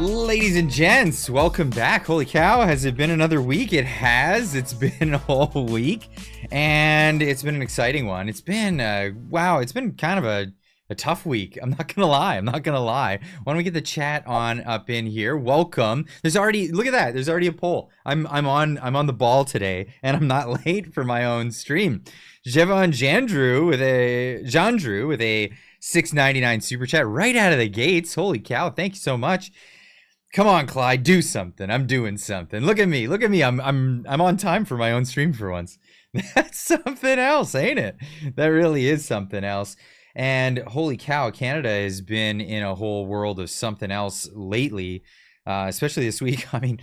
Ladies and gents, welcome back. Holy cow, has it been another week? It has. It's been a whole week, and it's been an exciting one. It's been, wow, it's been kind of a tough week. I'm not gonna lie. Why don't we get the chat on up in here? Welcome. There's already, look at that. There's already a poll. I'm on the ball today, and I'm not late for my own stream. Jandrew with a $6.99 super chat right out of the gates. Holy cow! Thank you so much. Come on, Clyde, do something. I'm doing something. Look at me. I'm on time for my own stream for once. That's something else, ain't it? That really is something else. And holy cow, Canada has been in a whole world of something else lately, especially this week. I mean,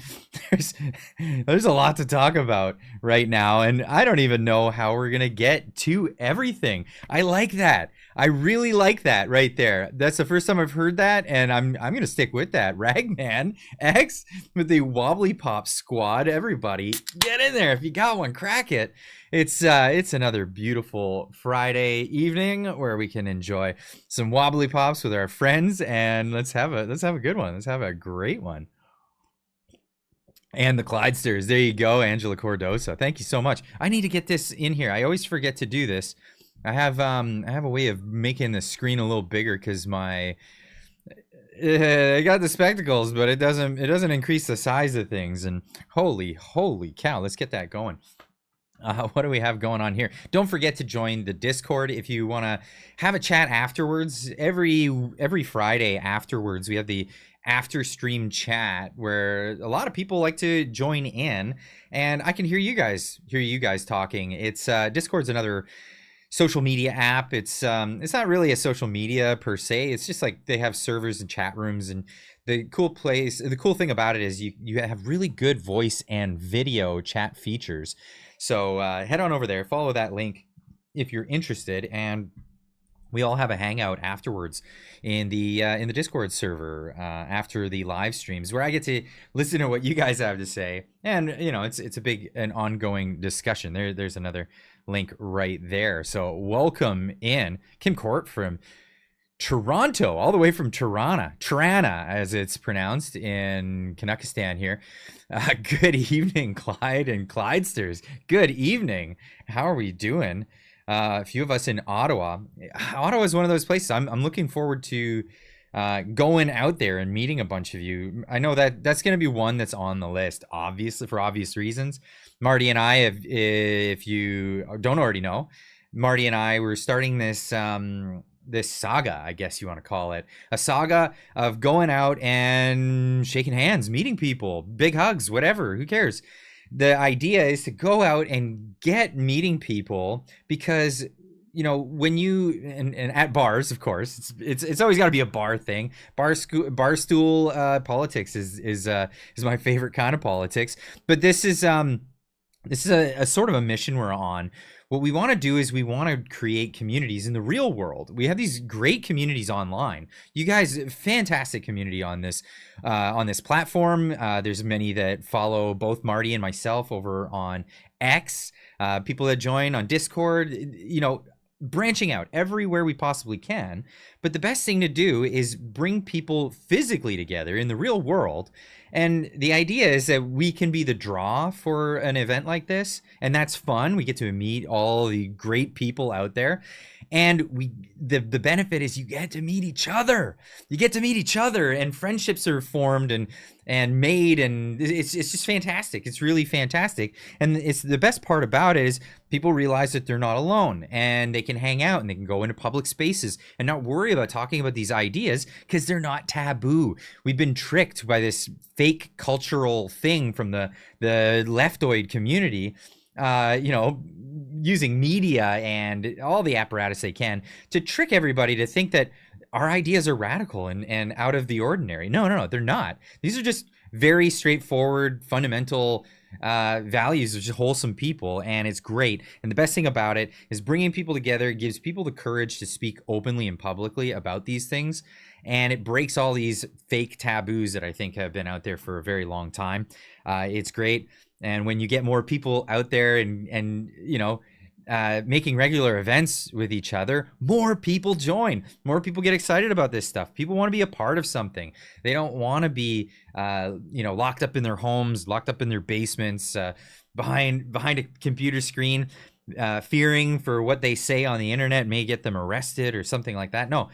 there's a lot to talk about right now, and I don't even know how we're gonna get to everything. I like that. I really like that right there. That's the first time I've heard that, and I'm gonna stick with that. Ragman X with the Wobbly Pop Squad. Everybody, get in there if you got one. Crack it. It's another beautiful Friday evening where we can enjoy some wobbly pops with our friends, and let's have a good one. Let's have a great one. And the Clydesters, there you go, Angela Cordosa. Thank you so much. I need to get this in here. I always forget to do this. I have a way of making the screen a little bigger because I got the spectacles, but it doesn't increase the size of things. And holy cow, let's get that going. What do we have going on here? Don't forget to join the Discord if you want to have a chat afterwards. Every Friday afterwards, we have the after stream chat where a lot of people like to join in, and I can hear you guys talking. It's Discord's another social media app. It's not really a social media per se. It's just like they have servers and chat rooms, and the cool thing about it is you have really good voice and video chat features. So head on over there, follow that link if you're interested, and we all have a hangout afterwards in the Discord server after the live streams, where I get to listen to what you guys have to say, and you know it's an ongoing discussion. There's another link right there. So welcome in Kim Court from Toronto, all the way from Tirana, as it's pronounced in Kanakistan here. Good evening, Clyde and Clydesters. Good evening. How are we doing? A few of us in Ottawa. Ottawa is one of those places I'm looking forward to going out there and meeting a bunch of you. I know that's going to be one that's on the list, obviously, for obvious reasons. Marty and I, if you don't already know, Marty and I were starting this saga, I guess you want to call it, a saga of going out and shaking hands, meeting people, big hugs, whatever, who cares? The idea is to go out and get meeting people, because you know when you and at bars, of course, it's always got to be a bar thing. Barstool politics is my favorite kind of politics, but this is a sort of a mission we're on. What we want to do is we want to create communities in the real world. We have these great communities online. You guys, fantastic community on this platform. There's many that follow both Marty and myself over on X. People that join on Discord. You know, branching out everywhere we possibly can. But the best thing to do is bring people physically together in the real world. And the idea is that we can be the draw for an event like this, and that's fun. We get to meet all the great people out there, and the benefit is you get to meet each other. You get to meet each other, and friendships are formed and made, and it's just fantastic. It's really fantastic, and it's the best part about it is people realize that they're not alone, and they can hang out and they can go into public spaces and not worry about talking about these ideas because they're not taboo. We've been tricked by this fake cultural thing from the leftoid community, using media and all the apparatus they can to trick everybody to think that our ideas are radical and out of the ordinary. No, they're not. These are just very straightforward, fundamental values of just wholesome people, and it's great. And the best thing about it is bringing people together. It gives people the courage to speak openly and publicly about these things, and it breaks all these fake taboos that I think have been out there for a very long time. It's great. And when you get more people out there and making regular events with each other, more people join. More people get excited about this stuff. People want to be a part of something. They don't want to be, locked up in their homes, locked up in their basements, behind a computer screen, fearing for what they say on the internet may get them arrested or something like that. No,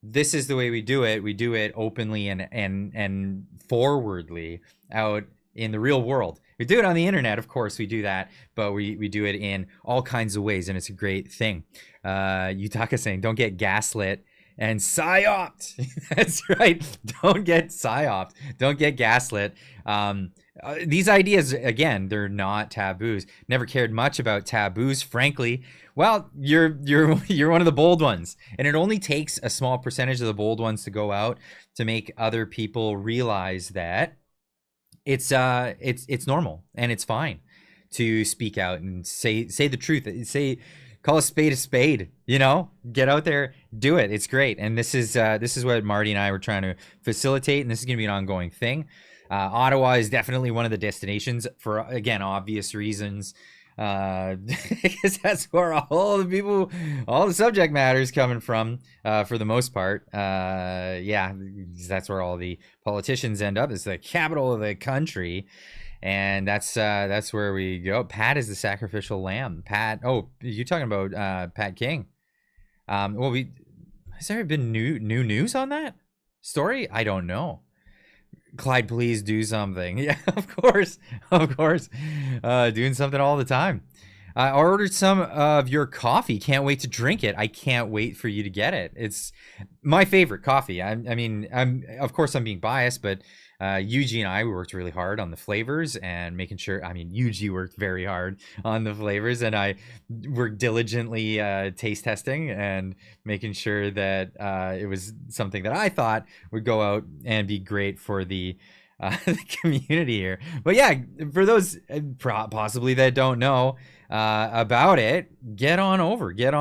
this is the way we do it. We do it openly and forwardly out in the real world. We do it on the internet, of course, we do that, but we do it in all kinds of ways, and it's a great thing. Yutaka saying, don't get gaslit and psyoped. That's right. Don't get psyoped. Don't get gaslit. These ideas, again, they're not taboos. Never cared much about taboos, frankly. Well, you're one of the bold ones, and it only takes a small percentage of the bold ones to go out to make other people realize that it's normal and it's fine to speak out and say the truth. Call a spade, get out there, do it. It's great. And this is what Marty and I were trying to facilitate, and this is going to be an ongoing thing. Ottawa is definitely one of the destinations for, again, obvious reasons, because that's where all the subject matter is coming from, for the most part. That's where all the politicians end up. It's the capital of the country. And that's where we go. Pat is the sacrificial lamb. Pat. Oh, you're talking about Pat King. Has there been new news on that story? I don't know. Clyde, please do something. Yeah, of course. Doing something all the time. I ordered some of your coffee. Can't wait to drink it. I can't wait for you to get it. It's my favorite coffee. I'm of course I'm being biased, but Yuji and I, we worked really hard on the flavors and making sure. Yuji worked very hard on the flavors, and I worked diligently taste testing and making sure that it was something that I thought would go out and be great for the community here. But yeah, for those possibly that don't know about it, get on over, get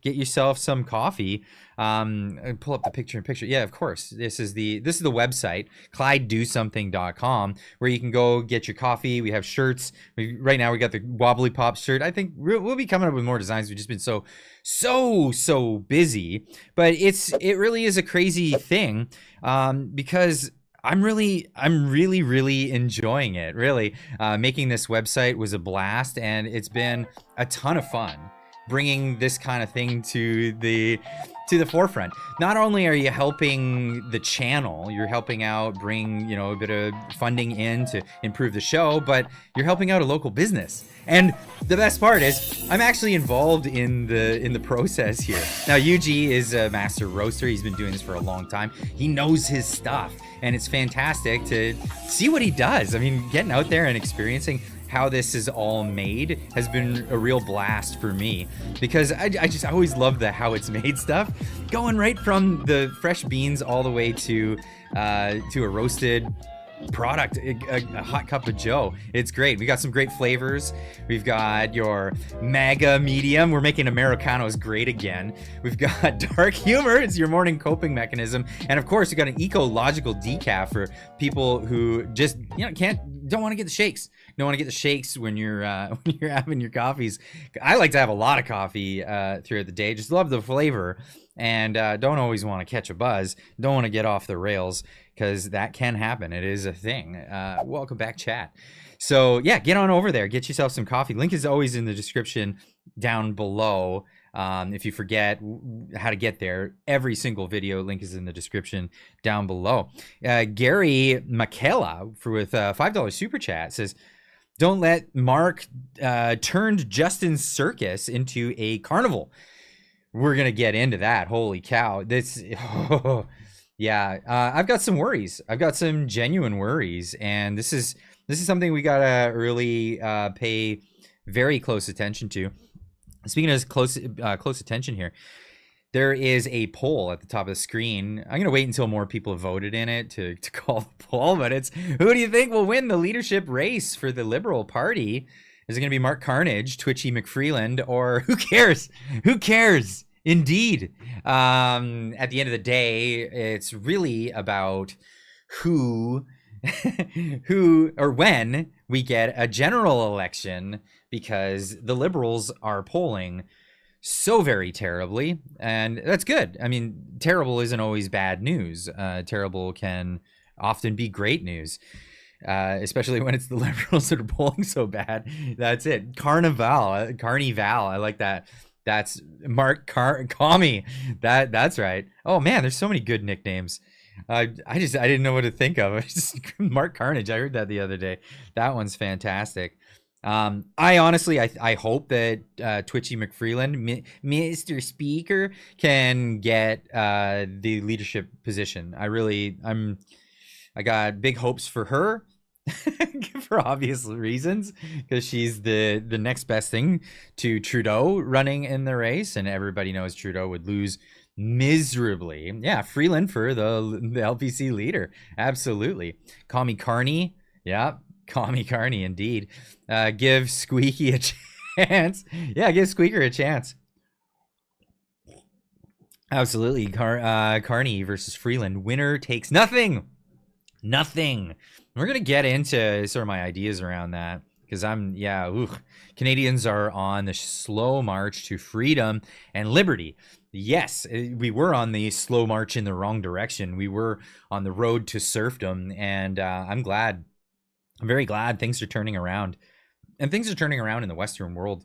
yourself some coffee. And pull up the picture in picture. Yeah, of course. This is the website, ClydeDoSomething.com, where you can go get your coffee. We have shirts. Right now we got the Wobbly Pop shirt. I think we'll be coming up with more designs. We've just been so busy, but it really is a crazy thing, because I'm really enjoying it. Really, making this website was a blast, and it's been a ton of fun bringing this kind of thing to the forefront. Not only are you helping the channel, you're helping out bring a bit of funding in to improve the show, but you're helping out a local business. And the best part is I'm actually involved in the process here. Now, Yuji is a master roaster. He's been doing this for a long time. He knows his stuff, and it's fantastic to see what he does. Getting out there and experiencing how this is all made has been a real blast for me, because I just always love the how it's made stuff, going right from the fresh beans all the way to a roasted product, a hot cup of joe. It's great. We got some great flavors. We've got your mega medium. We're making Americanos great again. We've got dark humor. It's your morning coping mechanism. And of course, we got an ecological decaf for people who just don't want to get the shakes. Don't want to get the shakes when you're having your coffees. I like to have a lot of coffee throughout the day. Just love the flavor, and don't always want to catch a buzz. Don't want to get off the rails, because that can happen. It is a thing. Welcome back, chat. So yeah, get on over there. Get yourself some coffee. Link is always in the description down below. If you forget how to get there, every single video link is in the description down below. Gary Makela with $5 super chat says, don't let Mark turned Justin's circus into a carnival. We're going to get into that. Holy cow. Yeah, I've got some worries. I've got some genuine worries. And this is something we got to really pay very close attention to. Speaking of close attention here, there is a poll at the top of the screen. I'm going to wait until more people have voted in it to call the poll, but it's, who do you think will win the leadership race for the Liberal Party? Is it going to be Mark Carnage, Twitchy McFreeland, or who cares? Who cares? Indeed. At the end of the day, it's really about who who or when we get a general election, because the Liberals are polling so very terribly, and that's good. I mean, terrible isn't always bad news. Terrible can often be great news, especially when it's the Liberals that are polling so bad. That's it. Carnival, Carnival. I like that. That's Commie. That's right. Oh man, there's so many good nicknames. I didn't know what to think of. Mark Carnage. I heard that the other day. That one's fantastic. I honestly, I hope that Twitchy McFreeland, Mr. Speaker, can get the leadership position. I got big hopes for her for obvious reasons, because she's the next best thing to Trudeau running in the race, and everybody knows Trudeau would lose miserably. Yeah, Freeland for the LPC leader. Absolutely. Call me Carney. Yeah, call me Carney indeed. Give Squeaky a chance. Yeah, give Squeaker a chance. Absolutely. Carney versus Freeland. Winner takes nothing. Nothing. We're going to get into sort of my ideas around that, because Canadians are on the slow march to freedom and liberty. Yes, we were on the slow march in the wrong direction. We were on the road to serfdom, and I'm very glad things are turning around. And things are turning around in the Western world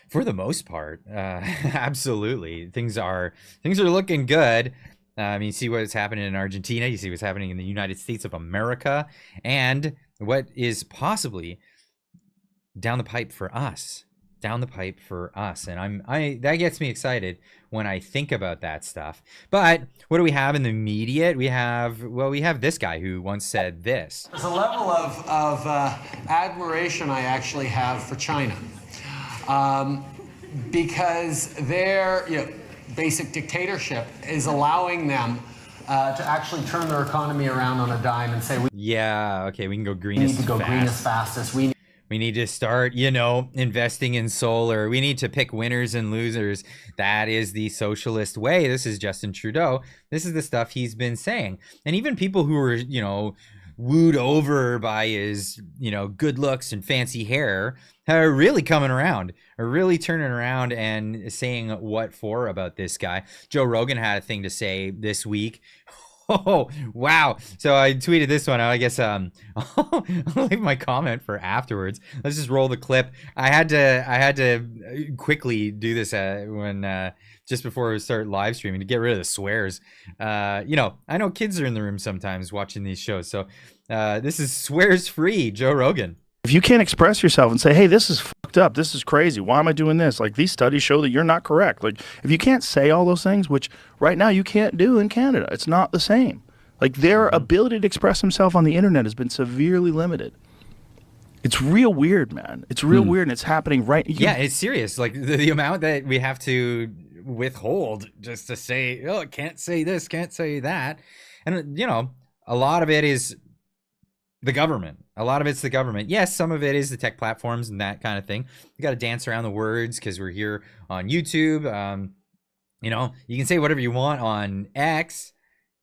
for the most part. Absolutely. Things are looking good. You see what's happening in Argentina. You see what's happening in the United States of America, and what is possibly down the pipe for us. And that gets me excited when I think about that stuff. But what do we have in the immediate? We have this guy who once said this. There's a level of admiration I actually have for China, because their basic dictatorship is allowing them to actually turn their economy around on a dime and say, we need to go green as fastest. We need to start, investing in solar. We need to pick winners and losers. That is the socialist way. This is Justin Trudeau. This is the stuff he's been saying. And even people who were, wooed over by his, good looks and fancy hair are really coming around, are really turning around and saying what for about this guy. Joe Rogan had a thing to say this week. Oh, wow. So I tweeted this one out. I guess I'll leave my comment for afterwards. Let's just roll the clip. I had to quickly do this when just before we start live streaming to get rid of the swears. I know kids are in the room sometimes watching these shows. So this is swears free, Joe Rogan. If you can't express yourself and say, hey, this is fucked up, this is crazy, why am I doing this? Like, these studies show that you're not correct. Like, if you can't say all those things, which right now you can't do in Canada, it's not the same. Like, their ability to express themselves on the internet has been severely limited. It's real weird, man. It's real weird, and it's happening right. Yeah, it's serious. Like, the amount that we have to withhold just to say, oh, can't say this, can't say that. And, a lot of it is the government. A lot of it's the government. Yes, some of it is the tech platforms and that kind of thing. You got to dance around the words because we're here on YouTube. You can say whatever you want on X.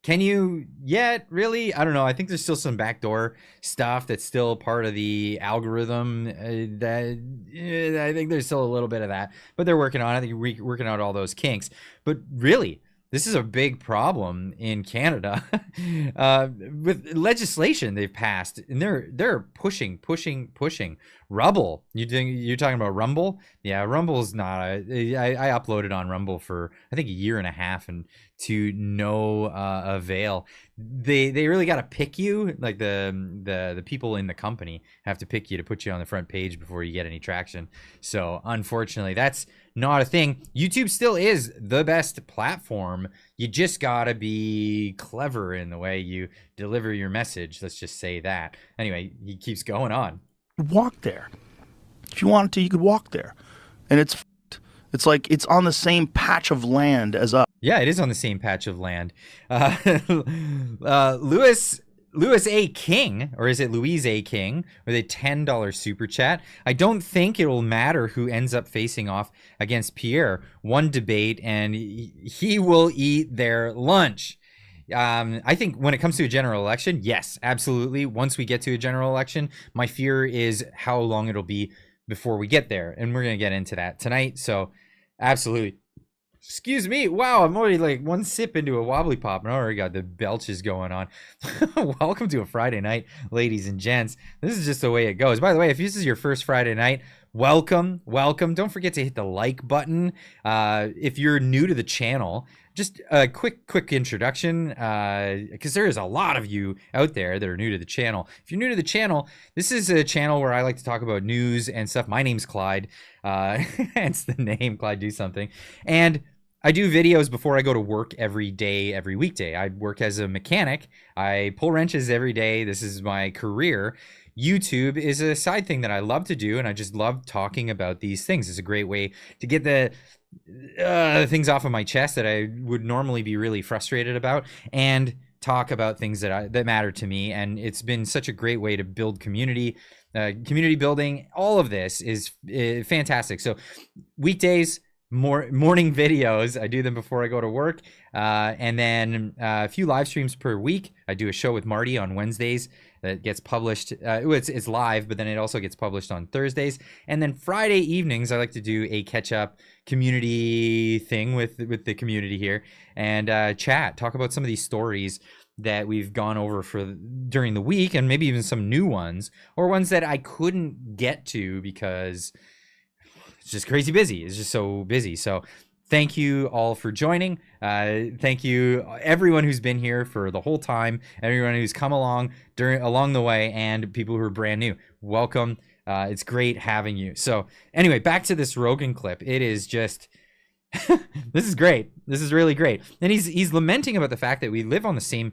Can you yet? Really? I don't know. I think there's still some backdoor stuff that's still part of the algorithm. I think there's still a little bit of that, but they're working on it. They're working out all those kinks. But really, this is a big problem in Canada with legislation they've passed, and they're pushing. Rumble. You're talking about Rumble? Yeah, Rumble's not. I uploaded on Rumble for I think a year and a half, and to no avail. They really got to pick you. Like the people in the company have to pick you to put you on the front page before you get any traction. So unfortunately, that's not a thing. YouTube still is the best platform. You just gotta be clever in the way you deliver your message. Let's just say that. Anyway, he keeps going on. Walk there. If you wanted to, you could walk there. And it's like it's on the same patch of land as us. Yeah, it is on the same patch of land. Louis A. King, or is it Louise A. King, with a $10 super chat. I don't think it will matter who ends up facing off against Pierre. One debate and he will eat their lunch. I think when it comes to a general election, yes, absolutely. Once we get to a general election, my fear is how long it'll be before we get there. And we're going to get into that tonight. So absolutely. Excuse me. Wow, I'm already like one sip into a wobbly pop and I already got the belches going on. Welcome to a Friday night, ladies and gents. This is just the way it goes. By the way, if this is your first Friday night, welcome. Don't forget to hit the like button. If you're new to the channel, just a quick introduction, because there is a lot of you out there that are new to the channel. If you're new to the channel, this is a channel where I like to talk about news and stuff. My name's Clyde. Hence the name, Clyde Do Something. And I do videos before I go to work every day, every weekday. I work as a mechanic. I pull wrenches every day. This is my career. YouTube is a side thing that I love to do, and I just love talking about these things. It's a great way to get the things off of my chest that I would normally be really frustrated about, and talk about things that matter to me. And it's been such a great way to build community building. All of this is fantastic. So weekdays, morning videos, I do them before I go to work, and then a few live streams per week. I do a show with Marty on Wednesdays that gets published. It's live, but then it also gets published on Thursdays. And then Friday evenings, I like to do a catch-up community thing with the community here, and talk about some of these stories that we've gone over during the week, and maybe even some new ones, or ones that I couldn't get to because it's just crazy busy. It's just so busy. So thank you all for joining. Thank you everyone who's been here for the whole time, everyone who's come along along the way, and people who are brand new. Welcome. It's great having you. So anyway, back to this Rogan clip. It is just this is great. This is really great. And he's lamenting about the fact that we live on the same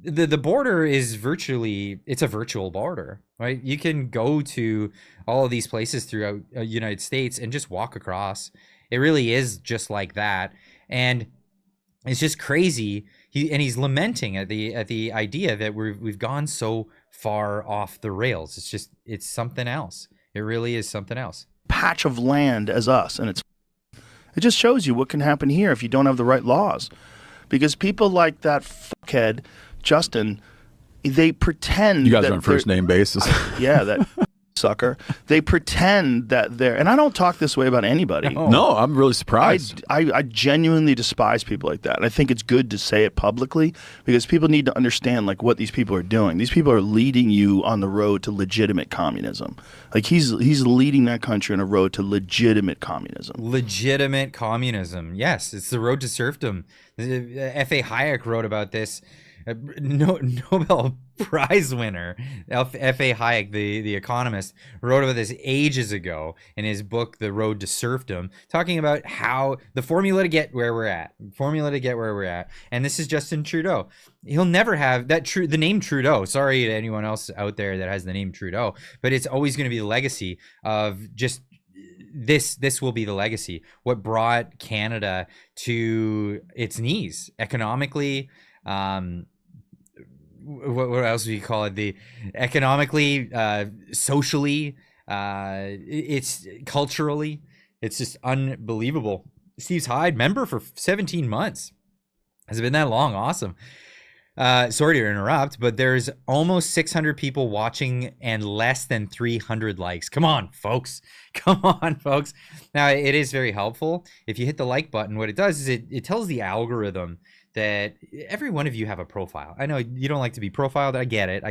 the border is it's a virtual border, right? You can go to all of these places throughout the United States and just walk across. It really is just like that. And it's just crazy. He's lamenting at the idea that we've gone so far off the rails. It's something else. It really is something else. Patch of land as us, and it just shows you what can happen here if you don't have the right laws. Because people like that fuckhead Justin, they pretend you guys are on first name basis. Yeah, that sucker. They pretend that they're, and I don't talk this way about anybody. No, I'm really surprised. I genuinely despise people like that. And I think it's good to say it publicly because people need to understand like what these people are doing. These people are leading you on the road to legitimate communism. Like he's leading that country on a road to legitimate communism. Legitimate communism. Yes, it's the road to serfdom. F.A. Hayek wrote about this. Nobel Prize winner F.A. Hayek, the economist, wrote about this ages ago in his book The Road to Serfdom, talking about how the formula to get where we're at. And this is Justin Trudeau. He'll never have the name Trudeau. Sorry to anyone else out there that has the name Trudeau, but it's always going to be the legacy of just this will be the legacy. What brought Canada to its knees economically, what else do you call it? The economically, socially, it's culturally, it's just unbelievable. Steve's Hyde, member for 17 months. Has it been that long? Awesome. Sorry to interrupt, but there's almost 600 people watching and less than 300 likes. Come on, folks. Now, it is very helpful. If you hit the like button, what it does is it tells the algorithm that every one of you have a profile. I know you don't like to be profiled. I get it.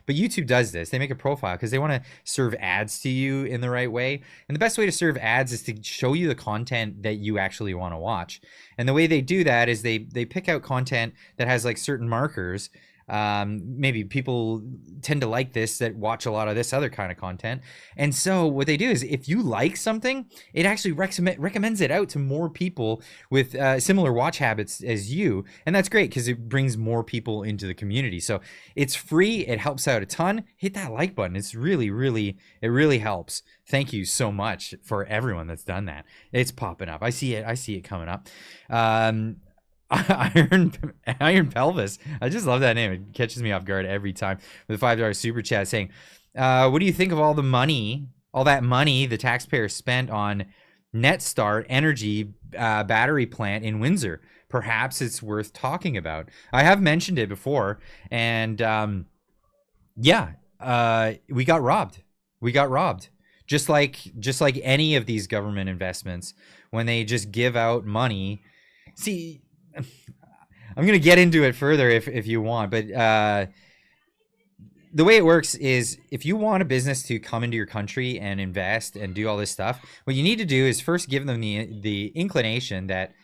But YouTube does this. They make a profile because they want to serve ads to you in the right way. And the best way to serve ads is to show you the content that you actually want to watch. And the way they do that is they pick out content that has like certain markers. Maybe people tend to like this that watch a lot of this other kind of content. And so what they do is if you like something, it actually recommends it out to more people with similar watch habits as you. And that's great because it brings more people into the community. So it's free. It helps out a ton. Hit that like button. It's really, it really helps. Thank you so much for everyone that's done that. It's popping up. I see it coming up. Iron Pelvis. I just love that name. It catches me off guard every time with a $5 super chat saying, what do you think of all that money the taxpayers spent on NetStar Energy battery plant in Windsor? perhaps it's worth talking about. I have mentioned it before, and we got robbed. We got robbed. Just like any of these government investments, when they just give out money. See, I'm gonna get into it further if you want, but the way it works is, if you want a business to come into your country and invest and do all this stuff, what you need to do is first give them the inclination that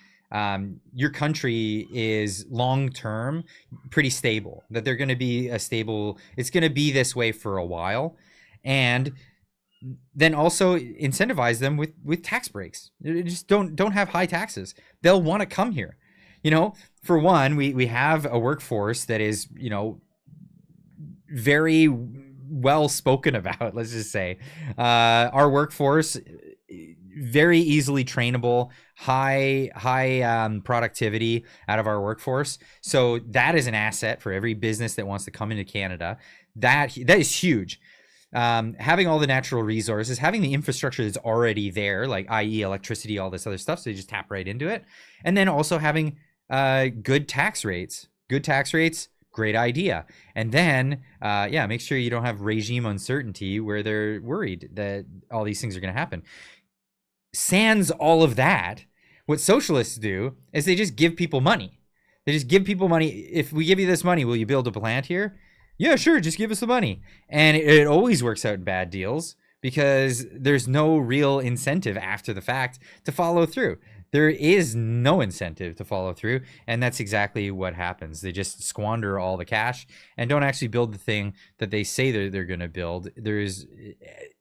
your country is long-term pretty stable, that they're going to be it's going to be this way for a while, and then also incentivize them with tax breaks. Just don't have high taxes. They'll want to come here. For one, we have a workforce that is, very well spoken about. Let's just say our workforce, very easily trainable, high productivity out of our workforce. So that is an asset for every business that wants to come into Canada. That is huge. Having all the natural resources, having the infrastructure that's already there, like i.e. electricity, all this other stuff, so you just tap right into it. And then also having good tax rates. Great idea. And then make sure you don't have regime uncertainty where they're worried that all these things are going to happen. Sans all of that, what socialists do is they just give people money. They just give people money. If we give you this money, will you build a plant here? Yeah, sure, just give us the money. And it always works out in bad deals, because there's no real incentive after the fact to follow through. There is no incentive to follow through, and that's exactly what happens. They just squander all the cash and don't actually build the thing that they say they're going to build.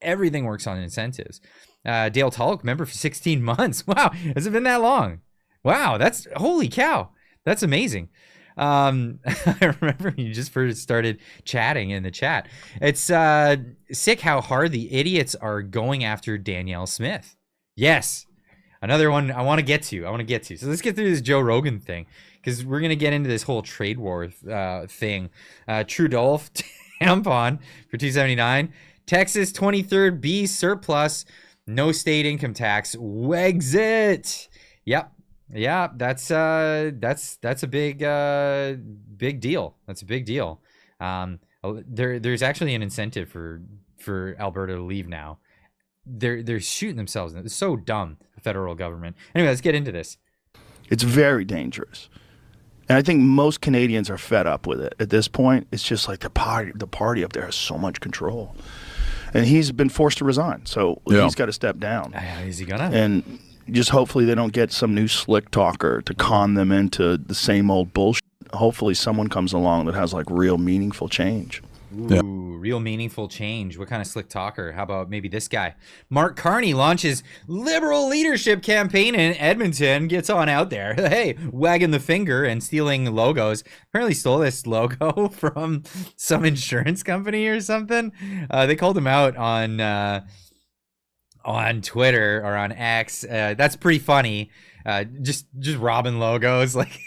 Everything works on incentives. Dale Tulloch, member for 16 months. Wow, has it been that long? Wow, holy cow. That's amazing. I remember you just first started chatting in the chat. It's sick how hard the idiots are going after Danielle Smith. Yes. Another one I want to get to. So let's get through this Joe Rogan thing, because we're going to get into this whole trade war thing. Trudeau tampon for $2.79. Texas 23rd B surplus. No state income tax. Wexit. Yep. Yeah, that's a big deal. That's a big deal. There's actually an incentive for Alberta to leave now. They're shooting themselves. It's so dumb, the federal government. Anyway, let's get into this. It's very dangerous. And I think most Canadians are fed up with it at this point. It's just like the party up there has so much control. And he's been forced to resign. So he's got to step down. Is he gonna? And just hopefully they don't get some new slick talker to con them into the same old bullshit. Hopefully someone comes along that has like real meaningful change. Ooh, real meaningful change. What kind of slick talker? How about maybe this guy? Mark Carney launches Liberal leadership campaign in Edmonton. Gets on out there. Hey, wagging the finger and stealing logos. Apparently stole this logo from some insurance company or something. They called him out on Twitter or on X. That's pretty funny. Just robbing logos. Like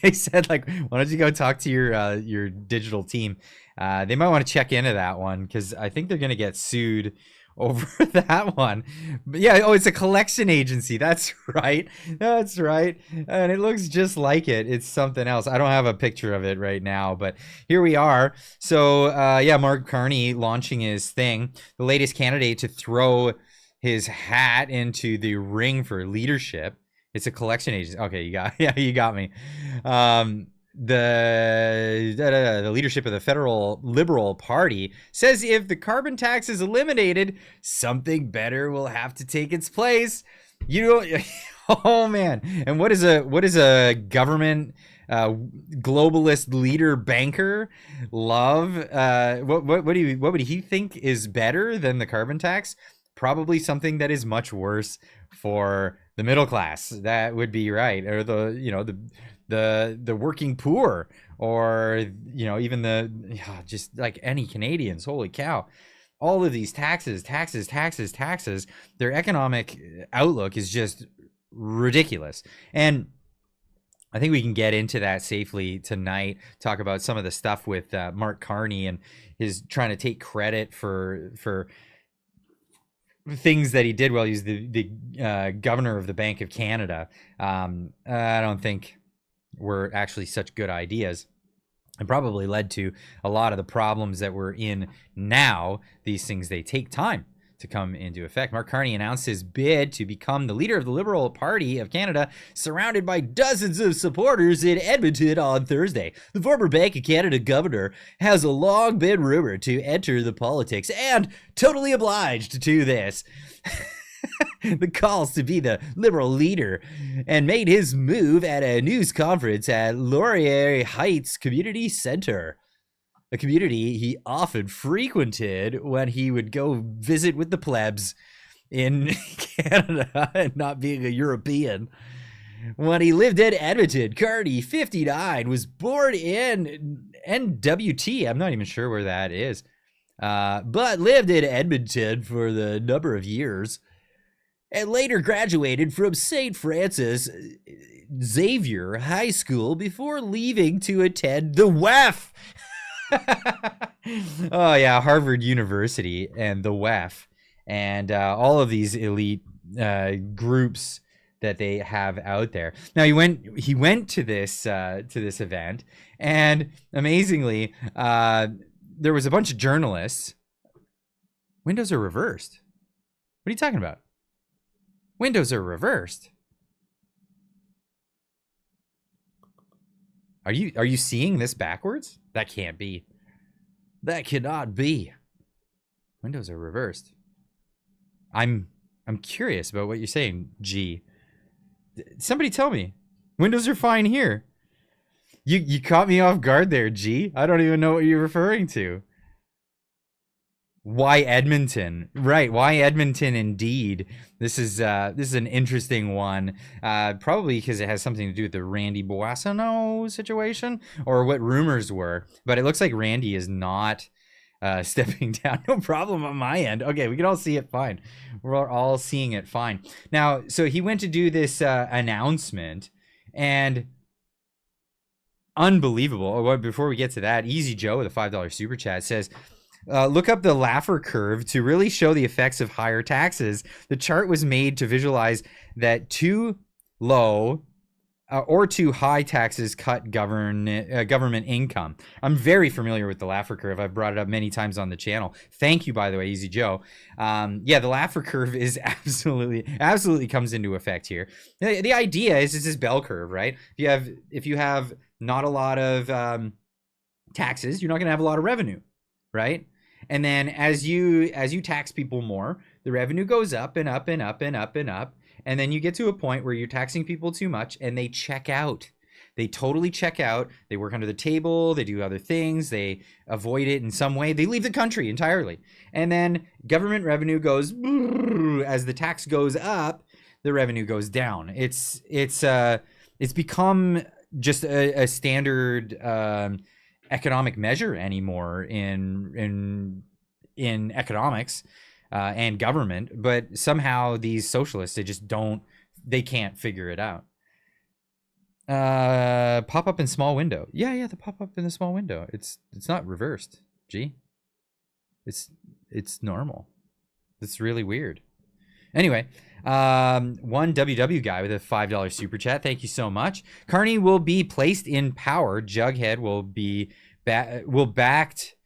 they said, like, why don't you go talk to your digital team? They might want to check into that one, because I think they're going to get sued over that one. But yeah, it's a collection agency. That's right. And it looks just like it. It's something else. I don't have a picture of it right now, but here we are. So Mark Carney launching his thing, the latest candidate to throw his hat into the ring for leadership. It's a collection agency. Okay, you got me. The leadership of the federal Liberal Party says if the carbon tax is eliminated, something better will have to take its place. Oh man! And what is a government globalist leader banker love? What would he think is better than the carbon tax? Probably something that is much worse for the middle class. That would be right, or the working poor, or even just like any Canadians. Holy cow, all of these taxes, their economic outlook is just ridiculous. And I think we can get into that safely tonight, talk about some of the stuff with Mark Carney and his trying to take credit for things that he did while he was the governor of the Bank of Canada, I don't think were actually such good ideas. And probably led to a lot of the problems that we're in now. These things, they take time to come into effect. Mark Carney announced his bid to become the leader of the Liberal Party of Canada, surrounded by dozens of supporters in Edmonton on Thursday. The former Bank of Canada governor has long been rumored to enter the politics and totally obliged to this. The calls to be the Liberal leader, and made his move at a news conference at Laurier Heights Community Center, a community he often frequented when he would go visit with the plebs in Canada and not being a European. When he lived in Edmonton, Carney, 59, was born in NWT. I'm not even sure where that is, but lived in Edmonton for the number of years, and later graduated from St. Francis Xavier High School before leaving to attend the WEF. Oh yeah, Harvard University and the WEF, and all of these elite groups that they have out there. Now he went to this event, and amazingly, there was a bunch of journalists. Windows are reversed. What are you talking about? Windows are reversed. Are you seeing this backwards? That can't be. That cannot be. Windows are reversed. I'm curious about what you're saying, G. Somebody tell me. Windows are fine here. You caught me off guard there, G. I don't even know what you're referring to. Why Edmonton? Right, why Edmonton indeed. This is an interesting one. Probably because it has something to do with the Randy Boissonneau situation, or what rumors were. But it looks like Randy is not stepping down. No problem on my end. Okay, we can all see it fine. We're all seeing it fine. Now, so he went to do this announcement, and unbelievable. Before we get to that, Easy Joe with a $5 super chat says, look up the Laffer curve to really show the effects of higher taxes. The chart was made to visualize that too low or too high taxes cut government income. I'm very familiar with the Laffer curve. I've brought it up many times on the channel. Thank you, by the way, Easy Joe. Yeah, the Laffer curve is absolutely comes into effect here. The idea is it's this bell curve, right? If you have not a lot of taxes, you're not going to have a lot of revenue, right? And then as you tax people more, the revenue goes up and up and up and up and up. And then you get to a point where you're taxing people too much and they check out. They totally check out. They work under the table. They do other things. They avoid it in some way. They leave the country entirely. And then government revenue goes, as the tax goes up, the revenue goes down. It's become just a standard economic measure anymore in economics and government, but somehow these socialists, they can't figure it out. Pop up in small window. Yeah, the pop up in the small window. It's not reversed. Gee, it's normal. It's really weird. Anyway, one WW guy with a $5 super chat. Thank you so much. Carney will be placed in power. Jughead will back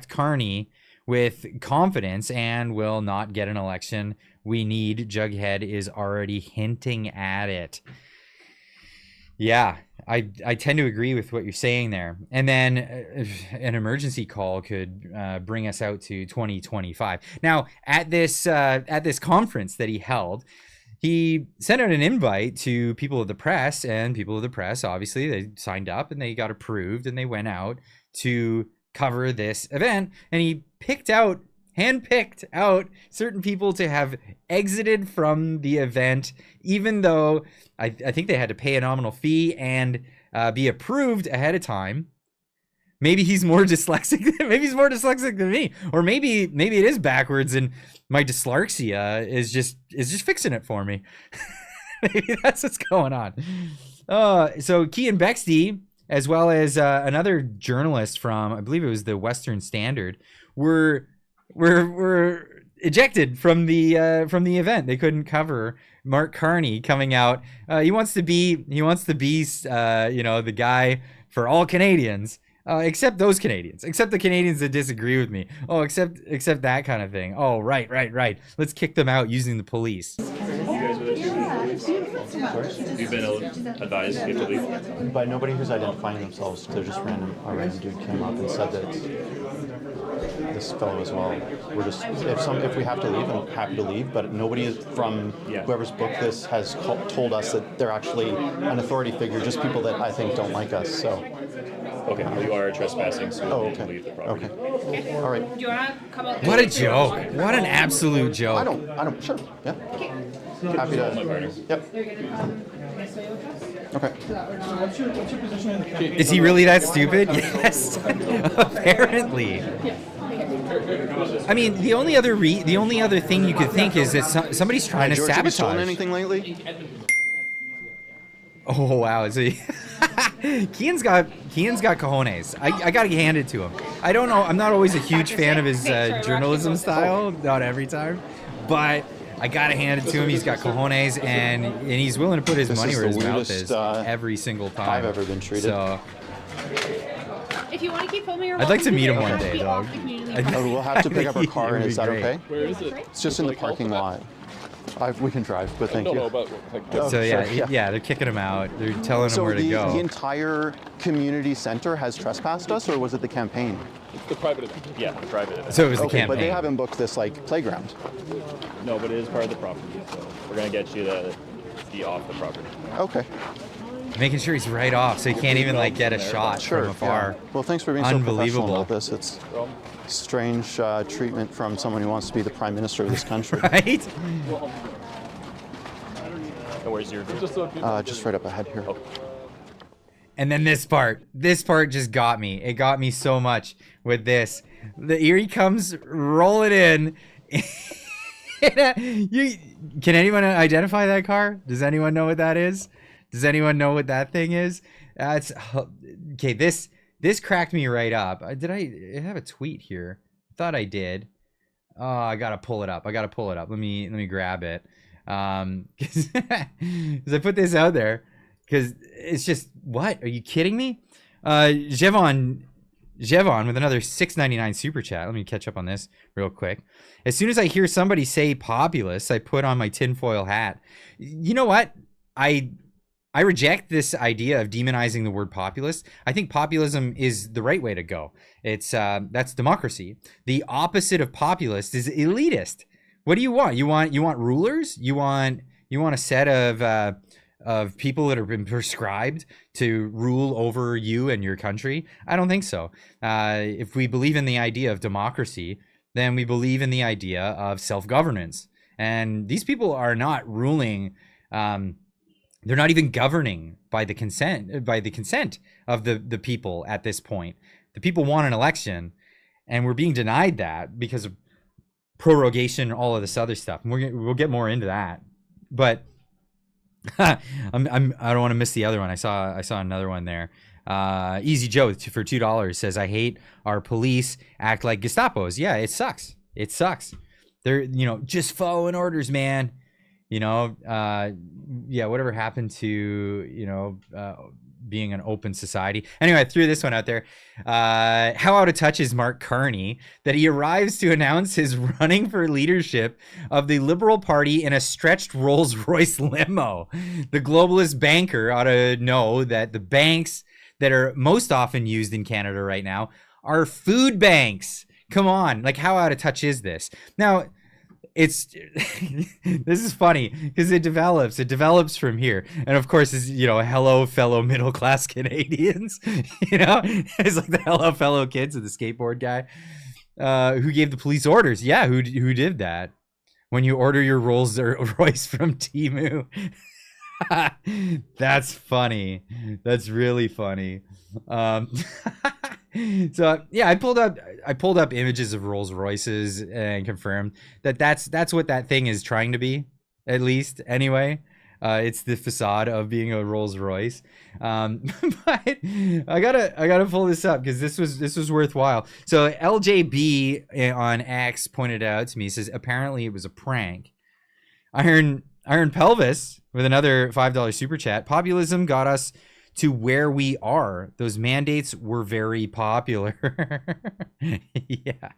Carney with confidence and will not get an election. We need. Jughead is already hinting at it. Yeah, I tend to agree with what you're saying there. And then an emergency call could bring us out to 2025. Now, at this conference that he held, he sent out an invite to people of the press, and people of the press, obviously, they signed up and they got approved and they went out to cover this event. And he handpicked out certain people to have exited from the event, even though I think they had to pay a nominal fee and be approved ahead of time. Maybe he's more dyslexic. Maybe he's more dyslexic than me, or maybe it is backwards, and my dyslexia is just fixing it for me. Maybe that's what's going on. So Kean Bexty, as well as another journalist from, I believe it was the Western Standard, were ejected from the event. They couldn't cover Mark Carney coming out. He wants to be the guy for all Canadians, except those Canadians, except the Canadians that disagree with me. Oh, except that kind of thing. Oh, right. Let's kick them out using the police. Have you been advised to leave? By nobody who's identifying themselves. They're just a random dude came up and said that it's this fellow as well. We're just if we have to leave, I'm happy to leave. But nobody is from whoever's booked this has told us that they're actually an authority figure. Just people that I think don't like us. So. Okay, well, you are trespassing, so you need to okay. leave the property. Okay. All right. Do you want to come out? What a joke! What an absolute joke! I don't. Sure. Yeah. Happy to. Yep. Okay. Is he really that stupid? Yes, apparently. I mean, the only other thing you could think is that somebody's trying to George, have you stolen sabotage. anything lately? Oh wow, is he? Kian's got cojones. I gotta hand it to him. I don't know. I'm not always a huge fan of his journalism style. Not every time, but I gotta hand it to him. He's got cojones, and he's willing to put his money where his mouth is every single time I've ever been treated. So If you want to keep filming, I'd like to meet him one day, dog. We'll have to pick up our car, and is that Great. okay? Where is it? It's just in the parking lot. We can drive, but thank you. No, but Oh, So sure, yeah, they're kicking him out. They're telling him where to the go. entire community center has trespassed us, or was it the campaign? the private event. Yeah, the private event. So it was the Okay, campaign. but they haven't booked this like playground. No, but it is part of the property, so we're gonna get you to be off the property. Okay, Making sure he's right off, so he can't even like get a shot sure. from afar. Yeah. Well, thanks for being so professional Unbelievable. about this. It's strange treatment from someone who wants to be the prime minister of this country. Right? And where's your Just right up ahead here. And then this part just got me. It got me so much with this. The Erie comes rolling in. Can anyone identify that car? Does anyone know what that is? Does anyone know what that thing is? It's okay. This cracked me right up. Did I have a tweet here? Thought I did. Oh, I gotta pull it up. Let me grab it. 'Cause I put this out there because it's just, what? Are you kidding me? Jevon with another $6.99 super chat. Let me catch up on this real quick. As soon as I hear somebody say populist, I put on my tinfoil hat. You know what? I reject this idea of demonizing the word populist. I think populism is the right way to go. It's that's democracy. The opposite of populist is elitist. What do you want? You want rulers? You want a set of people that have been prescribed to rule over you and your country? I don't think so. If we believe in the idea of democracy, then we believe in the idea of self-governance. And these people are not ruling. They're not even governing by the consent of the people at this point. The people want an election, and we're being denied that because of prorogation, all of this other stuff. And we'll get more into that. But I don't want to miss the other one. I saw another one there. Easy Joe for $2 says, I hate our police act like Gestapos. Yeah, it sucks. They're just following orders, man. Whatever happened to being an open society. Anyway, I threw this one out there. How out of touch is Mark Carney that he arrives to announce his running for leadership of the Liberal Party in a stretched Rolls-Royce limo? The globalist banker ought to know that the banks that are most often used in Canada right now are food banks. Come on, like how out of touch is this? Now, this is funny because it develops from here. And of course, it's, hello, fellow middle-class Canadians, it's like the hello, fellow kids of the skateboard guy, who gave the police orders. Yeah. Who did that? When you order your Rolls Royce from Temu. That's funny. That's really funny. So yeah, I pulled up images of Rolls Royces and confirmed that that's what that thing is trying to be, at least anyway. It's the facade of being a Rolls Royce. But I gotta pull this up because this was worthwhile. So LJB on X pointed out to me, says apparently it was a prank. Iron Pelvis with another $5 super chat. Populism got us to where we are. Those mandates were very popular. Yeah.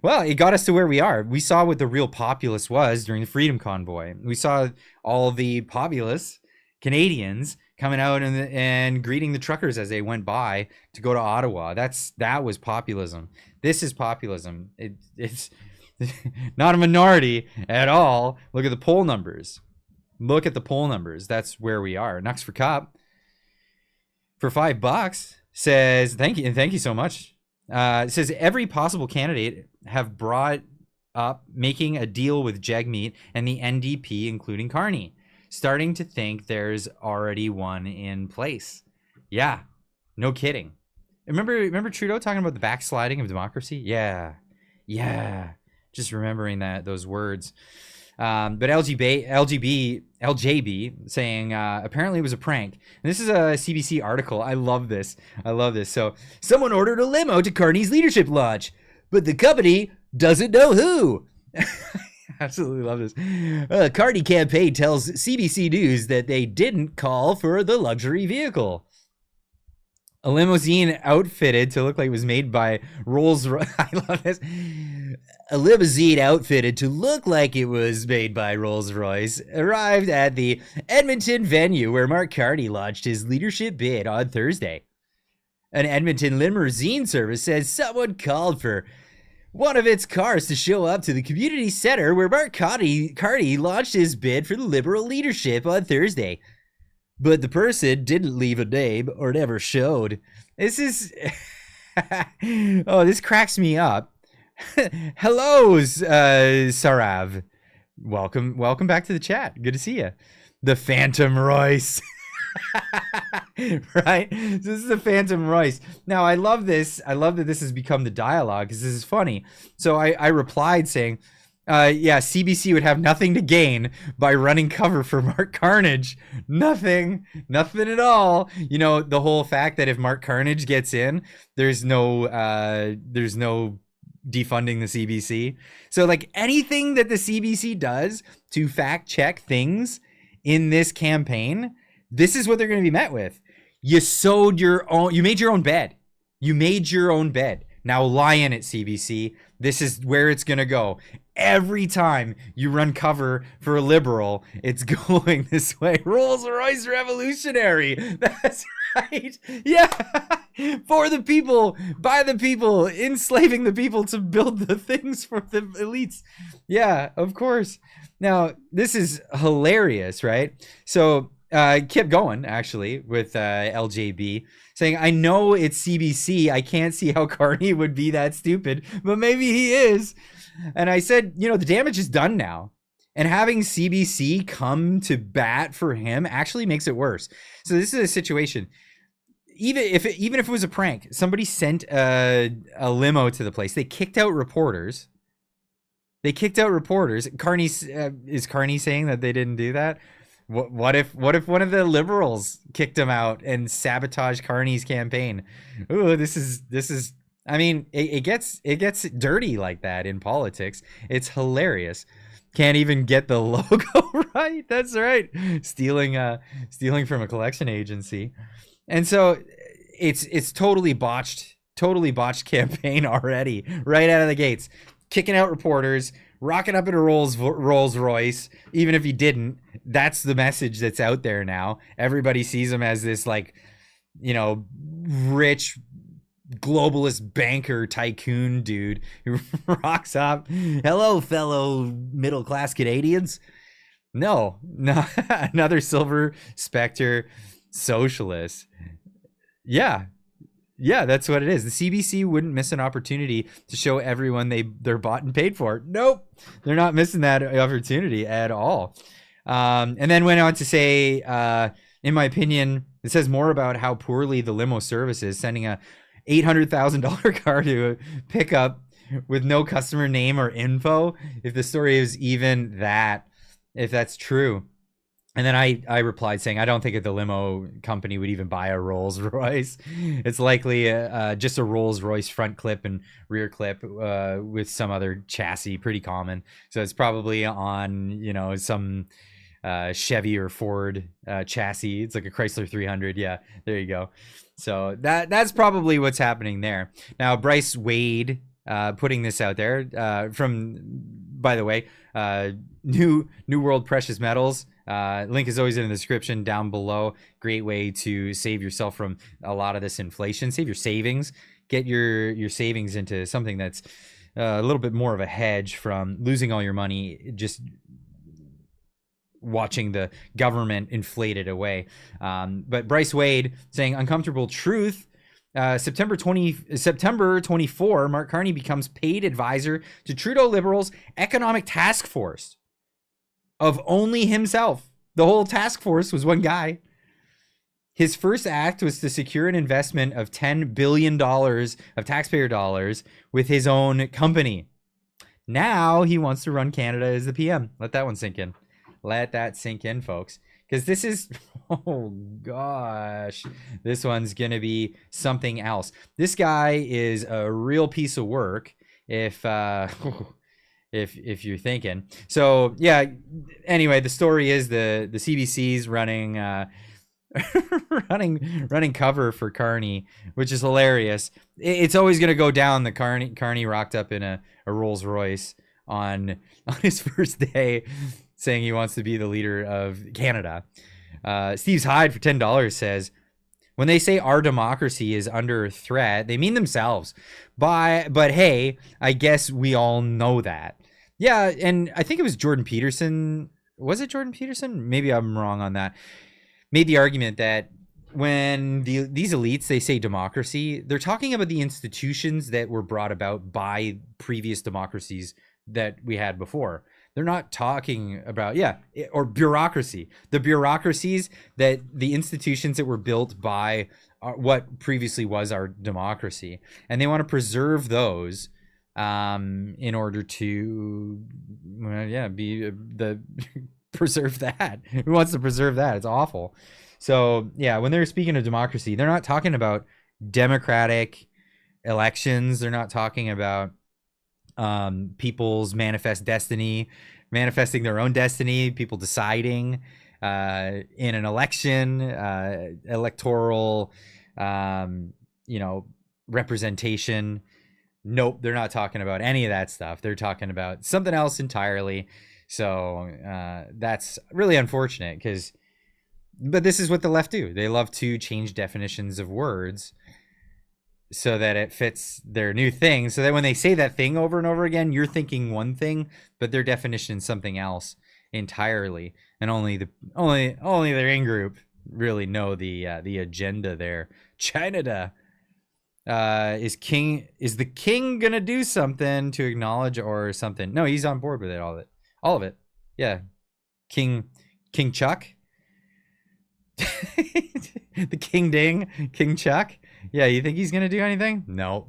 Well, it got us to where we are. We saw what the real populace was during the Freedom Convoy. We saw all the populace Canadians coming out and greeting the truckers as they went by to go to Ottawa. That was populism. This is populism. It's not a minority at all. Look at the poll numbers. Look at the poll numbers. That's where we are. Nux for Cup for $5 says thank you so much. It says every possible candidate have brought up making a deal with Jagmeet and the NDP, including Carney. Starting to think there's already one in place. Yeah, no kidding. Remember Trudeau talking about the backsliding of democracy? Yeah. Just remembering those words. But LJB saying apparently it was a prank. And this is a CBC article. I love this. So someone ordered a limo to Carney's leadership launch, but the company doesn't know who. Absolutely love this. Carney campaign tells CBC News that they didn't call for the luxury vehicle. A limousine outfitted to look like it was made by Rolls-Royce. I love this. A limousine outfitted to look like it was made by Rolls-Royce arrived at the Edmonton venue where Mark Carney launched his leadership bid on Thursday. An Edmonton limousine service says someone called for one of its cars to show up to the community center where Mark Carney launched his bid for the Liberal leadership on Thursday. But the person didn't leave a name or never showed. This is... oh, this cracks me up. Hello, Sarav. Welcome back to the chat. Good to see you. The Phantom Royce. Right? This is the Phantom Royce. Now, I love this. I love that this has become the dialogue because this is funny. So I replied saying, yeah, CBC would have nothing to gain by running cover for Mark Carnage. Nothing at all. You know, the whole fact that if Mark Carnage gets in, there's no defunding the CBC. So like anything that the CBC does to fact check things in this campaign, this is what they're going to be met with. You made your own bed. You made your own bed. Now lie in it, CBC. This is where it's going to go. Every time you run cover for a Liberal, it's going this way. Rolls-Royce revolutionary. That's right. Yeah. For the people, by the people, enslaving the people to build the things for the elites. Yeah, of course. Now, this is hilarious, right? So, kept going, actually, with LJB, saying, I know it's CBC. I can't see how Carney would be that stupid, but maybe he is. And I said, you know, the damage is done now. And having CBC come to bat for him actually makes it worse. So this is a situation. Even if it was a prank, somebody sent a limo to the place. They kicked out reporters. Carney is Carney saying that they didn't do that? What if one of the Liberals kicked him out and sabotaged Carney's campaign? Ooh, this is. I mean, it gets dirty like that in politics. It's hilarious. Can't even get the logo right. That's right. Stealing from a collection agency. And so it's totally botched campaign already, right out of the gates. Kicking out reporters, rocking up in a Rolls Royce, even if he didn't. That's the message that's out there now. Everybody sees him as this, like, you know, rich globalist banker tycoon dude who rocks up. Hello, fellow middle class Canadians. No, another Silver Spectre socialist. Yeah, that's what it is. The CBC wouldn't miss an opportunity to show everyone they're bought and paid for. Nope, they're not missing that opportunity at all. And then went on to say, in my opinion, it says more about how poorly the limo service is, sending a $800,000 car to a pickup with no customer name or info. If the story is even that, if that's true. And then I replied saying, I don't think the limo company would even buy a Rolls Royce. It's likely just a Rolls Royce front clip and rear clip with some other chassis, pretty common. So it's probably on, you know, some Chevy or Ford chassis. It's like a Chrysler 300. Yeah, there you go. So that's probably what's happening there. Now, Bryce Wade putting this out there from, by the way, New World Precious Metals. Link is always in the description down below. Great way to save yourself from a lot of this inflation. Save your savings. Get your savings into something that's a little bit more of a hedge from losing all your money just watching the government inflate it away. But Bryce Wade saying uncomfortable truth. September 24, Mark Carney becomes paid advisor to Trudeau Liberals' economic task force of only himself. The whole task force was one guy. His first act was to secure an investment of $10 billion of taxpayer dollars with his own company. Now he wants to run Canada as the PM. Let that one sink in. Let that sink in, folks. Because this is, oh gosh, this one's going to be something else. This guy is a real piece of work if you're thinking. So, yeah, anyway, the story is the CBC's running running cover for Carney, which is hilarious. It's always going to go down the Carney rocked up in a Rolls Royce on his first day, saying he wants to be the leader of Canada. Steve's Hyde for $10 says, when they say our democracy is under threat, they mean themselves. But hey, I guess we all know that. Yeah, and I think it was Jordan Peterson. Was it Jordan Peterson? Maybe I'm wrong on that. Made the argument that when these elites, they say democracy, they're talking about the institutions that were brought about by previous democracies that we had before. They're not talking about, or bureaucracy. The bureaucracies, that the institutions that were built by what previously was our democracy. And they want to preserve those in order to, preserve that. Who wants to preserve that? It's awful. So, yeah, when they're speaking of democracy, they're not talking about democratic elections. They're not talking about people's manifesting their own destiny, people deciding in an election, electoral, representation. Nope, they're not talking about any of that stuff. They're talking about something else entirely. So that's really unfortunate but this is what the left do. They love to change definitions of words so that it fits their new thing, so that when they say that thing over and over again, you're thinking one thing, but their definition is something else entirely, and only their in-group really know the agenda there. Canada is the king gonna do something to acknowledge or something? No, he's on board with it, all of it. Yeah, King Chuck, the King Ding, King Chuck. Yeah, you think he's gonna do anything? No.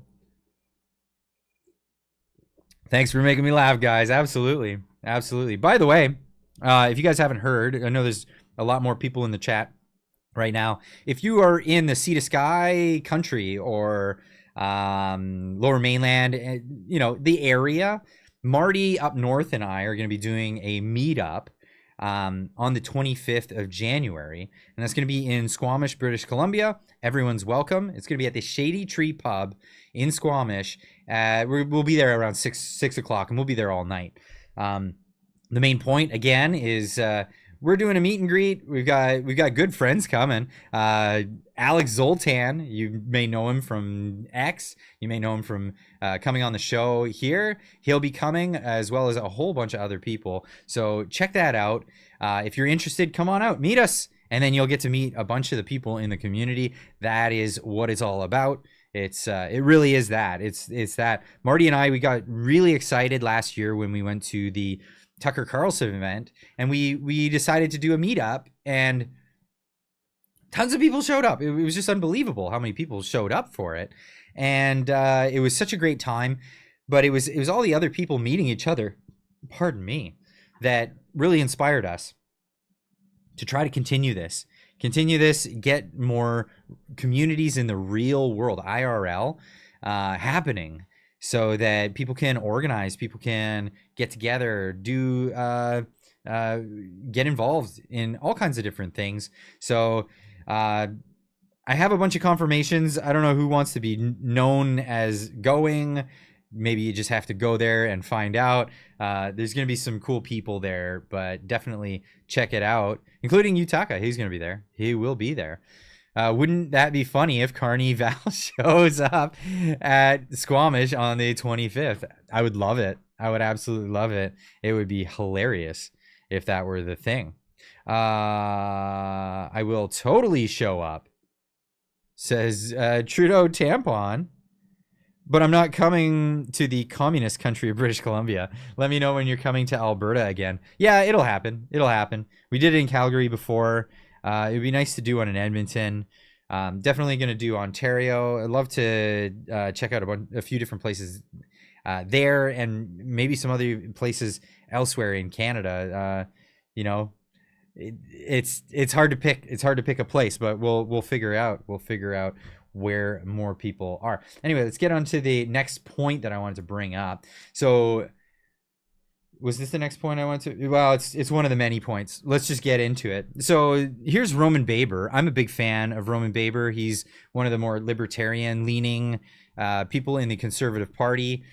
Thanks for making me laugh, guys. Absolutely. By the way, if you guys haven't heard, I know there's a lot more people in the chat right now. If you are in the Sea to Sky country or Lower Mainland, the area, Marty up north and I are going to be doing a meetup on the 25th of January, and that's going to be in Squamish, British Columbia. Everyone's welcome. It's going to be at the Shady Tree Pub in Squamish. We'll be there around 6 o'clock, and we'll be there all night. The main point again is we're doing a meet and greet. We've got good friends coming. Alex Zoltan, you may know him from X. You may know him from coming on the show here. He'll be coming, as well as a whole bunch of other people. So check that out. If you're interested, come on out, meet us, and then you'll get to meet a bunch of the people in the community. That is what it's all about. It really is that. It's that. Marty and I, we got really excited last year when we went to the Tucker Carlson event, and we decided to do a meetup, and tons of people showed up. It was just unbelievable how many people showed up for it, and it was such a great time. But it was all the other people meeting each other, pardon me, that really inspired us to try to continue this, get more communities in the real world, IRL, happening, so that people can organize, people can get together, do get involved in all kinds of different things. So I have a bunch of confirmations. I don't know who wants to be known as going. Maybe you just have to go there and find out. There's going to be some cool people there, but definitely check it out, including Utaka. He's going to be there. He will be there. Wouldn't that be funny if Carney Val shows up at Squamish on the 25th? I would love it. I would absolutely love it. It would be hilarious if that were the thing. I will totally show up, says Trudeau tampon. But I'm not coming to the communist country of British Columbia. Let me know when you're coming to Alberta again. Yeah, it'll happen. It'll happen. We did it in Calgary before. It'd be nice to do one in Edmonton. Definitely going to do Ontario. I'd love to check out a few different places there, and maybe some other places elsewhere in Canada. You know, it's hard to pick. It's hard to pick a place, but we'll figure out. We'll figure out where more people are. Anyway, let's get on to the next point that I wanted to bring up. So was this the next point I want to? Well, it's one of the many points. Let's just get into it. So here's Roman Baber. I'm a big fan of Roman Baber. He's one of the more libertarian leaning people in the Conservative Party.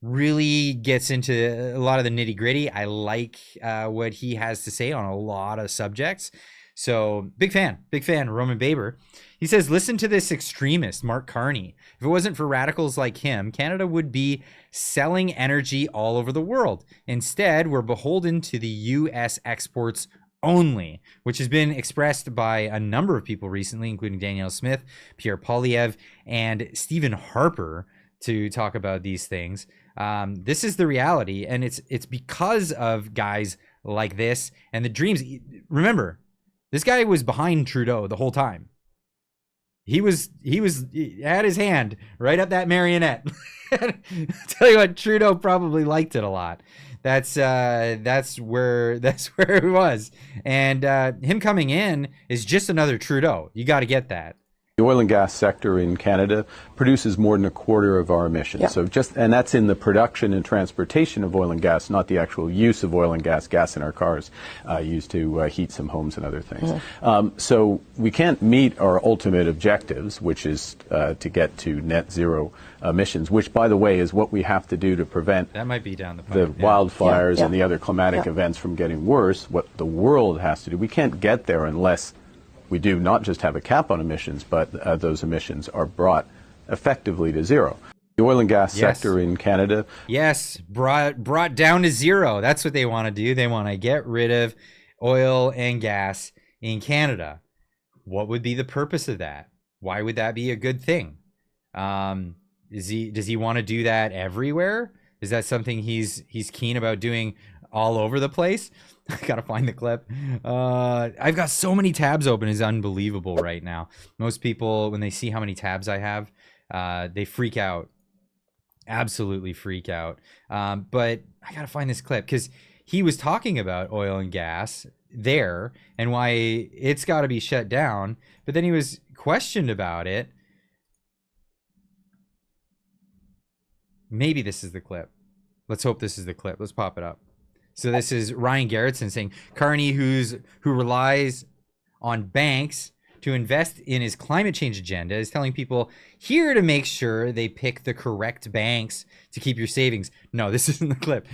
Really gets into a lot of the nitty gritty. I like what he has to say on a lot of subjects. So big fan, Roman Baber. He says, listen to this extremist, Mark Carney. If it wasn't for radicals like him, Canada would be selling energy all over the world. Instead, we're beholden to the U.S. exports only, which has been expressed by a number of people recently, including Danielle Smith, Pierre Poilievre, and Stephen Harper, to talk about these things. This is the reality, and it's because of guys like this and the dreams. Remember, this guy was behind Trudeau the whole time. He had his hand right up that marionette. Tell you what, Trudeau probably liked it a lot. That's where it was. And him coming in is just another Trudeau. You got to get that. The oil and gas sector in Canada produces more than a quarter of our emissions. Yeah. So and that's in the production and transportation of oil and gas, not the actual use of oil and gas in our cars, used to heat some homes and other things. Mm-hmm. So we can't meet our ultimate objectives, which is to get to net zero emissions, which, by the way, is what we have to do to prevent that might be down the wildfires and the other climatic events from getting worse. What the world has to do, we can't get there unless we do not just have a cap on emissions, but those emissions are brought effectively to zero. The oil and gas sector in Canada. Yes, brought down to zero. That's what they want to do. They want to get rid of oil and gas in Canada. What would be the purpose of that? Why would that be a good thing? Does he want to do that everywhere? Is that something he's keen about doing all over the place? I gotta find the clip. I've got so many tabs open. It's unbelievable right now. Most people, when they see how many tabs I have, they freak out. Absolutely freak out. But I gotta find this clip because he was talking about oil and gas there and why it's got to be shut down. But then he was questioned about it. Maybe this is the clip. Let's hope this is the clip. Let's pop it up. So this is Ryan Garrettson saying Carney, who relies on banks to invest in his climate change agenda, is telling people here to make sure they pick the correct banks to keep your savings. No, this isn't the clip.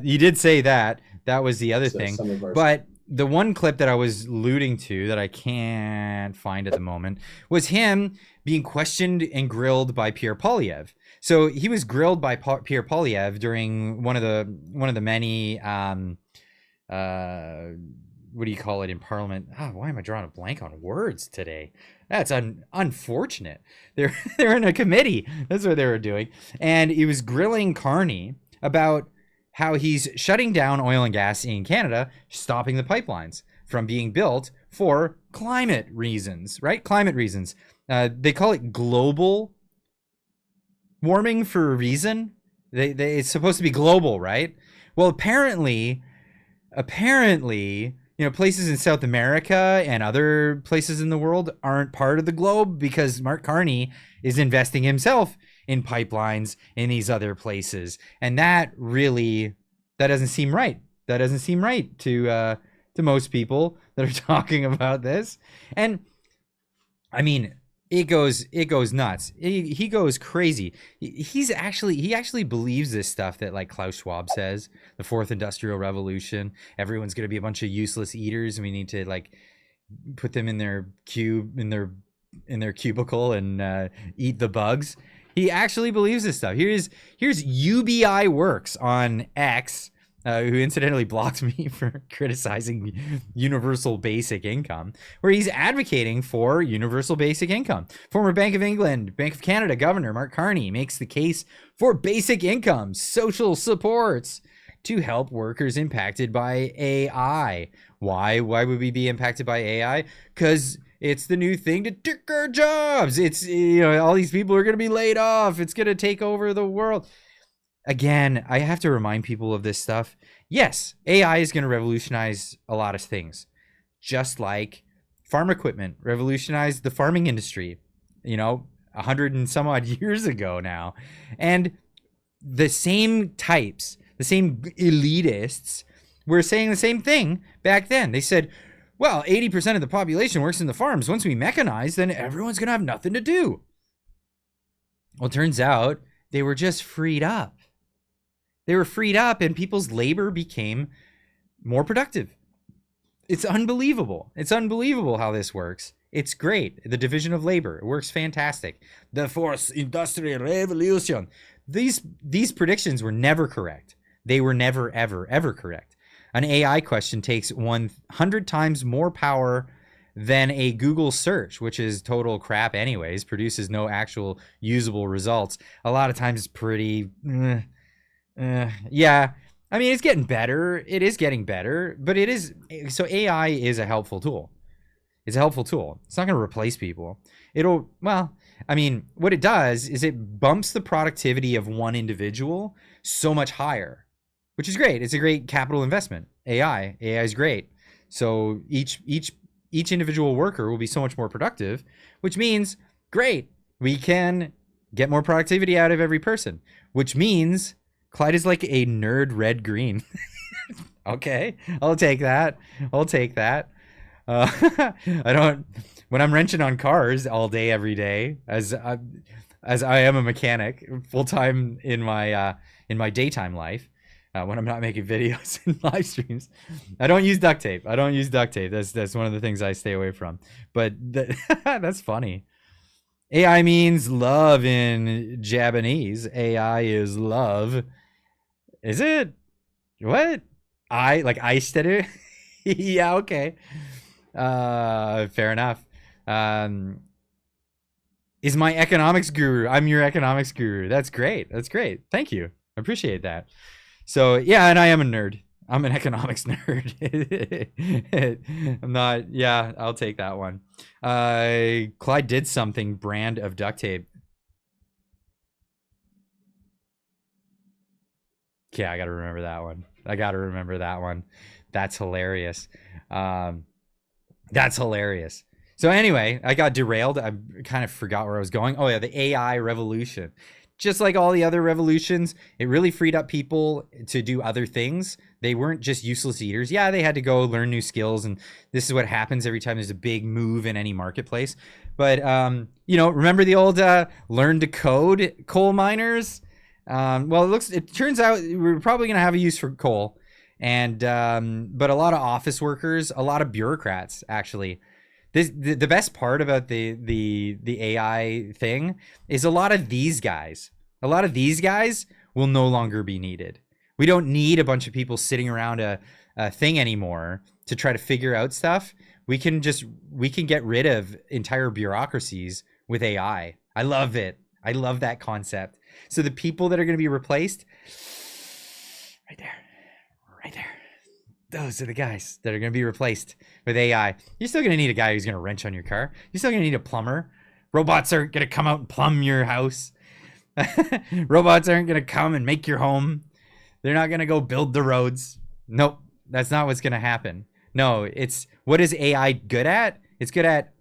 He did say that. That was the other thing. But the one clip that I was alluding to that I can't find at the moment was him being questioned and grilled by Pierre Poilievre. So he was grilled by Pierre Poilievre during one of the many what do you call it in Parliament? Why am I drawing a blank on words today? That's unfortunate. They're in a committee. That's what they were doing, and he was grilling Carney about how he's shutting down oil and gas in Canada, stopping the pipelines from being built for climate reasons, right? Climate reasons. They call it global warming for a reason. It's supposed to be global, right? Well, apparently places in South America and other places in the world aren't part of the globe because Mark Carney is investing himself in pipelines in these other places. And that doesn't seem right. That doesn't seem right to most people that are talking about this. And I mean, it goes nuts. He goes crazy. He actually believes this stuff that like Klaus Schwab says, the fourth industrial revolution. Everyone's going to be a bunch of useless eaters. And we need to like put them in their cubicle and eat the bugs. He actually believes this stuff. Here's UBI Works on X, who incidentally blocked me for criticizing universal basic income, where he's advocating for universal basic income. Former Bank of England, Bank of Canada Governor Mark Carney makes the case for basic income, social supports to help workers impacted by AI. Why would we be impacted by AI? Because it's the new thing to take our jobs. It's, all these people are going to be laid off. It's going to take over the world. Again, I have to remind people of this stuff. Yes, AI is going to revolutionize a lot of things. Just like farm equipment revolutionized the farming industry, 100 and some odd years ago now. And the same types, the same elitists were saying the same thing back then. They said, well, 80% of the population works in the farms. Once we mechanize, then everyone's going to have nothing to do. Well, it turns out they were just freed up. They were freed up and people's labor became more productive. It's unbelievable. It's unbelievable how this works. It's great. The division of labor, it works fantastic. The fourth industrial revolution. These predictions were never correct. They were never, ever, ever correct. An AI question takes 100 times more power than a Google search, which is total crap anyways, produces no actual usable results. A lot of times it's pretty, yeah. I mean, it's getting better. It is getting better, but so AI is a helpful tool. It's a helpful tool. It's not going to replace people. What it does is it bumps the productivity of one individual so much higher, which is great. It's a great capital investment. AI is great. So each individual worker will be so much more productive, which means great. We can get more productivity out of every person, which means Clyde is like a nerd red green. Okay, I'll take that. When I'm wrenching on cars all day, every day, as I am a mechanic full time in my daytime life, when I'm not making videos and live streams, I don't use duct tape. That's one of the things I stay away from. But that's funny. AI means love in Japanese. AI is love. Is it? What? I steady? Yeah, okay. Fair enough. Is my economics guru. I'm your economics guru. That's great. Thank you. I appreciate that. So yeah, and I am a nerd. I'm an economics nerd. I'm not, yeah, I'll take that one. Clyde did something brand of duct tape. Yeah, I gotta remember that one. That's hilarious. So anyway, I got derailed. I kind of forgot where I was going. Oh yeah, the AI revolution. Just like all the other revolutions, it really freed up people to do other things. They weren't just useless eaters. Yeah, they had to go learn new skills, and this is what happens every time there's a big move in any marketplace. But remember the old learn to code coal miners? It turns out we're probably going to have a use for coal, and but a lot of office workers, a lot of bureaucrats actually. The best part about the AI thing is a lot of these guys will no longer be needed. We don't need a bunch of people sitting around a thing anymore to try to figure out stuff. We can get rid of entire bureaucracies with AI. I love it. I love that concept. So the people that are going to be replaced, right there. Those are the guys that are going to be replaced with AI. You're still going to need a guy who's going to wrench on your car. You're still going to need a plumber. Robots aren't going to come out and plumb your house. Robots aren't going to come and make your home. They're not going to go build the roads. Nope, that's not what's going to happen. No, it's what is AI good at? It's good at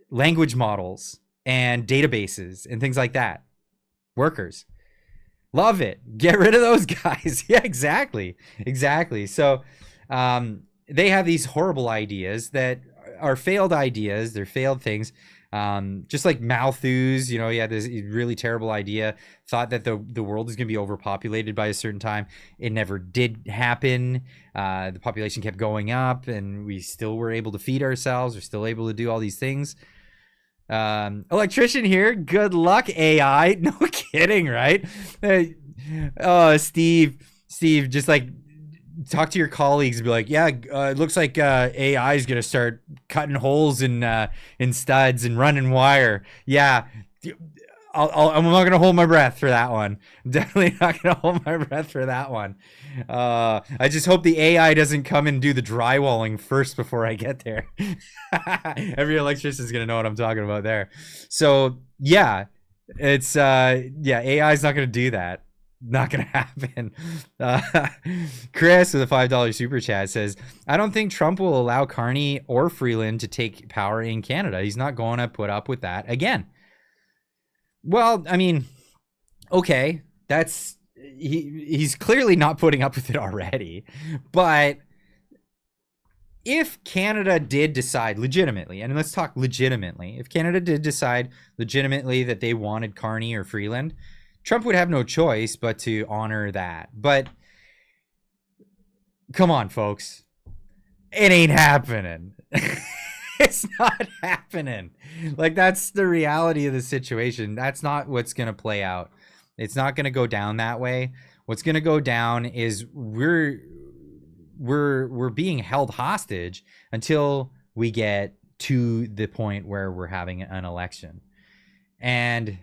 language models and databases and things like that. Workers. Love it. Get rid of those guys. Yeah, exactly. Exactly. So they have these horrible ideas that are failed ideas. They're failed things. Just like Malthus, you know, he had this really terrible idea, thought that the world is going to be overpopulated by a certain time. It never did happen. The population kept going up and we still were able to feed ourselves. We're still able to do all these things. Electrician here. Good luck, AI. No kidding, right? Oh, Steve, just like talk to your colleagues and be like, yeah, it looks like AI is going to start cutting holes in studs and running wire. Yeah. I'm not going to hold my breath for that one. Definitely not going to hold my breath for that one. I just hope the AI doesn't come and do the drywalling first before I get there. Every electrician is going to know what I'm talking about there. So yeah, it's AI is not going to do that. Not going to happen. Chris with a $5 super chat says, I don't think Trump will allow Carney or Freeland to take power in Canada. He's not going to put up with that again. Well, I mean, okay, he's clearly not putting up with it already. But if Canada did decide legitimately, and let's talk legitimately, if Canada did decide legitimately that they wanted Carney or Freeland, Trump would have no choice but to honor that. But come on, folks. It ain't happening. It's not happening. Like, that's the reality of the situation. That's not what's going to play out. It's not going to go down that way. What's going to go down is we're being held hostage until we get to the point where we're having an election. And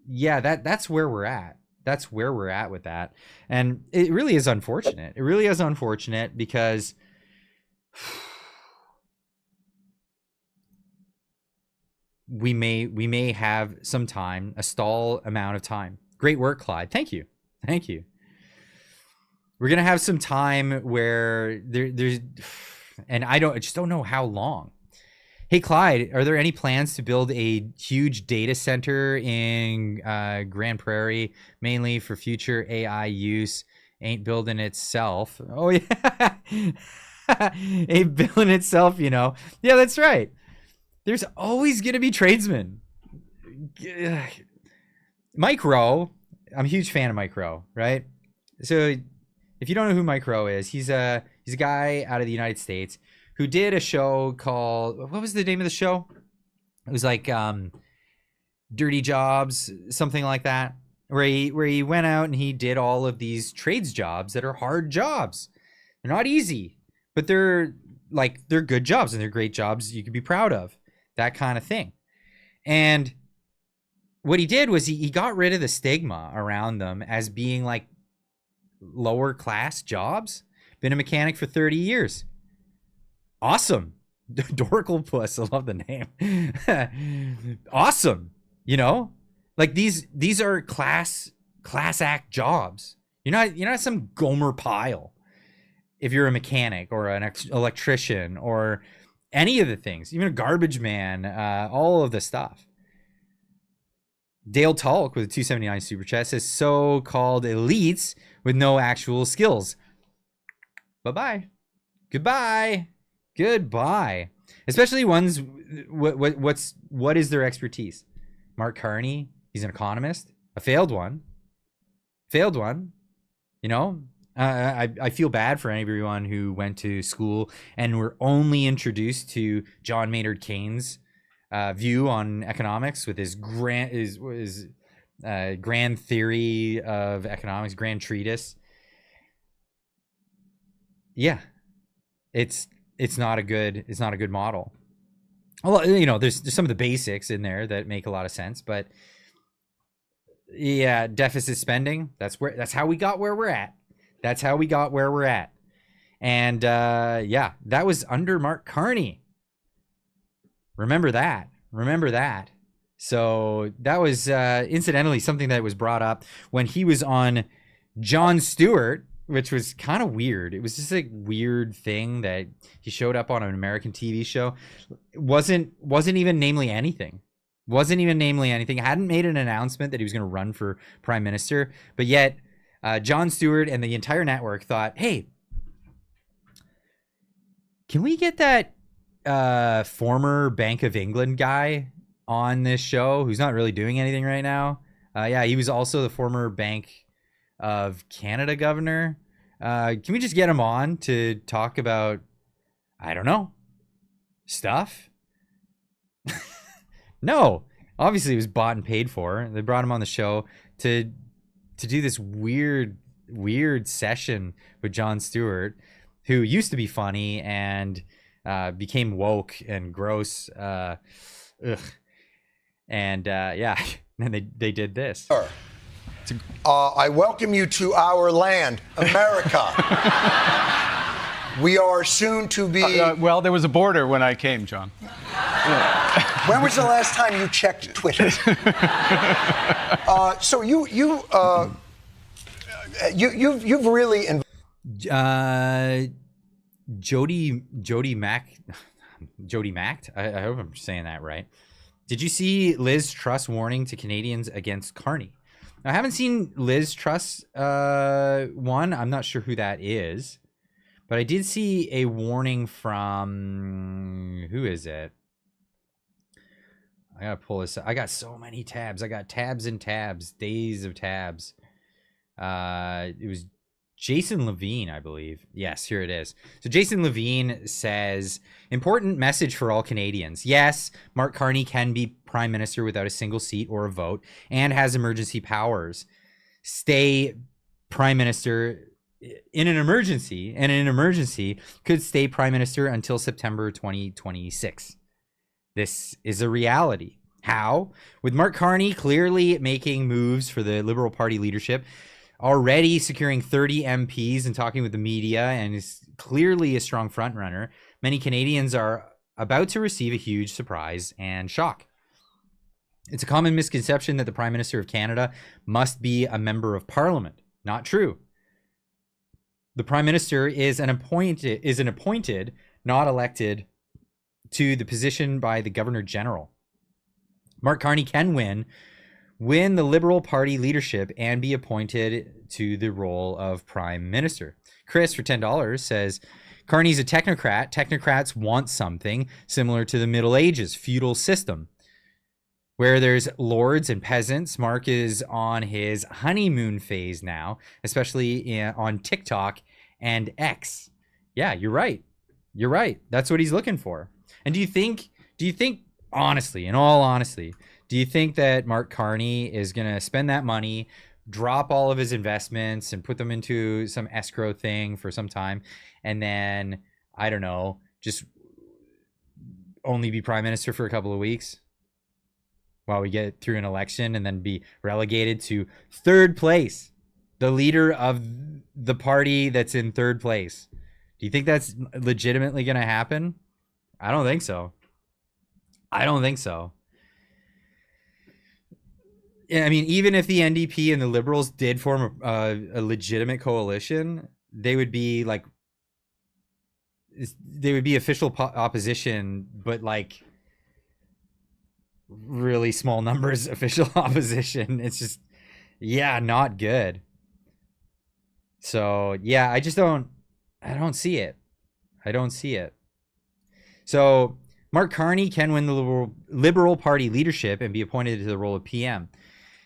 yeah, that's where we're at. That's where we're at with that. And it really is unfortunate. It really is unfortunate because we may have some time, a stall amount of time. Great work, Clyde. Thank you. We're gonna have some time where there's, and I just don't know how long. Hey, Clyde, are there any plans to build a huge data center in Grand Prairie, mainly for future AI use? Ain't building itself. Oh yeah, ain't building itself. You know. Yeah, that's right. There's always going to be tradesmen. Mike Rowe, I'm a huge fan of Mike Rowe, right? So if you don't know who Mike Rowe is, he's a guy out of the United States who did a show called, what was the name of the show? It was like Dirty Jobs, something like that, where he went out and he did all of these trades jobs that are hard jobs. They're not easy, but they're good jobs and they're great jobs you could be proud of. That kind of thing. And what he did was he got rid of the stigma around them as being like lower class jobs. Been a mechanic for 30 years. Awesome. Dorkle Puss. I love the name. Awesome. You know, like these are class act jobs. You're not some Gomer Pyle if you're a mechanic or an electrician or any of the things, even a garbage man, all of the stuff. Dale Talk with a 279 super chat says so-called elites with no actual skills. Bye-bye. Goodbye. Especially ones, what is their expertise? Mark Carney, he's an economist, a failed one. You know, I feel bad for everyone who went to school and were only introduced to John Maynard Keynes' view on economics with his grand theory of economics, grand treatise. Yeah, it's not a good model. Well, you know, there's some of the basics in there that make a lot of sense, but yeah, deficit spending. That's how we got where we're at. And yeah, that was under Mark Carney. Remember that. So that was incidentally something that was brought up when he was on Jon Stewart which was kind of weird. It was just a weird thing that he showed up on an American TV show. Wasn't even namely anything. Hadn't made an announcement that he was going to run for prime minister, but yet Jon Stewart and the entire network thought, hey, can we get that former Bank of England guy on this show who's not really doing anything right now? Yeah, he was also the former Bank of Canada governor. Can we just get him on to talk about, I don't know, stuff? No, obviously it was bought and paid for. They brought him on the show to do this weird session with Jon Stewart, who used to be funny and became woke and gross. And yeah, and they did this. I welcome you to our land, America. We are soon to be... well, there was a border when I came, John. When was the last time you checked Twitter? So you've really... Jody Mack. I hope I'm saying that right. Did you see Liz Truss warning to Canadians against Carney? I haven't seen Liz Truss one. I'm not sure who that is, but I did see a warning from, who is it? I gotta pull this up. I got so many tabs. I got tabs and tabs, days of tabs. It was Jason Levine, I believe. Yes, here it is. So Jason Levine says, important message for all Canadians. Yes, Mark Carney can be prime minister without a single seat or a vote and has emergency powers. Stay prime minister in an emergency, and in an emergency could stay prime minister until September 2026. This is a reality. How? With Mark Carney clearly making moves for the Liberal Party leadership, already securing 30 MPs and talking with the media, and is clearly a strong frontrunner, many Canadians are about to receive a huge surprise and shock. It's a common misconception that the Prime Minister of Canada must be a member of Parliament. Not true. The Prime Minister is an appointed, not elected, to the position by the Governor General. Mark Carney can win the Liberal Party leadership and be appointed to the role of Prime Minister. Chris, for $10, says, Carney's a technocrat. Technocrats want something similar to the Middle Ages feudal system, where there's lords and peasants. Mark is on his honeymoon phase now, especially on TikTok and X. Yeah, you're right. You're right. That's what he's looking for. And do you think, honestly, in all honesty, do you think that Mark Carney is going to spend that money, drop all of his investments and put them into some escrow thing for some time, and then, I don't know, just only be prime minister for a couple of weeks while we get through an election and then be relegated to third place, the leader of the party that's in third place? Do you think that's legitimately going to happen? I don't think so. Yeah, I mean, even if the NDP and the Liberals did form a legitimate coalition, they would be official opposition, but like really small numbers official opposition. It's just, yeah, not good. So yeah, I don't see it. So Mark Carney can win the Liberal Party leadership and be appointed to the role of PM.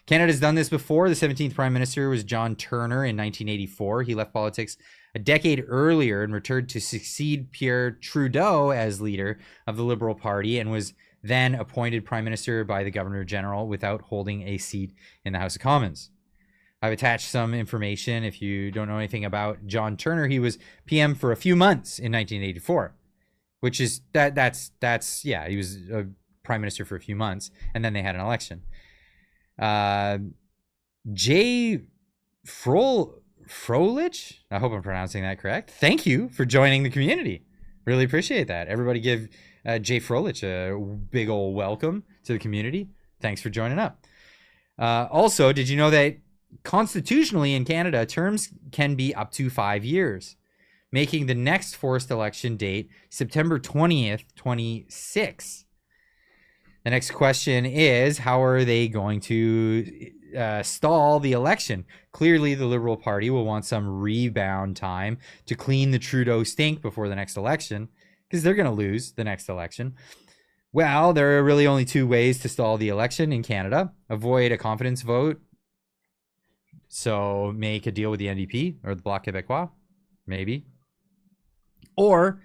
Canada's done this before. The 17th Prime Minister was John Turner in 1984. He left politics a decade earlier and returned to succeed Pierre Trudeau as leader of the Liberal Party, and was then appointed Prime Minister by the Governor General without holding a seat in the House of Commons. I've attached some information. If you don't know anything about John Turner, he was PM for a few months in 1984. Which is that's yeah, he was a prime minister for a few months, and then they had an election. Jay Froelich, I hope I'm pronouncing that correct. Thank you for joining the community. Really appreciate that. Everybody give Jay Froelich a big old welcome to the community. Thanks for joining up. Also, did you know that constitutionally in Canada, terms can be up to 5 years, making the next forced election date September 20th, 26. The next question is, how are they going to stall the election? Clearly, the Liberal Party will want some rebound time to clean the Trudeau stink before the next election, because they're going to lose the next election. Well, there are really only two ways to stall the election in Canada. Avoid a confidence vote. So make a deal with the NDP or the Bloc Québécois, maybe. Or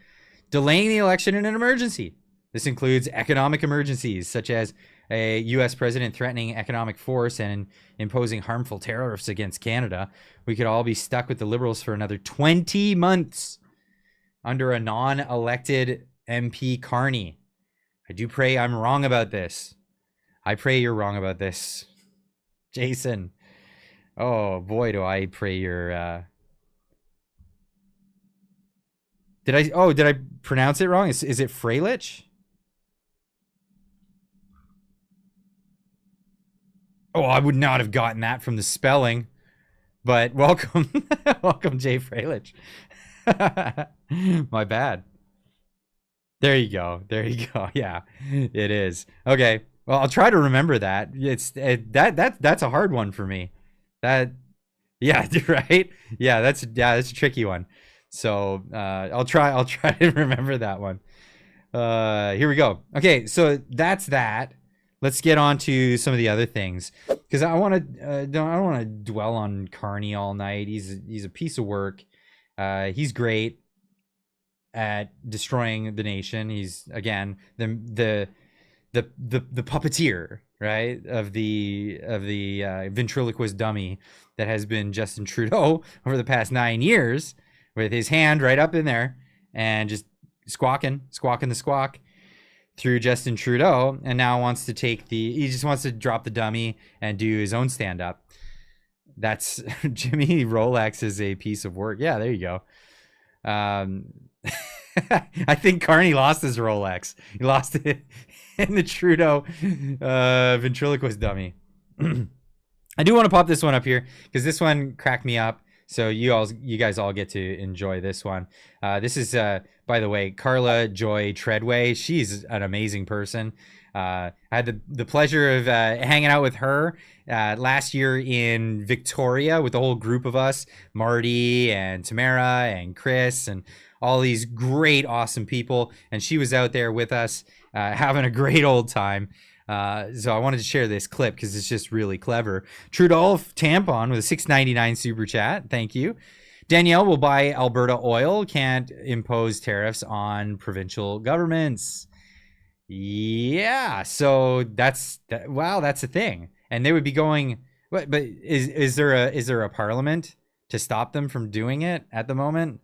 delaying the election in an emergency. This includes economic emergencies, such as a U.S. president threatening economic force and imposing harmful tariffs against Canada. We could all be stuck with the Liberals for another 20 months under a non-elected MP Carney. I do pray I'm wrong about this. I pray you're wrong about this, Jason. Oh boy, do I pray you're. Did I pronounce it wrong? Is it Freilich? Oh, I would not have gotten that from the spelling, but welcome, welcome, Jay Freilich. My bad. There you go. There you go. Yeah, it is. Okay. Well, I'll try to remember that. That's a hard one for me. Yeah, right. Yeah, that's a tricky one. So I'll try to remember that one. Here we go. Okay, so that's that. Let's get on to some of the other things, because I don't want to dwell on Carney all night. He's a piece of work. He's great at destroying the nation. He's, again, the puppeteer, right, of the ventriloquist dummy that has been Justin Trudeau over the past 9 years, with his hand right up in there and just squawking the squawk through Justin Trudeau, and now wants to he just wants to drop the dummy and do his own stand-up. That's Jimmy Rolex is a piece of work. Yeah, there you go. I think Carney lost his Rolex. He lost it in the Trudeau ventriloquist dummy. I do want to pop this one up here because this one cracked me up. So you guys all get to enjoy this one. This is, by the way, Carla Joy Treadway. She's an amazing person. I had the pleasure of hanging out with her last year in Victoria with the whole group of us, Marty and Tamara and Chris and all these great, awesome people. And she was out there with us having a great old time. So I wanted to share this clip because it's just really clever. Trudeau tampon with a $6.99 super chat. Thank you. Danielle will buy Alberta oil. Can't impose tariffs on provincial governments. Yeah. So that's a thing. And they would be going, but is there a parliament to stop them from doing it at the moment?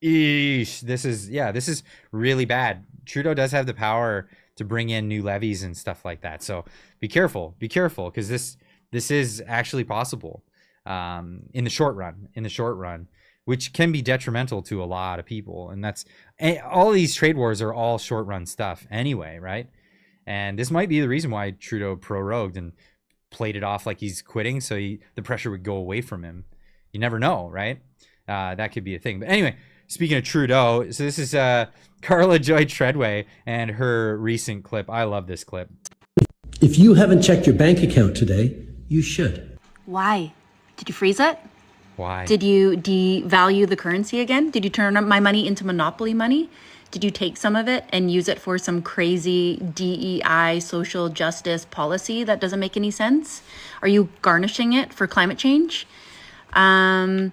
Eesh, this is really bad. Trudeau does have the power to bring in new levies and stuff like that. So be careful, because this is actually possible in the short run, which can be detrimental to a lot of people. And that's all these trade wars are all short run stuff anyway, right? And this might be the reason why Trudeau prorogued and played it off like he's quitting, so the pressure would go away from him. You never know, right? That could be a thing. But anyway, speaking of Trudeau, so this is Carla Joy Treadway and her recent clip. I love this clip. If you haven't checked your bank account today, you should. Why? Did you freeze it? Why? Did you devalue the currency again? Did you turn my money into monopoly money? Did you take some of it and use it for some crazy DEI social justice policy that doesn't make any sense? Are you garnishing it for climate change? Don't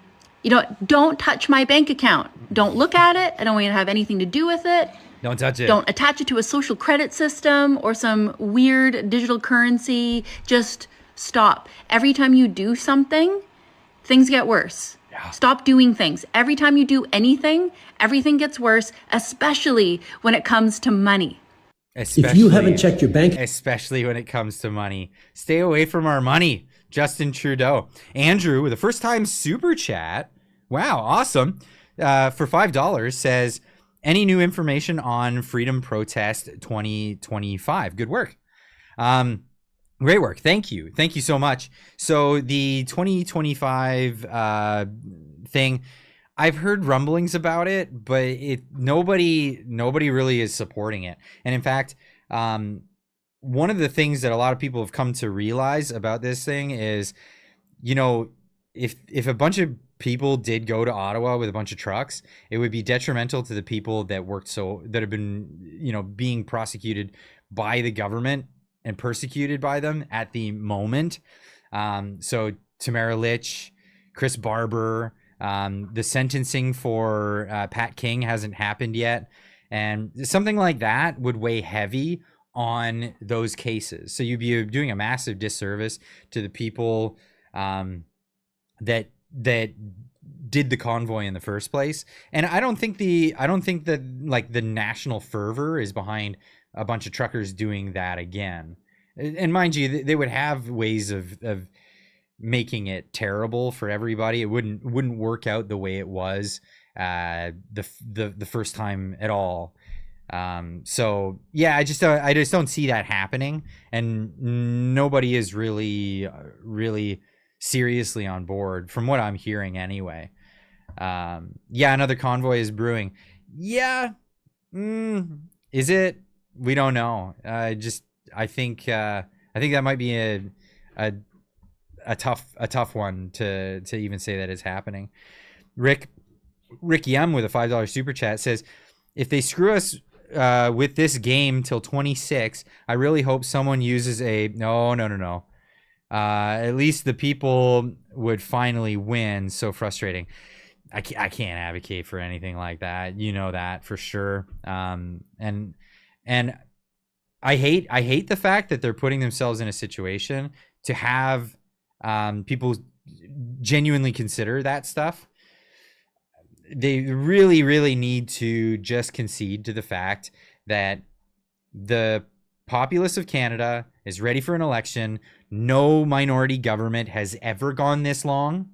touch my bank account. Don't look at it. I don't want you to have anything to do with it. Don't touch it. Don't attach it to a social credit system or some weird digital currency. Just stop. Every time you do something, things get worse. Yeah. Stop doing things. Every time you do anything, everything gets worse, especially when it comes to money. If you haven't checked your bank... Especially when it comes to money. Stay away from our money. Justin Trudeau. Andrew with a first-time super chat. Wow, awesome. For $5 says, any new information on Freedom Protest 2025? Good work. Great work. Thank you. Thank you so much. So the 2025 thing, I've heard rumblings about it, but nobody really is supporting it. And in fact, one of the things that a lot of people have come to realize about this thing is, you know, if a bunch of people did go to Ottawa with a bunch of trucks, it would be detrimental to the people that that have been, you know, being prosecuted by the government and persecuted by them at the moment. So Tamara Litch, Chris Barber, the sentencing for Pat King hasn't happened yet. And something like that would weigh heavy on those cases. So you'd be doing a massive disservice to the people that did the convoy in the first place. And I don't think that like the national fervor is behind a bunch of truckers doing that again. And mind you, they would have ways of making it terrible for everybody. It wouldn't work out the way it was the first time at all. So yeah, I just don't see that happening, and nobody is really seriously on board from what I'm hearing anyway. Yeah, another convoy is brewing. Yeah, is it? We don't know. I think that might be a tough one to even say that is happening. Rick Yum with a $5 super chat says, if they screw us with this game till 26, I really hope someone uses no. At least the people would finally win. So frustrating. I can't advocate for anything like that. You know that for sure. And I hate the fact that they're putting themselves in a situation to have people genuinely consider that stuff. They really need to just concede to the fact that the populace of Canada is ready for an election. No minority government has ever gone this long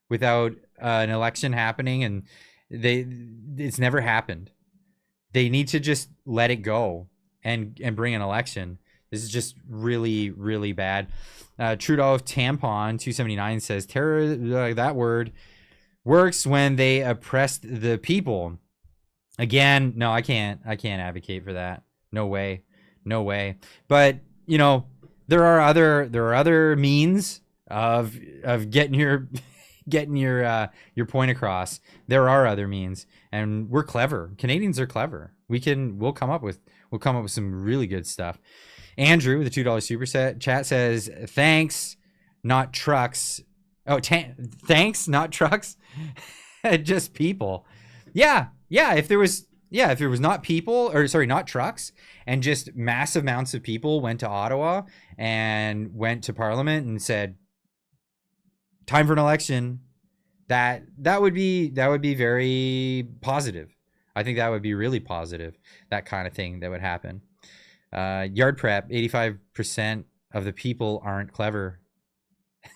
without an election happening, and it's never happened. They need to just let it go and bring an election. This is just really bad. Trudeau of Tampon 279 says, terror, that word works when they oppressed the people. Again, no, I can't advocate for that. No way. But you know, there are other means of getting your point across. There are other means, and we're clever. Canadians are clever. We'll come up with some really good stuff. Andrew with the $2 super chat says, thanks, not trucks. Oh, thanks, not trucks. Just people. Yeah. If there was not people, or sorry, not trucks, and just massive amounts of people went to Ottawa and went to Parliament and said, time for an election, that would be very positive. I think that would be really positive. That kind of thing that would happen. Yard prep, 85% of the people aren't clever.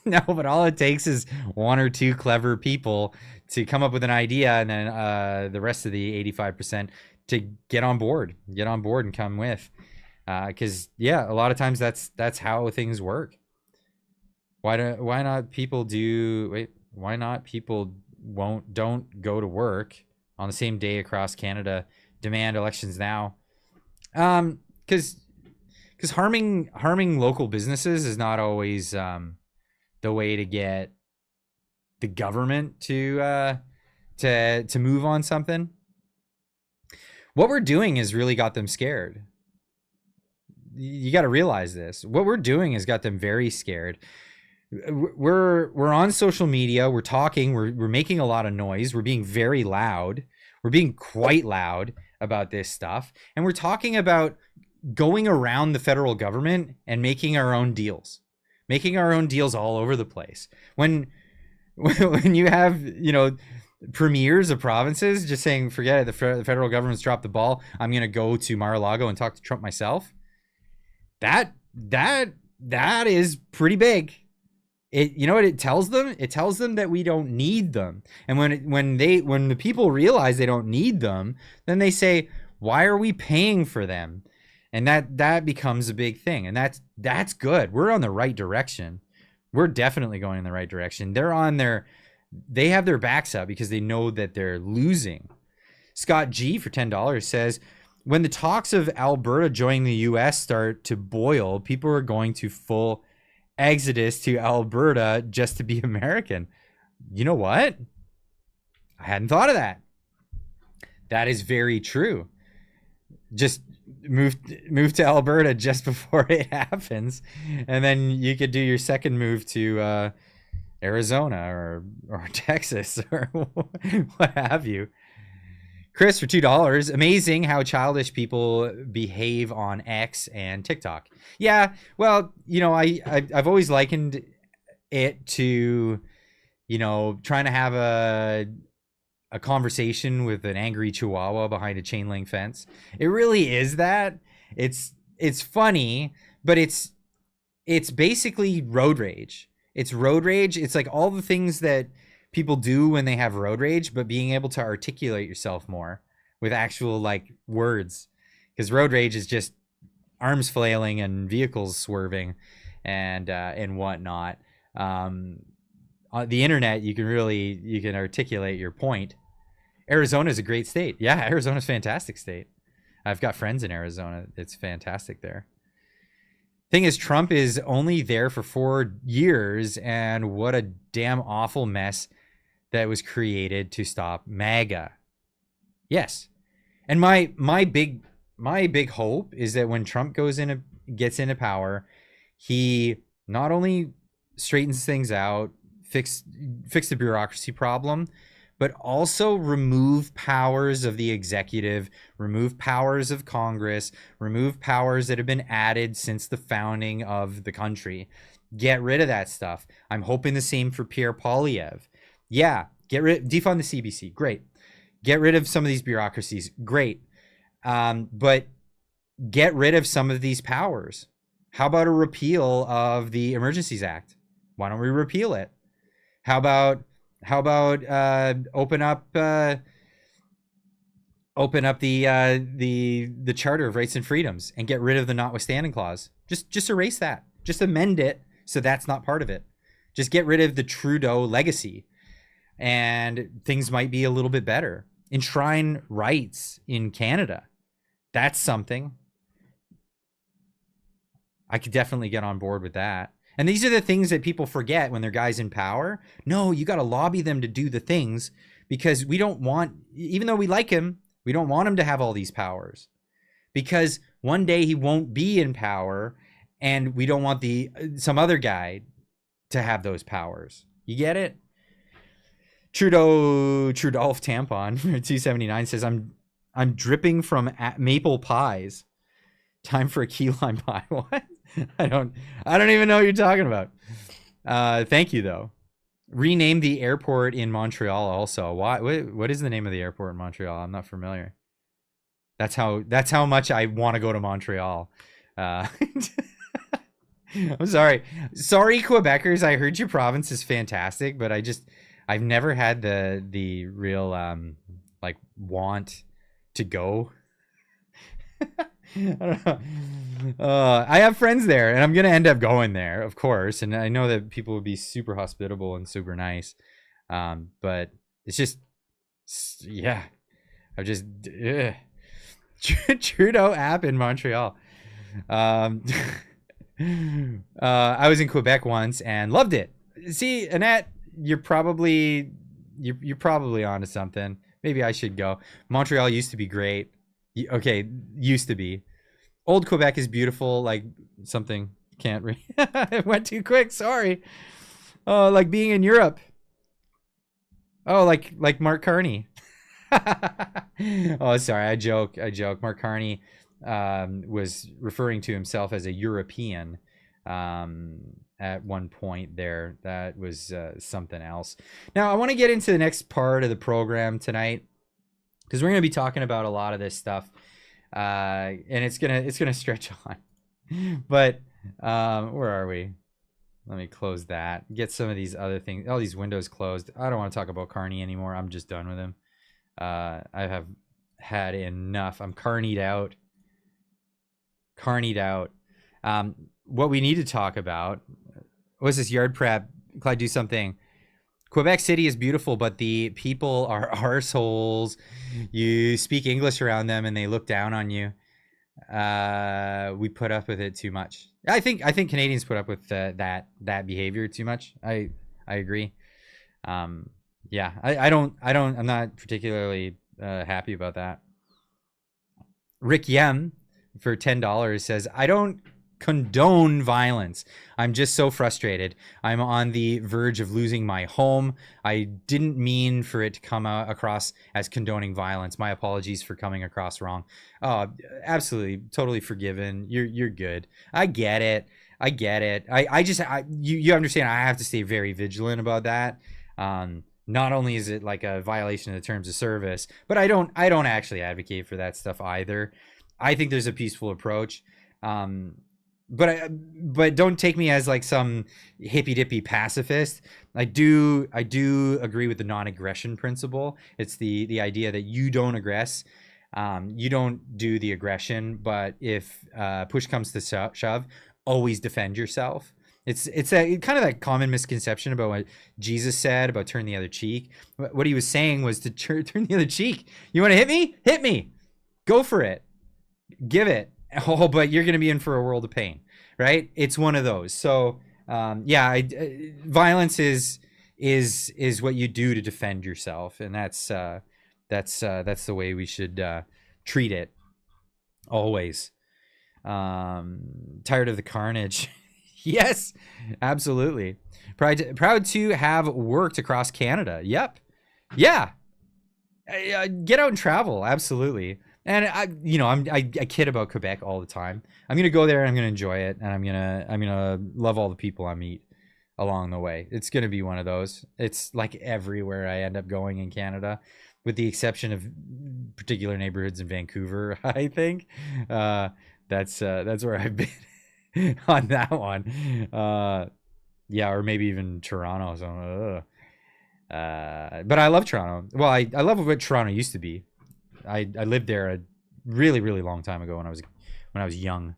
No, but all it takes is one or two clever people to come up with an idea, and then the rest of the 85% to get on board and come with. Because yeah, a lot of times that's how things work. Why not people don't go to work on the same day across Canada, demand elections now? Because harming local businesses is not always the way to get the government to move on something. What we're doing has really got them scared. You got to realize this. What we're doing has got them very scared. We're on social media. We're talking. We're making a lot of noise. We're being very loud. We're being quite loud about this stuff, and we're talking about going around the federal government and making our own deals all over the place. When you have, you know, premiers of provinces just saying, forget it, the federal government's dropped the ball, I'm going to go to Mar-a-Lago and talk to Trump myself. That is pretty big. You know what it tells them? It tells them that we don't need them. And when the people realize they don't need them, then they say, why are we paying for them? And that becomes a big thing. And that's good. We're on the right direction. We're definitely going in the right direction. They have their backs up because they know that they're losing. Scott G for $10 says, when the talks of Alberta joining the US start to boil, people are going to full exodus to Alberta just to be American. You know what? I hadn't thought of that. That is very true. Just move to Alberta just before it happens, and then you could do your second move to Arizona or Texas or what have you. Chris for $2. Amazing how childish people behave on X and TikTok. Yeah, well, you know, I've always likened it to, you know, trying to have a conversation with an angry chihuahua behind a chain link fence. It really is that. It's funny, but it's basically road rage. It's road rage. It's like all the things that people do when they have road rage, but being able to articulate yourself more with actual like words, because road rage is just arms flailing and vehicles swerving and whatnot. On the internet, you can articulate your point. Arizona is a great state. Yeah, Arizona's a fantastic state. I've got friends in Arizona. It's fantastic there. Thing is, Trump is only there for 4 years, and what a damn awful mess that was created to stop MAGA. Yes. And my big hope is that when Trump gets into power, he not only straightens things out, fix the bureaucracy problem, but also remove powers of the executive, remove powers of Congress, remove powers that have been added since the founding of the country. Get rid of that stuff. I'm hoping the same for Pierre Poilievre. Yeah, defund the CBC. Great. Get rid of some of these bureaucracies. Great. But get rid of some of these powers. How about a repeal of the Emergencies Act? Why don't we repeal it? How about open up the Charter of Rights and Freedoms and get rid of the notwithstanding clause? Just erase that. Just amend it so that's not part of it. Just get rid of the Trudeau legacy, and things might be a little bit better. Enshrine rights in Canada. That's something. I could definitely get on board with that. And these are the things that people forget when they're guys in power. No, you got to lobby them to do the things, because we don't want, even though we like him, we don't want him to have all these powers, because one day he won't be in power, and we don't want some other guy to have those powers. You get it? Trudolph Tampon 279 says, I'm dripping from maple pies. Time for a key lime pie. What? I don't even know what you're talking about. Thank you though. Rename the airport in Montreal also. Why? What is the name of the airport in Montreal? I'm not familiar. That's how much I want to go to Montreal. I'm sorry, Quebecers. I heard your province is fantastic, but I've never had the real like want to go. I don't know. I have friends there, and I'm gonna end up going there, of course. And I know that people would be super hospitable and super nice, but it's just, yeah, I've just Trudeau app in Montreal. I was in Quebec once and loved it. See, Annette, you're probably onto something. Maybe I should go. Montreal used to be great. Okay, used to be. Old Quebec is beautiful, like something can't read. It went too quick, sorry. Oh, like being in Europe. Oh, like Mark Carney. Oh, sorry, I joke. Mark Carney was referring to himself as a European at one point there. That was something else. Now, I want to get into the next part of the program tonight, because we're going to be talking about a lot of this stuff, and it's gonna stretch on. But where are we? Let me close that. Get some of these other things. All these windows closed. I don't want to talk about Carney anymore. I'm just done with him. I have had enough. I'm Carneyed out. carnied out. What we need to talk about was this yard prep. Clyde, do something. Quebec City is beautiful, but the people are arseholes. You speak English around them and they look down on you. We put up with it too much. I think Canadians put up with that behavior too much. I agree. I'm not particularly happy about that. Rick Yem for $10 says, I don't condone violence. I'm just so frustrated. I'm on the verge of losing my home. I didn't mean for it to come across as condoning violence. My apologies for coming across wrong. Oh, absolutely, totally forgiven. You're good. I get it. You understand. I have to stay very vigilant about that. Not only is it like a violation of the terms of service, but I don't actually advocate for that stuff either. I think there's a peaceful approach. But don't take me as like some hippy dippy pacifist. I do agree with the non-aggression principle. It's the idea that you don't aggress, you don't do the aggression, but if push comes to shove, always defend yourself. It's a kind of that common misconception about what Jesus said about turn the other cheek. What he was saying was to turn the other cheek. You want to hit me? Hit me. Go for it. Give it. Oh, but you're going to be in for a world of pain, right? It's one of those. So, violence is what you do to defend yourself, and that's the way we should treat it. Always. Tired of the carnage. Yes, absolutely. Proud to have worked across Canada. Yep. Yeah. Get out and travel. Absolutely. And I kid about Quebec all the time. I'm gonna go there and I'm gonna enjoy it, and I'm gonna love all the people I meet along the way. It's gonna be one of those. It's like everywhere I end up going in Canada, with the exception of particular neighborhoods in Vancouver. I think that's where I've been on that one. Or maybe even Toronto. So, but I love Toronto. Well, I love what Toronto used to be. I lived there a really, really long time ago when I was young,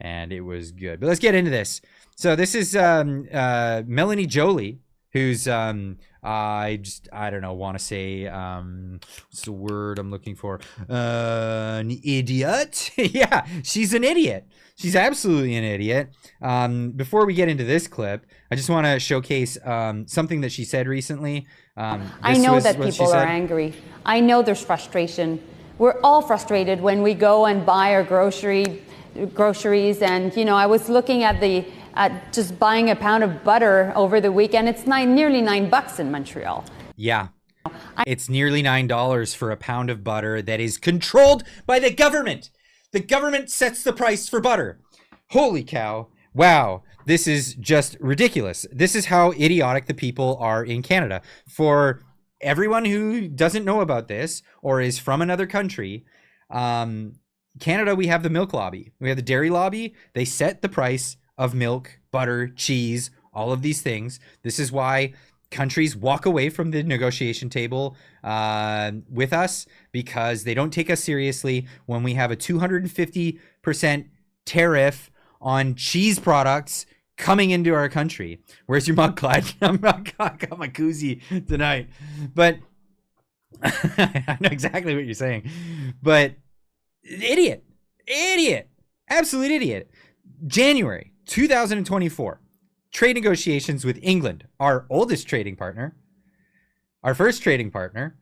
and it was good. But let's get into this. So this is Melanie Jolie, who's want to say what's the word I'm looking for? An idiot. Yeah, she's an idiot. She's absolutely an idiot. Before we get into this clip, I just want to showcase something that she said recently. I know that people are angry. I know there's frustration. We're all frustrated when we go and buy our groceries. And, I was looking at just buying a pound of butter over the weekend. It's nearly $9 in Montreal. Yeah. It's nearly $9 for a pound of butter that is controlled by the government. The government sets the price for butter. Holy cow. Wow. This is just ridiculous. This is how idiotic the people are in Canada. For everyone who doesn't know about this or is from another country, Canada, we have the milk lobby. We have the dairy lobby. They set the price of milk, butter, cheese, all of these things. This is why countries walk away from the negotiation table with us, because they don't take us seriously when we have a 250% tariff on cheese products coming into our country. Where's your mug, Clyde? I got my koozie tonight. But I know exactly what you're saying. But idiot, absolute idiot. January 2024. Trade negotiations with England, our oldest trading partner, our first trading partner,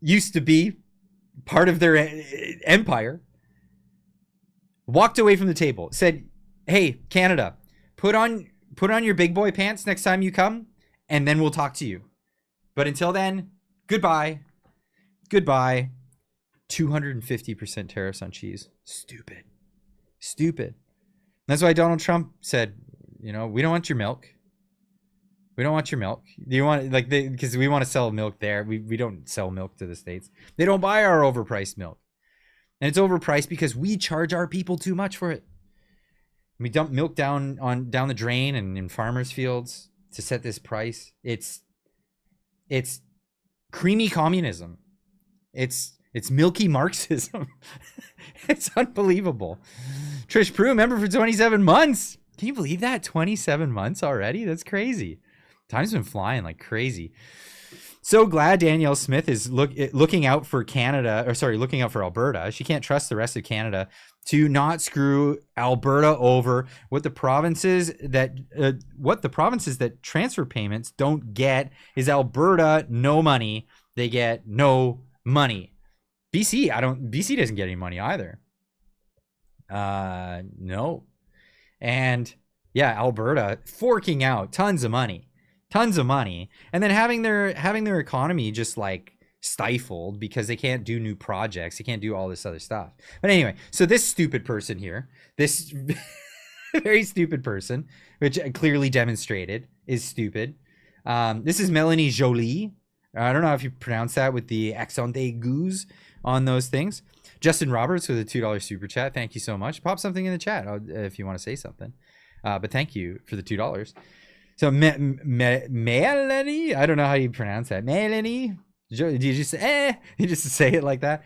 used to be part of their empire, walked away from the table, said, hey, Canada, put on your big boy pants next time you come, and then we'll talk to you. But until then, goodbye. 250% tariffs on cheese. Stupid. That's why Donald Trump said, we don't want your milk. We don't want your milk. Do you want because we want to sell milk there. We don't sell milk to the States. They don't buy our overpriced milk. And it's overpriced because we charge our people too much for it. We dump milk down the drain and in farmers' fields to set this price. It's creamy communism. It's It's milky Marxism. It's unbelievable. Trish Prue, member for 27 months. Can you believe that? 27 months already? That's crazy. Time's been flying like crazy. So glad Danielle Smith is looking out for Canada, or sorry, looking out for Alberta. She can't trust the rest of Canada to not screw Alberta over. What the provinces that transfer payments don't get is Alberta no money. They get no money. BC doesn't get any money either. No. And yeah, Alberta forking out tons of money, and then having their economy just like stifled because they can't do new projects, they can't do all this other stuff. But anyway, so this stupid person here, this very stupid person, which I clearly demonstrated is stupid. This is Melanie Jolie. I don't know if you pronounce that with the accent aigus on those things. Justin Roberts with a $2 super chat. Thank you so much. Pop something in the chat if you want to say something. But thank you for the $2. So Melanie, I don't know how you pronounce that. Melanie, did you just you just say it like that?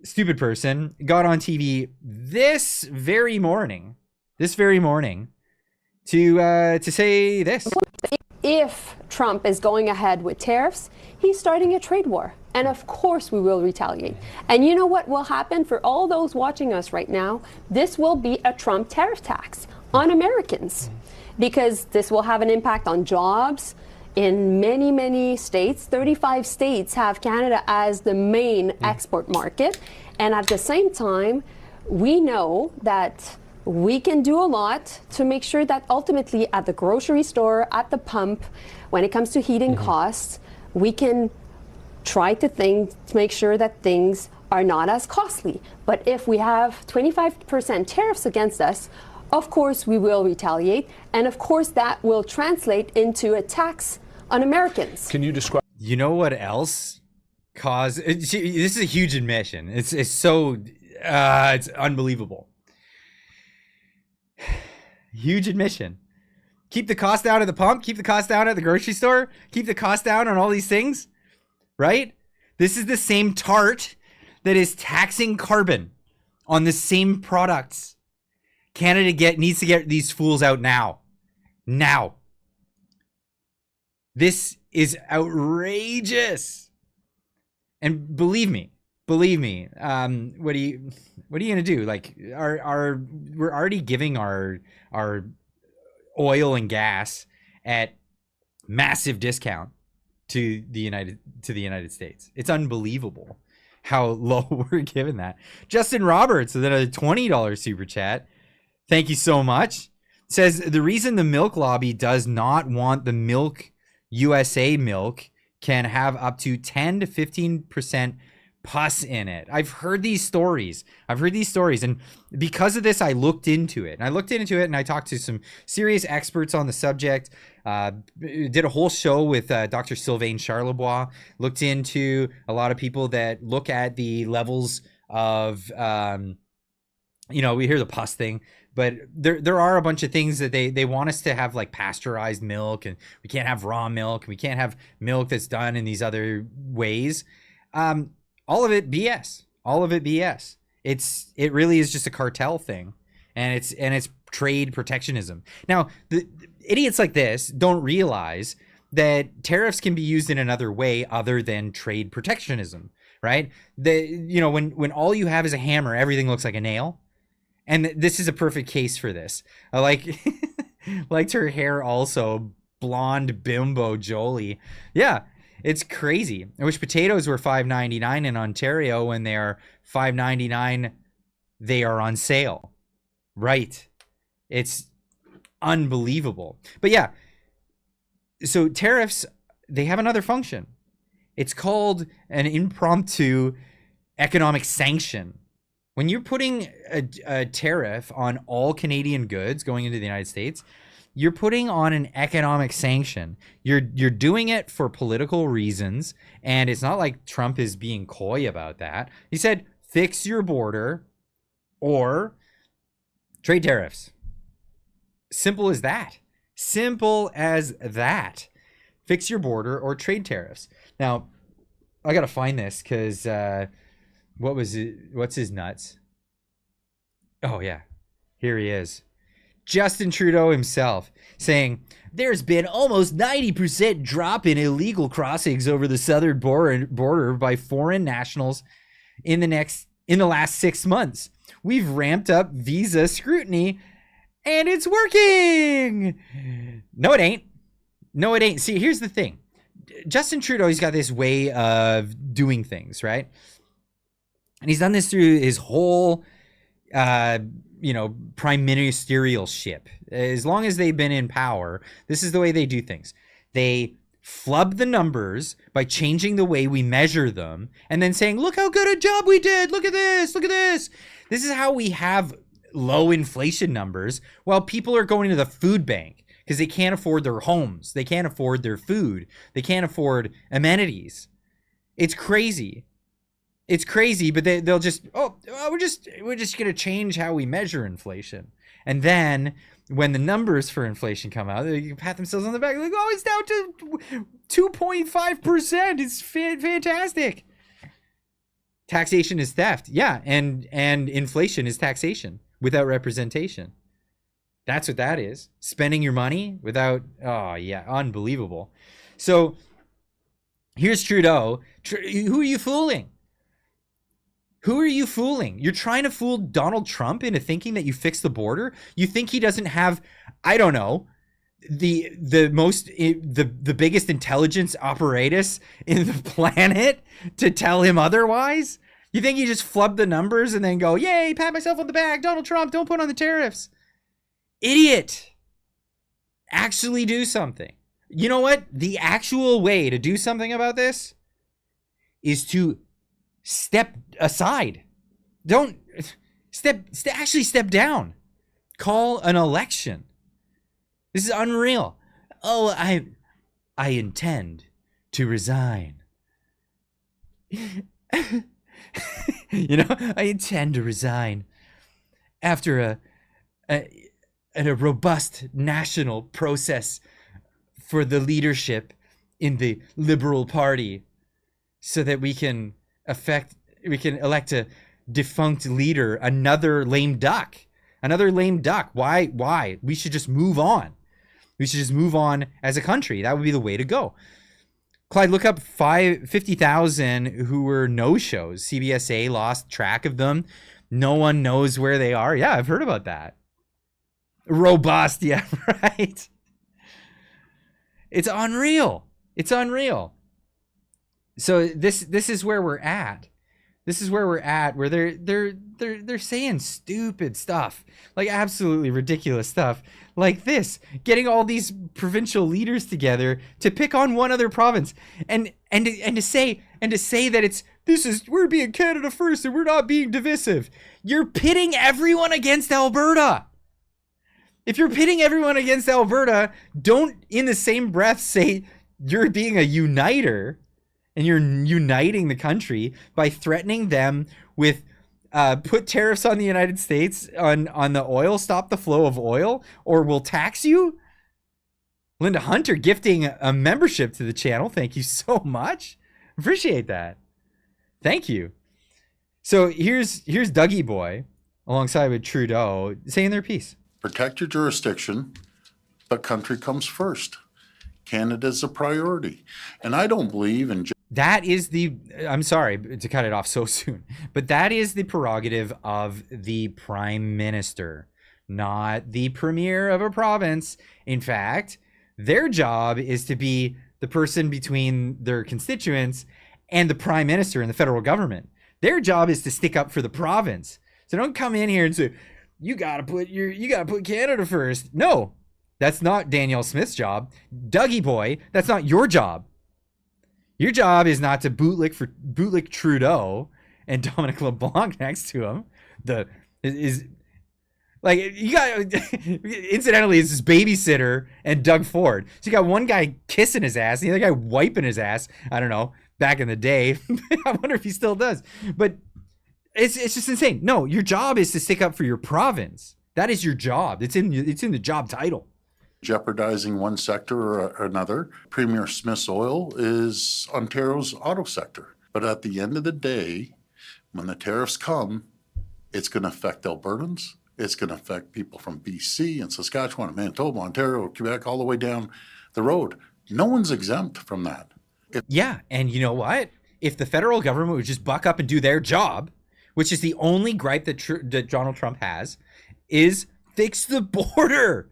Stupid person got on TV this very morning to say this. If Trump is going ahead with tariffs, he's starting a trade war. And of course we will retaliate. And you know what will happen for all those watching us right now? This will be a Trump tariff tax on Americans, because this will have an impact on jobs in many, many states. 35 states have Canada as the main export market. And at the same time, we know that we can do a lot to make sure that ultimately at the grocery store, at the pump, when it comes to heating costs, we can try to make sure that things are not as costly. But if we have 25% tariffs against us, of course we will retaliate. And of course that will translate into a tax on Americans. Can you describe? You know what else caused? This is a huge admission. It's so it's unbelievable. Huge admission. Keep the cost down at the pump. Keep the cost down at the grocery store. Keep the cost down on all these things, right? This is the same tart that is taxing carbon on the same products. Canada needs to get these fools out now. Now. This is outrageous. And believe me, what are you gonna do? Like, we're already giving our oil and gas at massive discount to the United States. It's unbelievable how low we're giving that. Justin Roberts with a $20 super chat. Thank you so much. Says the reason the milk lobby does not want the Milk USA milk can have up to 10 to 15% pus in it. I've heard these stories. And because of this, I looked into it. And I talked to some serious experts on the subject. Did a whole show with Dr. Sylvain Charlebois. Looked into a lot of people that look at the levels of, we hear the pus thing, but there are a bunch of things that they want us to have, like pasteurized milk, and we can't have raw milk, and we can't have milk that's done in these other ways. All of it BS. It really is just a cartel thing, and it's trade protectionism. Now, the idiots like this don't realize that tariffs can be used in another way other than trade protectionism, right? When all you have is a hammer, everything looks like a nail. And this is a perfect case for this. I liked her hair also, blonde bimbo Jolie. Yeah, it's crazy. I wish potatoes were $5.99 in Ontario. When they are $5.99, they are on sale. Right. It's unbelievable. But yeah, so tariffs, they have another function. It's called an impromptu economic sanction. When you're putting a tariff on all Canadian goods going into the United States, you're putting on an economic sanction. You're doing it for political reasons, and it's not like Trump is being coy about that. He said, fix your border or trade tariffs. Simple as that. Fix your border or trade tariffs. Now, I gotta find this because what was it? What's his nuts? Oh yeah, here he is. Justin Trudeau himself saying there's been almost 90% drop in illegal crossings over the southern border by foreign nationals in the last 6 months. We've ramped up visa scrutiny and it's working. No, it ain't. No, it ain't. See, here's the thing. Justin Trudeau, he's got this way of doing things, right? And he's done this through his whole, prime ministership. As long as they've been in power, this is the way they do things. They flub the numbers by changing the way we measure them and then saying, look how good a job we did. Look at this. Look at this. This is how we have low inflation numbers while people are going to the food bank because they can't afford their homes. They can't afford their food. They can't afford amenities. It's crazy. It's crazy, but they'll just, we're just going to change how we measure inflation. And then when the numbers for inflation come out, they pat themselves on the back like, oh, it's down to 2.5%. It's fantastic. Taxation is theft. Yeah, and inflation is taxation without representation. That's what that is. Spending your money without, oh yeah, unbelievable. So here's Trudeau. Who are you fooling? Who are you fooling? You're trying to fool Donald Trump into thinking that you fixed the border? You think he doesn't have, I don't know, the biggest intelligence apparatus in the planet to tell him otherwise? You think he just flubbed the numbers and then go, yay, pat myself on the back, Donald Trump, don't put on the tariffs. Idiot. Actually do something. You know what? The actual way to do something about this is to step aside. Don't actually step down. Call an election. This is unreal. Oh, I intend to resign. I intend to resign after a robust national process for the leadership in the Liberal Party so that we can elect a defunct leader, another lame duck. Why? We should just move on. We should just move on as a country. That would be the way to go. Clyde, look up 50,000 who were no-shows. CBSA lost track of them. No one knows where they are. Yeah, I've heard about that. Robust, yeah, right. It's unreal. It's unreal. So this is where we're at. This is where we're at, where they're saying stupid stuff, like absolutely ridiculous stuff, like this, getting all these provincial leaders together to pick on one other province, and to say that we're being Canada first and we're not being divisive. You're pitting everyone against Alberta. If you're pitting everyone against Alberta, don't in the same breath say you're being a uniter. And you're uniting the country by threatening them with put tariffs on the United States on the oil, stop the flow of oil, or we'll tax you. Linda Hunter gifting a membership to the channel. Thank you so much. Appreciate that. Thank you. So here's Dougie Boy alongside with Trudeau saying their piece. Protect your jurisdiction, but country comes first. Canada's a priority. And I don't believe in... That is I'm sorry to cut it off so soon, but that is the prerogative of the prime minister, not the premier of a province. In fact, their job is to be the person between their constituents and the prime minister and the federal government. Their job is to stick up for the province. So don't come in here and say, you gotta put Canada first. No, that's not Danielle Smith's job. Dougie Boy, that's not your job. Your job is not to bootlick Trudeau and Dominic LeBlanc next to him. Incidentally, it's his babysitter and Doug Ford. So you got one guy kissing his ass, and the other guy wiping his ass. I don't know, back in the day. I wonder if he still does. But it's just insane. No, your job is to stick up for your province. That is your job. It's in the job title. Jeopardizing one sector or another. Premier Smith's oil is Ontario's auto sector. But at the end of the day, when the tariffs come, it's going to affect Albertans. It's going to affect people from BC and Saskatchewan and Manitoba, Ontario, Quebec, all the way down the road. No one's exempt from that. Yeah, and you know what? If the federal government would just buck up and do their job, which is the only gripe that Donald Trump has, is fix the border.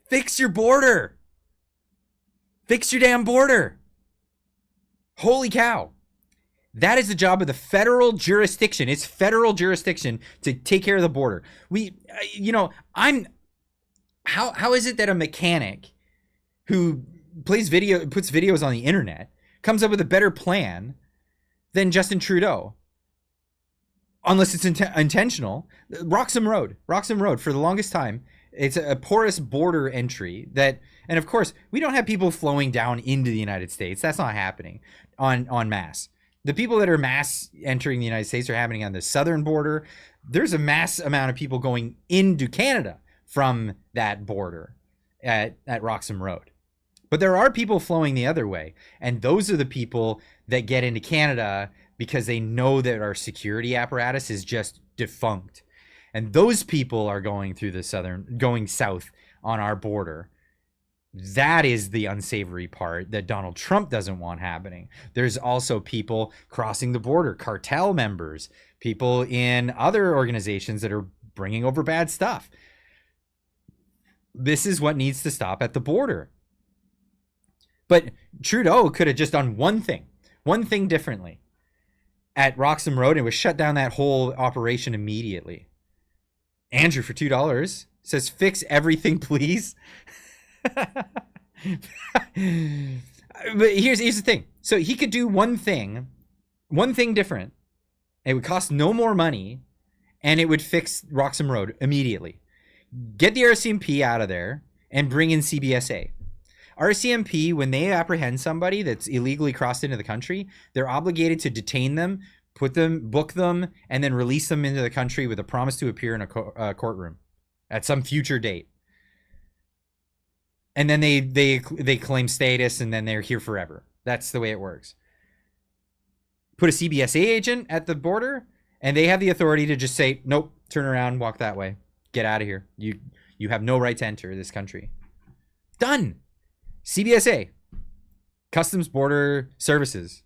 Fix your border. Fix your damn border. Holy cow. That is the job of the federal jurisdiction. It's federal jurisdiction to take care of the border. How is it that a mechanic who puts videos on the internet comes up with a better plan than Justin Trudeau? Unless it's intentional. Roxham Road for the longest time. It's a porous border entry and of course, we don't have people flowing down into the United States. That's not happening en masse. The people that are mass entering the United States are happening on the southern border. There's a mass amount of people going into Canada from that border at Roxham Road. But there are people flowing the other way. And those are the people that get into Canada because they know that our security apparatus is just defunct. And those people are going south on our border. That is the unsavory part that Donald Trump doesn't want happening. There's also people crossing the border, cartel members, people in other organizations that are bringing over bad stuff. This is what needs to stop at the border. But Trudeau could have just done one thing differently at Roxham Road, and would shut down that whole operation immediately. Andrew for $2 says, fix everything, please. But here's the thing. So he could do one thing different. It would cost no more money, and it would fix Roxham Road immediately. Get the RCMP out of there and bring in CBSA. RCMP, when they apprehend somebody that's illegally crossed into the country, they're obligated to detain them, book them, and then release them into the country with a promise to appear in a courtroom at some future date. And then they claim status, and then they're here forever. That's the way it works. Put a CBSA agent at the border, and they have the authority to just say, nope, turn around, walk that way, get out of here. You have no right to enter this country. Done. CBSA, Customs Border Services.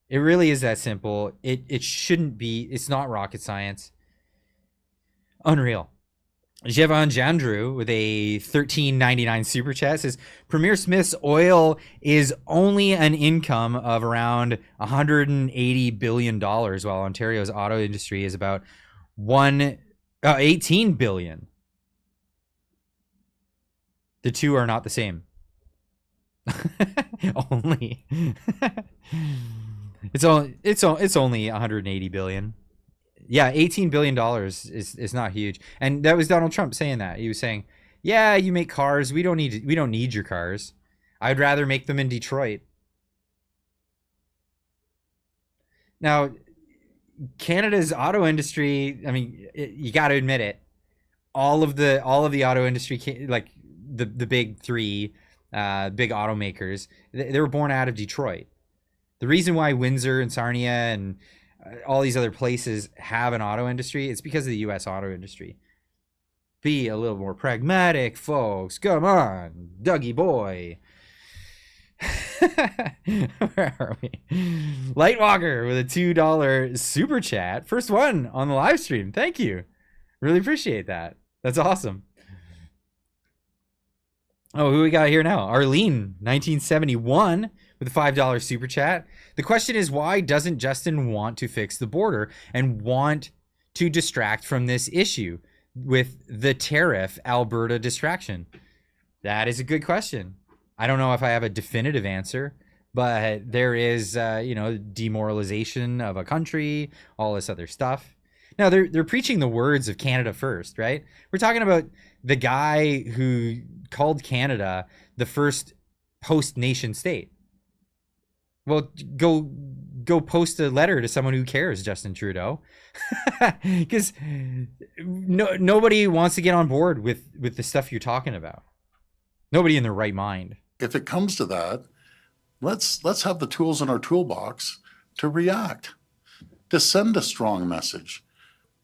It really is that simple. It shouldn't be. It's not rocket science. Unreal. Jevon Jandrew with a $13.99 super chat says, Premier Smith's oil is only an income of around $180 billion, while Ontario's auto industry is about $18 billion. The two are not the same. Only. It's only 180 billion. Yeah, $18 billion is not huge. And that was Donald Trump saying that. He was saying, yeah, you make cars. We don't need your cars. I'd rather make them in Detroit. Now, Canada's auto industry, I mean, you got to admit it. All of the auto industry, like the big three big automakers, they were born out of Detroit. The reason why Windsor and Sarnia and all these other places have an auto industry, it's because of the U.S. auto industry. Be a little more pragmatic, folks. Come on, Dougie boy. Where are we? Lightwalker with a $2 super chat. First one on the live stream. Thank you. Really appreciate that. That's awesome. Oh, who we got here now? Arlene, 1971, with a $5 super chat. The question is, why doesn't Justin want to fix the border and want to distract from this issue with the tariff Alberta distraction? That is a good question. I don't know if I have a definitive answer, but there is, demoralization of a country, all this other stuff. Now, they're preaching the words of Canada first, right? We're talking about the guy who called Canada the first host nation state. Well, go post a letter to someone who cares, Justin Trudeau, because nobody wants to get on board with the stuff you're talking about. Nobody in their right mind. If it comes to that, let's have the tools in our toolbox to react, to send a strong message.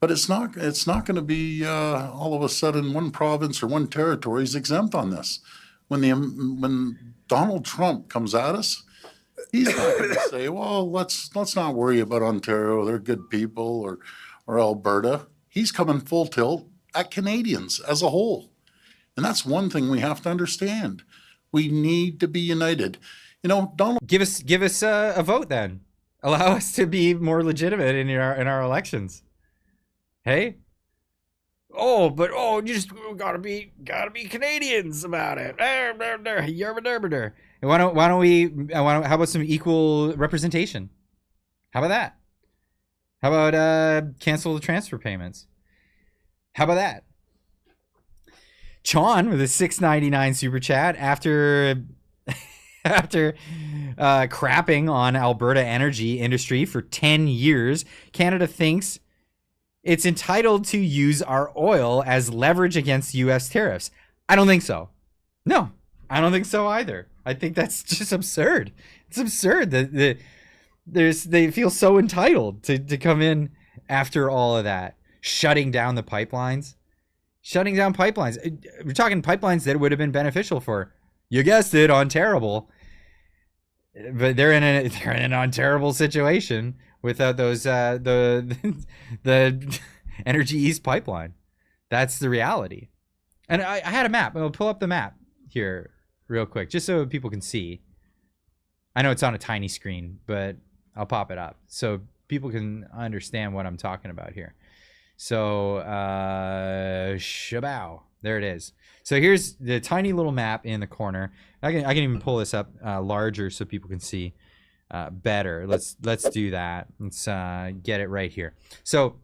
But it's not going to be all of a sudden one province or one territory is exempt on this. When Donald Trump comes at us, he's not going to say, well, let's not worry about Ontario, they're good people, or Alberta. He's coming full tilt at Canadians as a whole. And that's one thing we have to understand. We need to be united. You know, Donald, give us a vote then. Allow us to be more legitimate in our elections. Hey? You just gotta be Canadians about it. Why don't we how about some equal representation? How about that? How about cancel the transfer payments? How about that? Chon with a $6.99 super chat after crapping on Alberta energy industry for 10 years, Canada thinks it's entitled to use our oil as leverage against U.S. tariffs. I don't think so. No, I don't think so either. I think that's just absurd. It's absurd that they feel so entitled to come in after all of that, shutting down the pipelines. Shutting down pipelines. We're talking pipelines that would have been beneficial for, you guessed it, Ontario. But they're in an unterrible situation without those the Energy East pipeline. That's the reality. And I had a map. I'll pull up the map here real quick just so people can see. I know it's on a tiny screen, but I'll pop it up so people can understand what I'm talking about here. So shabow, there it is. So here's the tiny little map in the corner. I can even pull this up larger so people can see better. Let's do that. Let's get it right here. So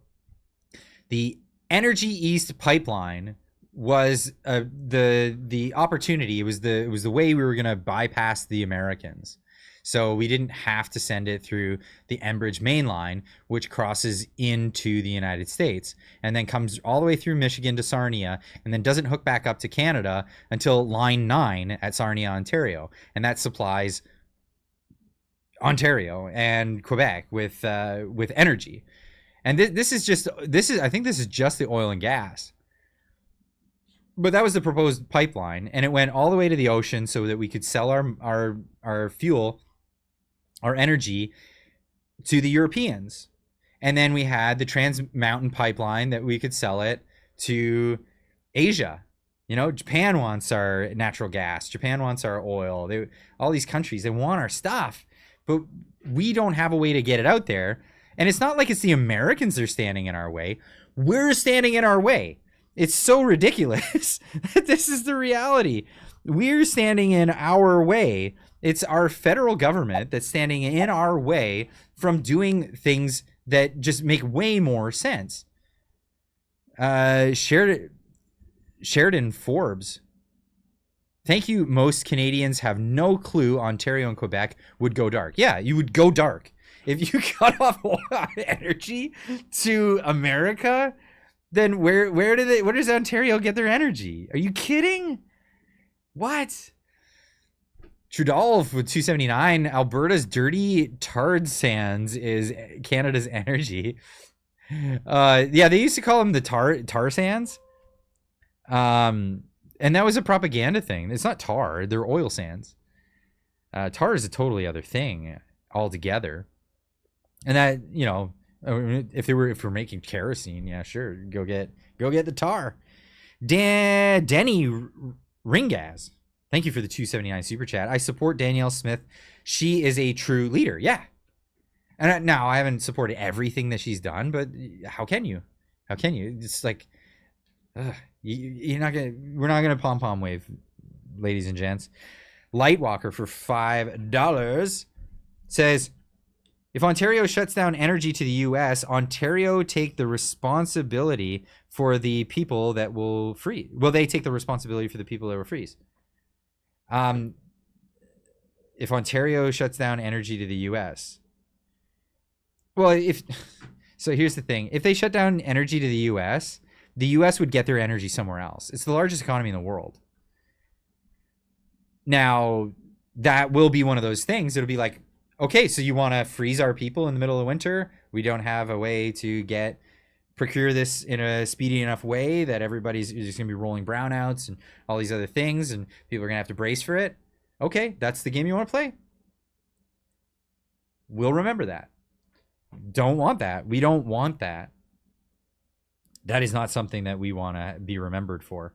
the Energy East pipeline was the opportunity. It was the way we were going to bypass the Americans. So we didn't have to send it through the Enbridge main line, which crosses into the United States and then comes all the way through Michigan to Sarnia and then doesn't hook back up to Canada until Line 9 at Sarnia, Ontario. And that supplies Ontario and Quebec with energy. And I think this is just the oil and gas. But that was the proposed pipeline, and it went all the way to the ocean so that we could sell our fuel, our energy, to the Europeans. And then we had the Trans Mountain pipeline that we could sell it to Asia. You know, Japan wants our natural gas. Japan wants our oil. All these countries, they want our stuff, but we don't have a way to get it out there. And it's not like it's the Americans that are standing in our way. We're standing in our way. It's so ridiculous that this is the reality. We're standing in our way. It's our federal government that's standing in our way from doing things that just make way more sense. Sheridan Forbes. Thank you. Most Canadians have no clue Ontario and Quebec would go dark. Yeah, you would go dark. If you cut off energy to America, then where does Ontario get their energy? Are you kidding? What? Trudeau with 279. Alberta's dirty tar sands is Canada's energy. Yeah, they used to call them the tar sands. And that was a propaganda thing. It's not tar; they're oil sands. Tar is a totally other thing altogether. And that, you know, if we're making kerosene, yeah, sure, go get the tar. Denny Ringaz, thank you for the 279 super chat. I support Danielle Smith. She is a true leader. Yeah. And now I haven't supported everything that she's done, but how can you? How can you? It's like, we're not gonna pom pom wave, ladies and gents. Lightwalker for $5 says, if Ontario shuts down energy to the U.S., Ontario take the responsibility for the people that will freeze. Will they take the responsibility for the people that will freeze? If Ontario shuts down energy to the U.S., well, so here's the thing: if they shut down energy to the U.S. would get their energy somewhere else. It's the largest economy in the world. Now, that will be one of those things. It'll be like, Okay, so you want to freeze our people in the middle of winter? We don't have a way to procure this in a speedy enough way that everybody's just gonna be rolling brownouts and all these other things, and people are gonna have to brace for it. Okay, that's the game you want to play. We'll remember that. Don't want that. We don't want that. That is not something that we want to be remembered for.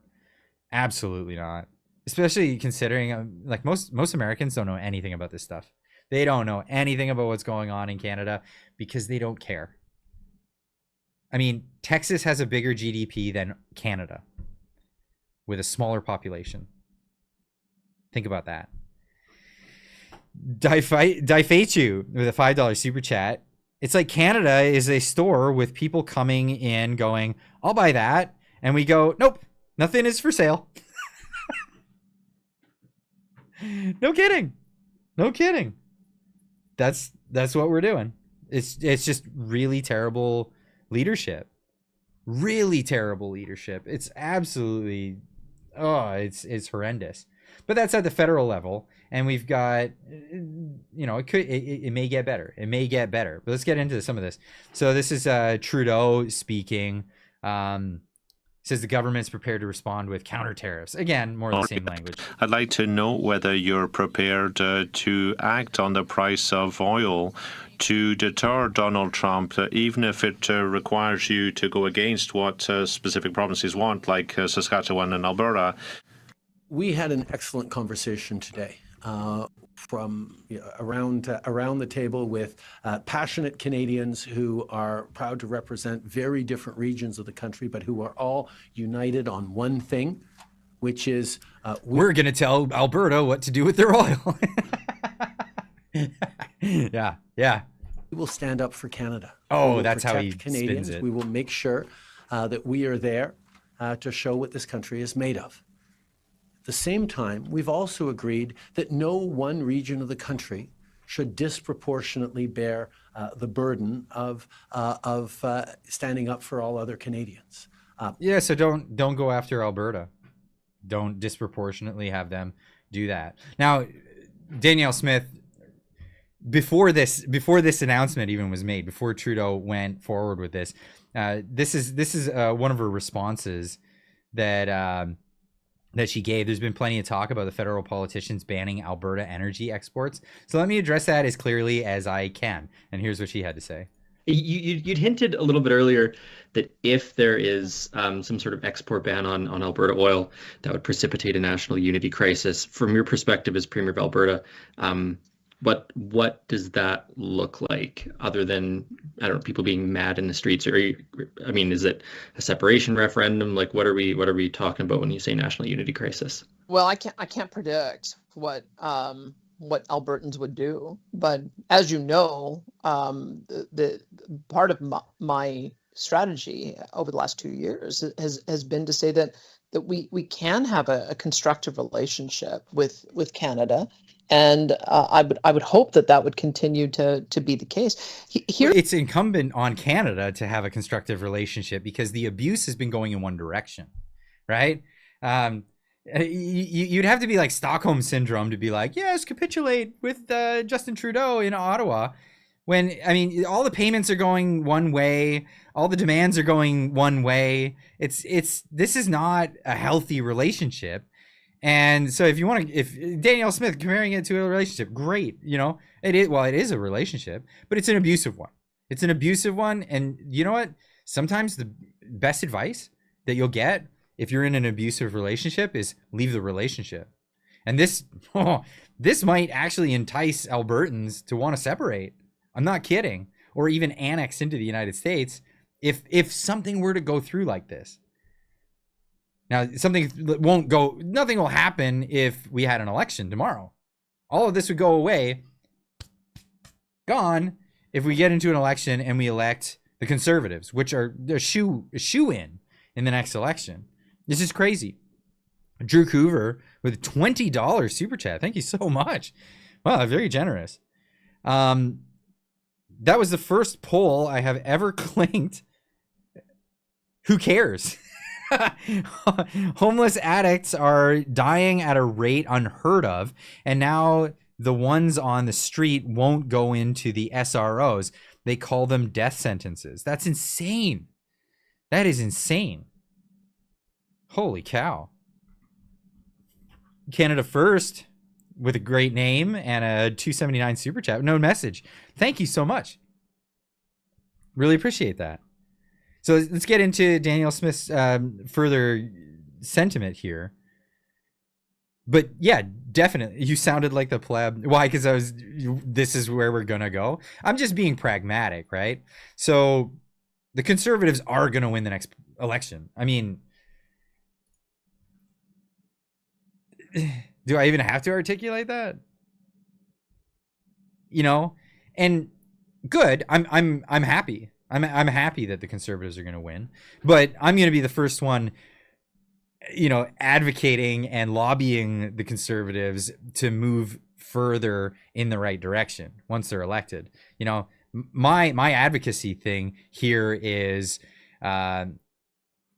Absolutely not. Especially considering like most Americans don't know anything about this stuff. They don't know anything about what's going on in Canada because they don't care. I mean, Texas has a bigger GDP than Canada with a smaller population. Think about that. Difechu with a $5 super chat. It's like Canada is a store with people coming in going, I'll buy that. And we go, nope, nothing is for sale. No kidding. No kidding. That's what we're doing. It's just really terrible leadership. Really terrible leadership. It's absolutely, it's horrendous. But that's at the federal level, and we've got, it may get better. It may get better. But let's get into some of this. So this is Trudeau speaking. Says the government's prepared to respond with counter tariffs. Again, more of the same language. I'd like to know whether you're prepared to act on the price of oil to deter Donald Trump, even if it requires you to go against what specific provinces want, like Saskatchewan and Alberta. We had an excellent conversation today from around the table with passionate Canadians who are proud to represent very different regions of the country, but who are all united on one thing, which is we're going to tell Alberta what to do with their oil. Yeah. We will stand up for Canada. Oh, that's how he Canadians. spins it. We will make sure that we are there to show what this country is made of. At the same time, we've also agreed that no one region of the country should disproportionately bear the burden of standing up for all other Canadians. So don't go after Alberta. Don't disproportionately have them do that. Now, Danielle Smith, before this announcement even was made, before Trudeau went forward with this, this is one of her responses that she gave. There's been plenty of talk about the federal politicians banning Alberta energy exports. So let me address that as clearly as I can. And here's what she had to say. You'd hinted a little bit earlier that if there is some sort of export ban on Alberta oil, that would precipitate a national unity crisis. From your perspective as Premier of Alberta, what does that look like other than, I don't know, people being mad in the streets? Or is it a separation referendum? Like, what are we talking about when you say national unity crisis? Well, I can't predict what Albertans would do, but as you know, the part of my strategy over the last 2 years has been to say that we can have a constructive relationship with Canada. And I would hope that would continue to be the case. Here, it's incumbent on Canada to have a constructive relationship because the abuse has been going in one direction, right? You'd have to be like Stockholm syndrome to be like, yes, capitulate with Justin Trudeau in Ottawa. When, all the payments are going one way, all the demands are going one way. This is not a healthy relationship. And so if Danielle Smith comparing it to a relationship, great, it is a relationship, but it's an abusive one. It's an abusive one. And you know what? Sometimes the best advice that you'll get if you're in an abusive relationship is leave the relationship. And this might actually entice Albertans to want to separate. I'm not kidding. Or even annex into the United States if something were to go through like this. Now, nothing will happen if we had an election tomorrow. All of this would go away, gone, if we get into an election and we elect the Conservatives, which are a shoe-in the next election. This is crazy. Drew Coover with $20 super chat. Thank you so much. Wow, very generous. That was the first poll I have ever clinked. Who cares? Homeless addicts are dying at a rate unheard of, and now the ones on the street won't go into the SROs. They call them death sentences. That's insane. That is insane. Holy cow. Canada First with a great name and a 279 super chat. No message. Thank you so much. Really appreciate that. So let's get into Danielle Smith's further sentiment here. But yeah, definitely. You sounded like the pleb. Why? Because this is where we're going to go. I'm just being pragmatic, right? So the Conservatives are going to win the next election. I mean, do I even have to articulate that? You know, and good. I'm happy. I'm happy that the Conservatives are going to win, but I'm going to be the first one, you know, advocating and lobbying the Conservatives to move further in the right direction once they're elected. You know, my advocacy thing here is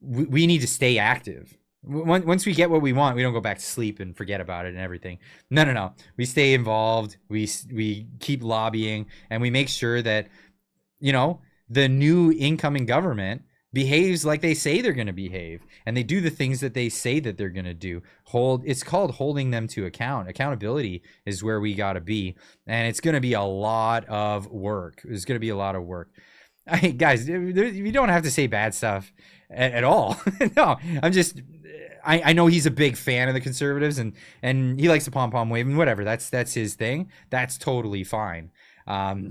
we need to stay active. Once we get what we want, we don't go back to sleep and forget about it and everything. No. We stay involved. We keep lobbying, and we make sure that, you know, the new incoming government behaves like they say they're going to behave, and they do the things that they say that they're going to do. It's called holding them to account. Accountability is where we got to be, and it's going to be a lot of work. It's going to be a lot of work. Guys, you don't have to say bad stuff at all. No, I know he's a big fan of the Conservatives, and he likes the pom-pom wave and whatever. That's his thing. That's totally fine.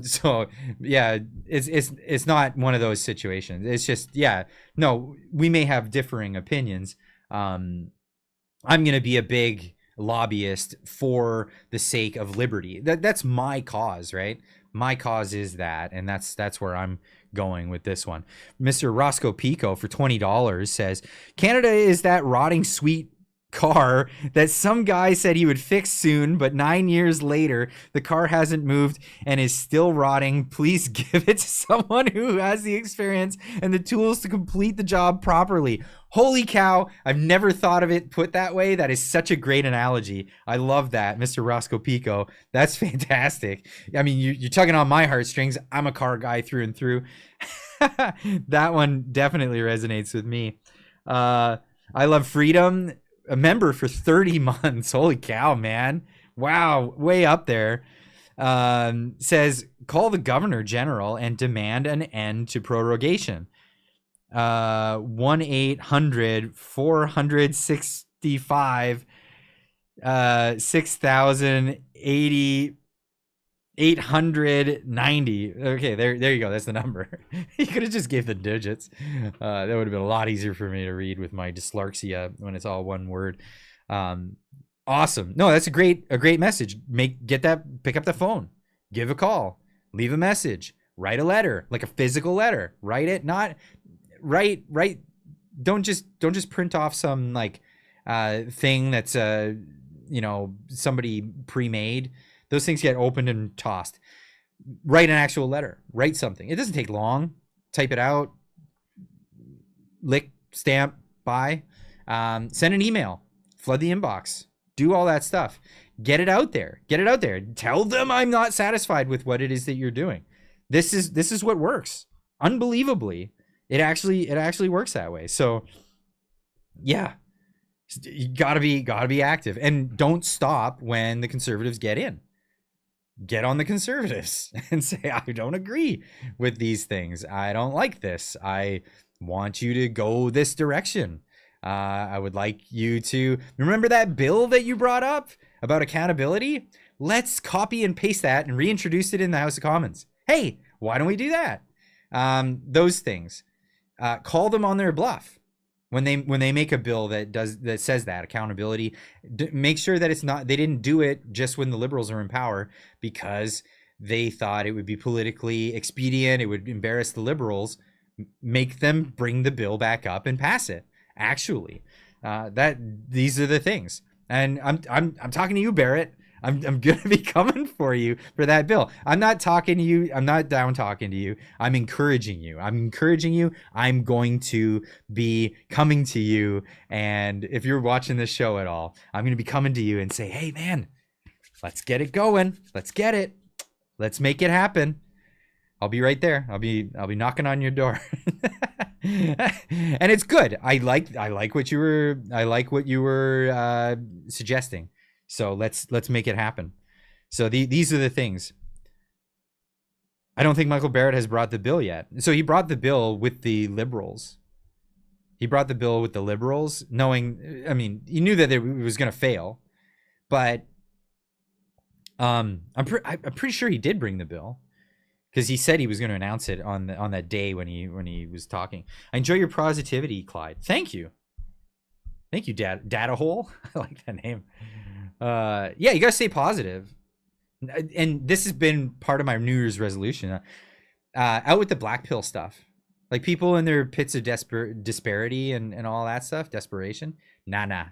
So yeah, it's not one of those situations. It's just, yeah, no, we may have differing opinions. I'm going to be a big lobbyist for the sake of liberty. That's my cause, right? My cause is that, and that's where I'm going with this one. Mr. Roscoe Pico for $20 says, Canada is that rotting sweet car that some guy said he would fix soon, but 9 years later the car hasn't moved and is still rotting. Please give it to someone who has the experience and the tools to complete the job properly. Holy cow, I've never thought of it put that way. That is such a great analogy. I love that, Mr. Roscoe Pico. That's fantastic. I mean, you're tugging on my heartstrings. I'm a car guy through and through. That one definitely resonates with me. I love freedom. A member for 30 months. Holy cow, man. Wow, way up there. Says, call the Governor General and demand an end to prorogation. 1-800-465 6080 890. Okay, there you go. That's the number. You could have just gave the digits. That would have been a lot easier for me to read with my dyslexia when it's all one word. Awesome. No, that's a great message. Pick up the phone, give a call, leave a message, write a letter, like a physical letter. Write it, not write. Don't just print off some like thing that's somebody pre-made. Those things get opened and tossed. Write an actual letter. Write something. It doesn't take long. Type it out. Lick, stamp, buy. Send an email. Flood the inbox. Do all that stuff. Get it out there. Tell them I'm not satisfied with what it is that you're doing. This is what works. Unbelievably, it actually works that way. So, yeah, you gotta be active, and don't stop when the Conservatives get in. Get on the Conservatives and say, I don't agree with these things. I don't like this. I want you to go this direction. I would like you to remember that bill that you brought up about accountability. Let's copy and paste that and reintroduce it in the House of Commons. Hey, why don't we do that? Those things. Call them on their bluff. When they make a bill that says that accountability, make sure that they didn't do it just when the Liberals are in power because they thought it would be politically expedient, it would embarrass the Liberals. Make them bring the bill back up and pass it. Actually, these are the things. And I'm talking to you, Barrett. I'm gonna be coming for you for that bill. I'm not talking to you. I'm not down talking to you. I'm encouraging you. I'm going to be coming to you. And if you're watching this show at all, I'm gonna be coming to you and say, hey man, Let's get it going. Let's get it. Let's make it happen. I'll be right there. I'll be knocking on your door. And it's good. I like what you were suggesting. So let's make it happen. So these are the things. I don't think Michael Barrett has brought the bill yet. So he brought the bill with the Liberals. Knowing, I mean, he knew that it was going to fail, but I'm pretty sure he did bring the bill, because he said he was going to announce it on that day when he was talking. I enjoy your positivity, Clyde. Thank you, Data Hole. I like that name. Yeah, you gotta stay positive, and this has been part of my New Year's resolution. Out with the black pill stuff. Like, people in their pits of disparity and all that stuff, desperation. Nah.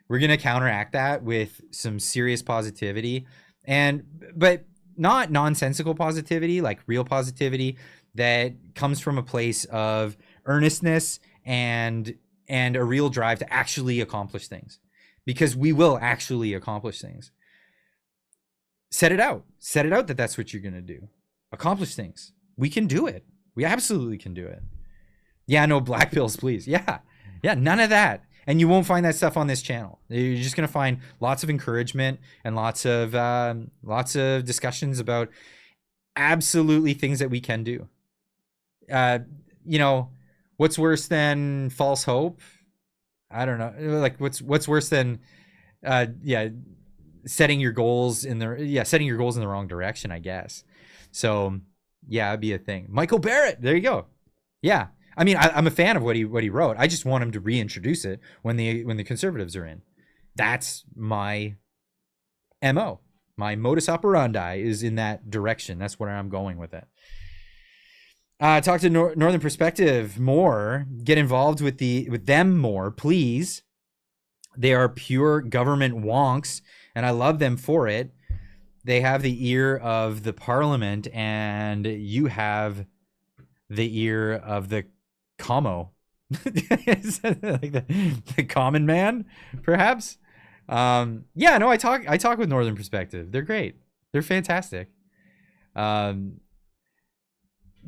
We're going to counteract that with some serious positivity, but not nonsensical positivity, like real positivity that comes from a place of earnestness and a real drive to actually accomplish things, because we will actually accomplish things. Set it out that that's what you're going to do. Accomplish things. We can do it. We absolutely can do it. Yeah, no black pills, please. Yeah, none of that. And you won't find that stuff on this channel. You're just going to find lots of encouragement and lots of discussions about absolutely things that we can do. What's worse than false hope? I don't know. Like, what's worse than setting your goals in the wrong direction, I guess. So yeah, it'd be a thing. Michael Barrett, there you go. Yeah, I mean, I'm a fan of what he wrote. I just want him to reintroduce it when the Conservatives are in. That's my MO. My modus operandi is in that direction. That's where I'm going with it. Talk to Northern Perspective more. Get involved with them more, please. They are pure government wonks, and I love them for it. They have the ear of the parliament, and you have the ear of the commo. Like the common man, perhaps. I talk with Northern Perspective. They're great. They're fantastic. You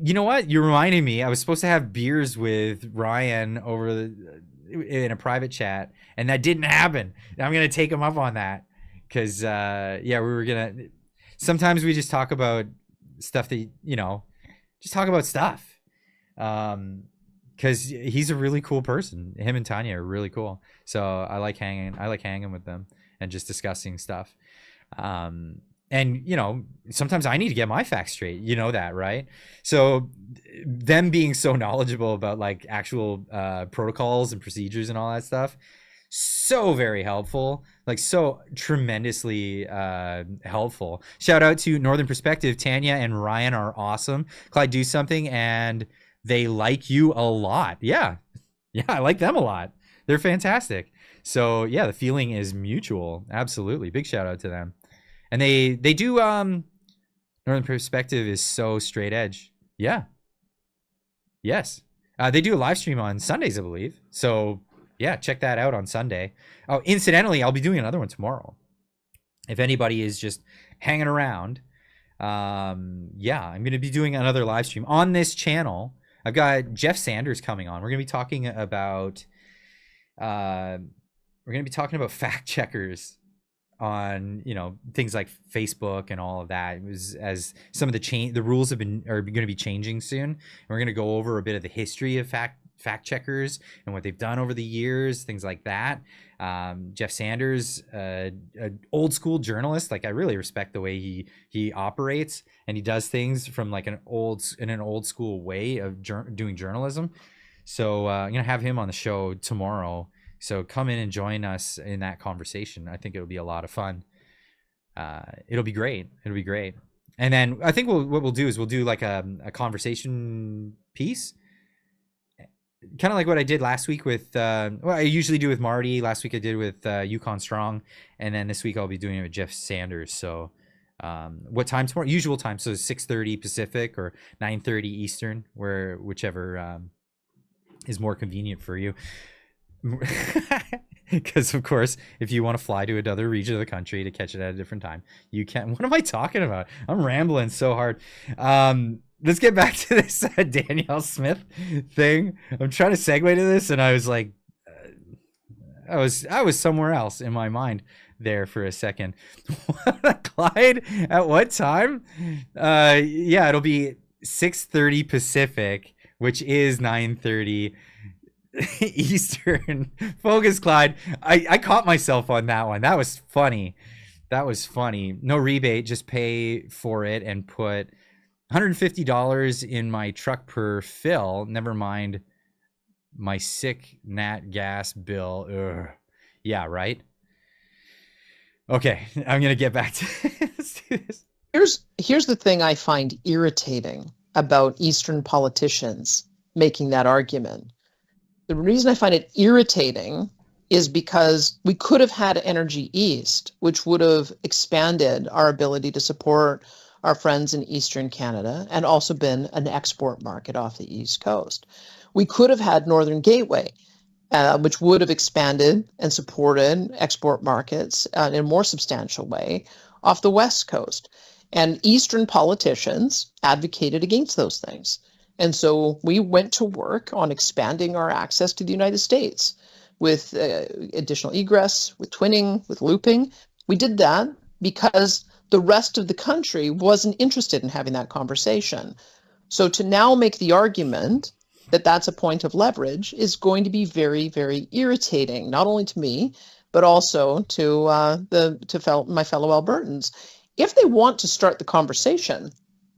know what? You're reminding me. I was supposed to have beers with Ryan in a private chat, and that didn't happen. I'm gonna take him up on that. Because, we were going to... Sometimes we just talk about stuff that, just talk about stuff. Because he's a really cool person. Him and Tanya are really cool. So I like hanging with them and just discussing stuff. And, sometimes I need to get my facts straight. You know that, right? So them being so knowledgeable about, like, actual protocols and procedures and all that stuff, so very helpful, like so tremendously helpful. Shout out to Northern Perspective. Tanya and Ryan are awesome. Clyde, do something and they like you a lot. Yeah, I like them a lot. They're fantastic. So yeah, the feeling is mutual. Absolutely. Big shout out to them. And they do Northern Perspective is so straight edge. Yeah. Yes. They do a live stream on Sundays, I believe. So yeah, check that out on Sunday. Oh, incidentally, I'll be doing another one tomorrow. If anybody is just hanging around, I'm going to be doing another live stream on this channel. I've got Jeff Sanders coming on. We're going to be talking about fact checkers on things like Facebook and all of that. It was as some of the rules are going to be changing soon. And we're going to go over a bit of the history of fact checkers and what they've done over the years, things like that. Jeff Sanders, an old school journalist. Like, I really respect the way he operates, and he does things from like an old school way of doing journalism. So I'm gonna have him on the show tomorrow. So come in and join us in that conversation. I think it'll be a lot of fun. It'll be great. And then I think what we'll do is we'll do like a conversation piece. Kind of like what I did last week with, I usually do with Marty. Last week I did with Yukon Strong. And then this week I'll be doing it with Jeff Sanders. So what time tomorrow? Usual time. So 6:30 Pacific or 9:30 Eastern, whichever is more convenient for you. Because of course, if you want to fly to another region of the country to catch it at a different time, you can. What am I talking about? I'm rambling so hard. Let's get back to this Danielle Smith thing. I'm trying to segue to this, and I was like, I was somewhere else in my mind there for a second. Clyde, at what time? Yeah, it'll be 6:30 Pacific, which is 9:30 Eastern. Focus, Clyde. I caught myself on that one. That was funny. No rebate, just pay for it and put $150 in my truck per fill. Never mind my sick nat gas bill. Ugh. Yeah, right? Okay, I'm going to get back to let's do this. Here's the thing I find irritating about Eastern politicians making that argument. The reason I find it irritating is because we could have had Energy East, which would have expanded our ability to support our friends in Eastern Canada and also been an export market off the East Coast. We could have had Northern Gateway, which would have expanded and supported export markets in a more substantial way off the West Coast. And Eastern politicians advocated against those things. And so we went to work on expanding our access to the United States with additional egress, with twinning, with looping. We did that because the rest of the country wasn't interested in having that conversation. So to now make the argument that that's a point of leverage is going to be very, very irritating, not only to me, but also to my fellow Albertans. If they want to start the conversation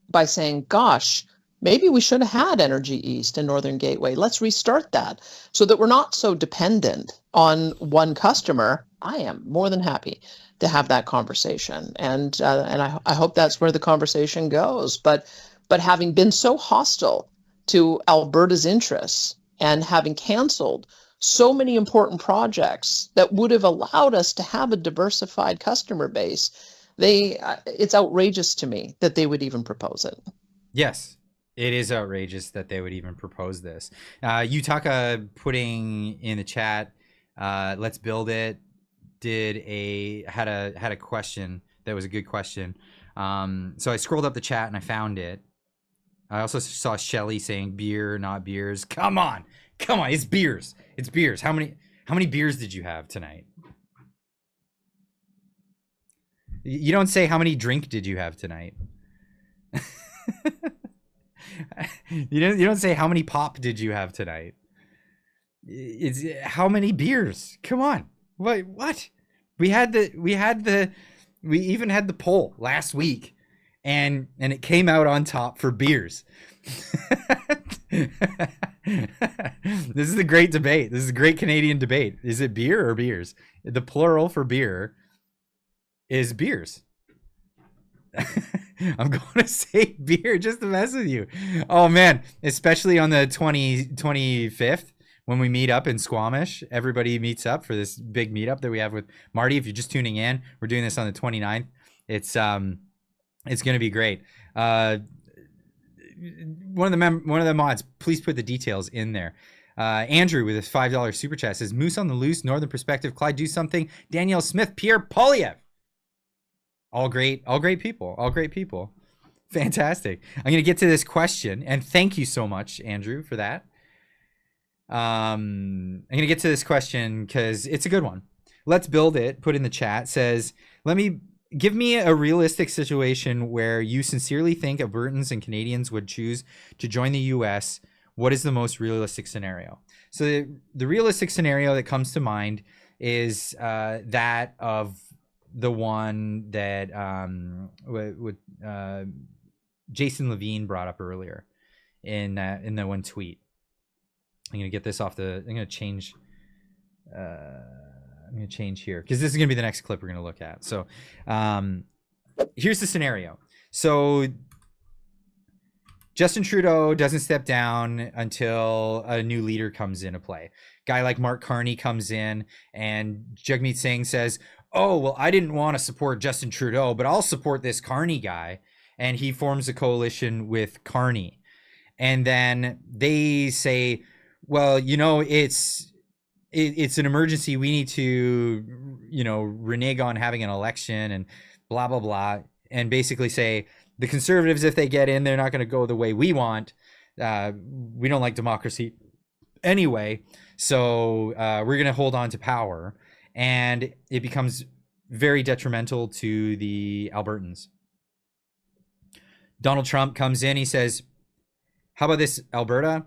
by saying, gosh, maybe we should have had Energy East and Northern Gateway, let's restart that so that we're not so dependent on one customer, I am more than happy to have that conversation. And I hope that's where the conversation goes. But having been so hostile to Alberta's interests and having canceled so many important projects that would have allowed us to have a diversified customer base, it's outrageous to me that they would even propose it. Yes, it is outrageous that they would even propose this. Utaka putting in the chat, let's build it, had a question that was a good question. So I scrolled up the chat and I found it. I also saw Shelly saying beer, not beers. Come on, it's beers. It's beers. How many beers did you have tonight? You don't say how many drink did you have tonight. You don't say how many pop did you have tonight. It's how many beers. Come on. What? We even had the poll last week, and it came out on top for beers. This is a great debate. This is a great Canadian debate. Is it beer or beers? The plural for beer is beers. I'm going to say beer just to mess with you. Oh man, especially on the 25th when we meet up in Squamish. Everybody meets up for this big meetup that we have with Marty. If you're just tuning in, we're doing this on the 29th. It's going to be great. One of the mods, please put the details in there. Andrew with his $5 super chat says, Moose on the loose, Northern Perspective, Clyde do something, Danielle Smith, Pierre Poilievre. All great people. Fantastic. I'm going to get to this question, and thank you so much, Andrew, for that. I'm going to get to this question because it's a good one. Let's build it. Put in the chat. Says, give me a realistic situation where you sincerely think Albertans and Canadians would choose to join the U.S. What is the most realistic scenario? So the realistic scenario that comes to mind is that of the one that Jason Levine brought up earlier in the one tweet. I'm gonna get this off the. I'm gonna change here because this is gonna be the next clip we're gonna look at. So here's the scenario. So Justin Trudeau doesn't step down until a new leader comes into play. Guy like Mark Carney comes in, and Jagmeet Singh says, oh, well, I didn't want to support Justin Trudeau, but I'll support this Carney guy. And he forms a coalition with Carney. And then they say, well, it's it's an emergency. We need to, renege on having an election and blah, blah, blah. And basically say the conservatives, if they get in, they're not going to go the way we want. We don't like democracy anyway. So we're going to hold on to power. And it becomes very detrimental to the Albertans. Donald Trump comes in. He says, how about this, Alberta?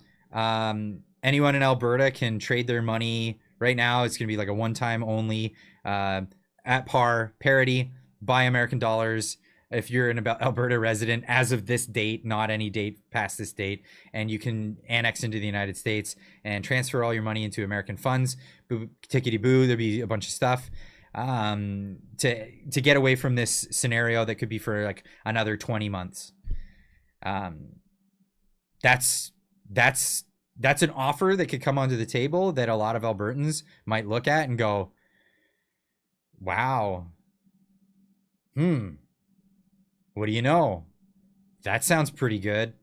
Anyone in Alberta can trade their money right now. It's going to be like a one-time only, at par parity, buy American dollars if you're an Alberta resident as of this date, not any date past this date, and you can annex into the United States and transfer all your money into American funds. Tickety boo, there'll be a bunch of stuff to get away from this scenario that could be for like another 20 months. That's an offer that could come onto the table that a lot of Albertans might look at and go, wow, what do you know? That sounds pretty good.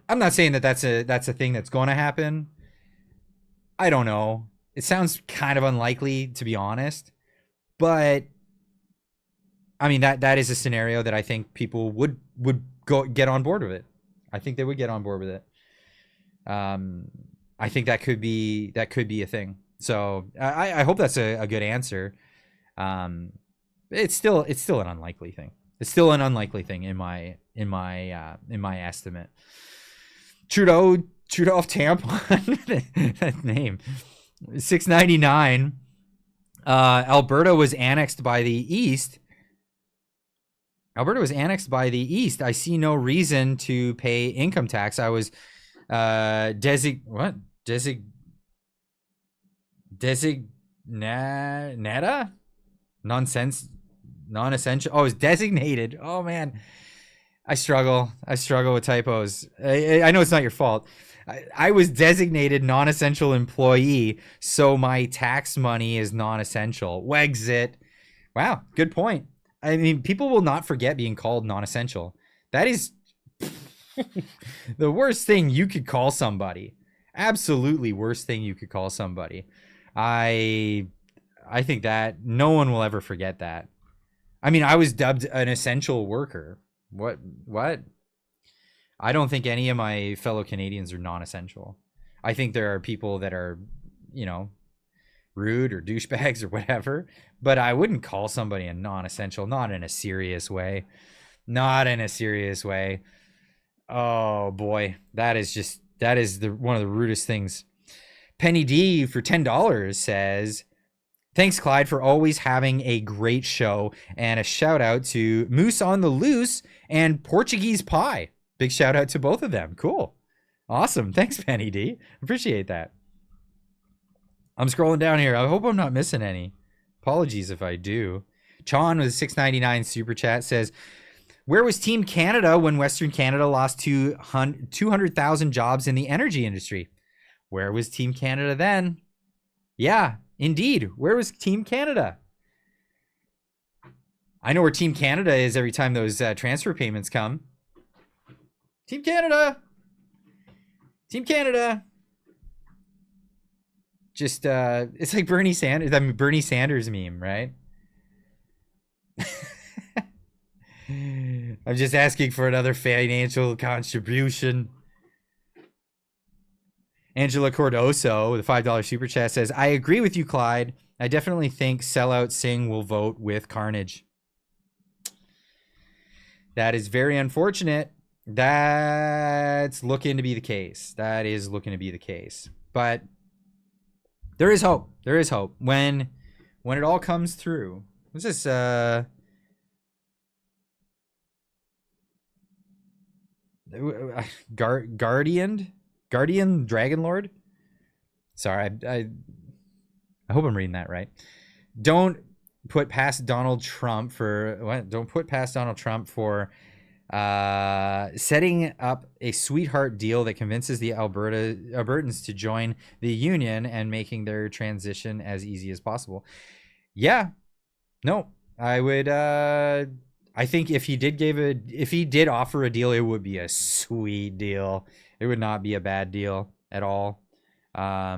I'm not saying that that's a thing that's going to happen. I don't know. It sounds kind of unlikely, to be honest. But I mean, that is a scenario that I think people would go get on board with it. I think they would get on board with it. I think that could be a thing. So I hope that's a good answer. It's still an unlikely thing. It's still an unlikely thing in my estimate. Trudeau of tampon, that name, 699. Alberta was annexed by the East. I see no reason to pay income tax. I was nada? Nonsense, non-essential. Oh, it's designated. Oh man, I struggle with typos. I know it's not your fault. I was designated non-essential employee, so my tax money is non-essential. Wexit. Wow, good point. I mean, people will not forget being called non-essential. That is the worst thing you could call somebody. Absolutely worst thing you could call somebody. I think that no one will ever forget that. I mean, I was dubbed an essential worker. What? I don't think any of my fellow Canadians are non-essential. I think there are people that are, rude or douchebags or whatever, but I wouldn't call somebody a non-essential, not in a serious way. Oh boy, that is one of the rudest things. Penny D for $10 says, thanks, Clyde, for always having a great show, and a shout out to Moose on the Loose and Portuguese Pie. Big shout out to both of them. Cool. Awesome. Thanks, Penny D. Appreciate that. I'm scrolling down here. I hope I'm not missing any. Apologies if I do. Chon with $6.99 super chat says, where was Team Canada when Western Canada lost 200,000 jobs in the energy industry? Where was Team Canada then? Yeah, indeed. Where was Team Canada? I know where Team Canada is every time those transfer payments come. Team Canada. Just, it's like Bernie Sanders meme, right? I'm just asking for another financial contribution. Angela Cordoso with a $5 super chat says, I agree with you, Clyde. I definitely think sellout Singh will vote with Carnage. That is very unfortunate. That's looking to be the case. But there is hope. When it all comes through. What's this? Guardian Dragon Lord. Sorry, I hope I'm reading that right. Don't put past Donald Trump for setting up a sweetheart deal that convinces the Albertans to join the union and making their transition as easy as possible. Yeah, no, I would. I think if he did offer a deal, it would be a sweet deal. It would not be a bad deal at all. Why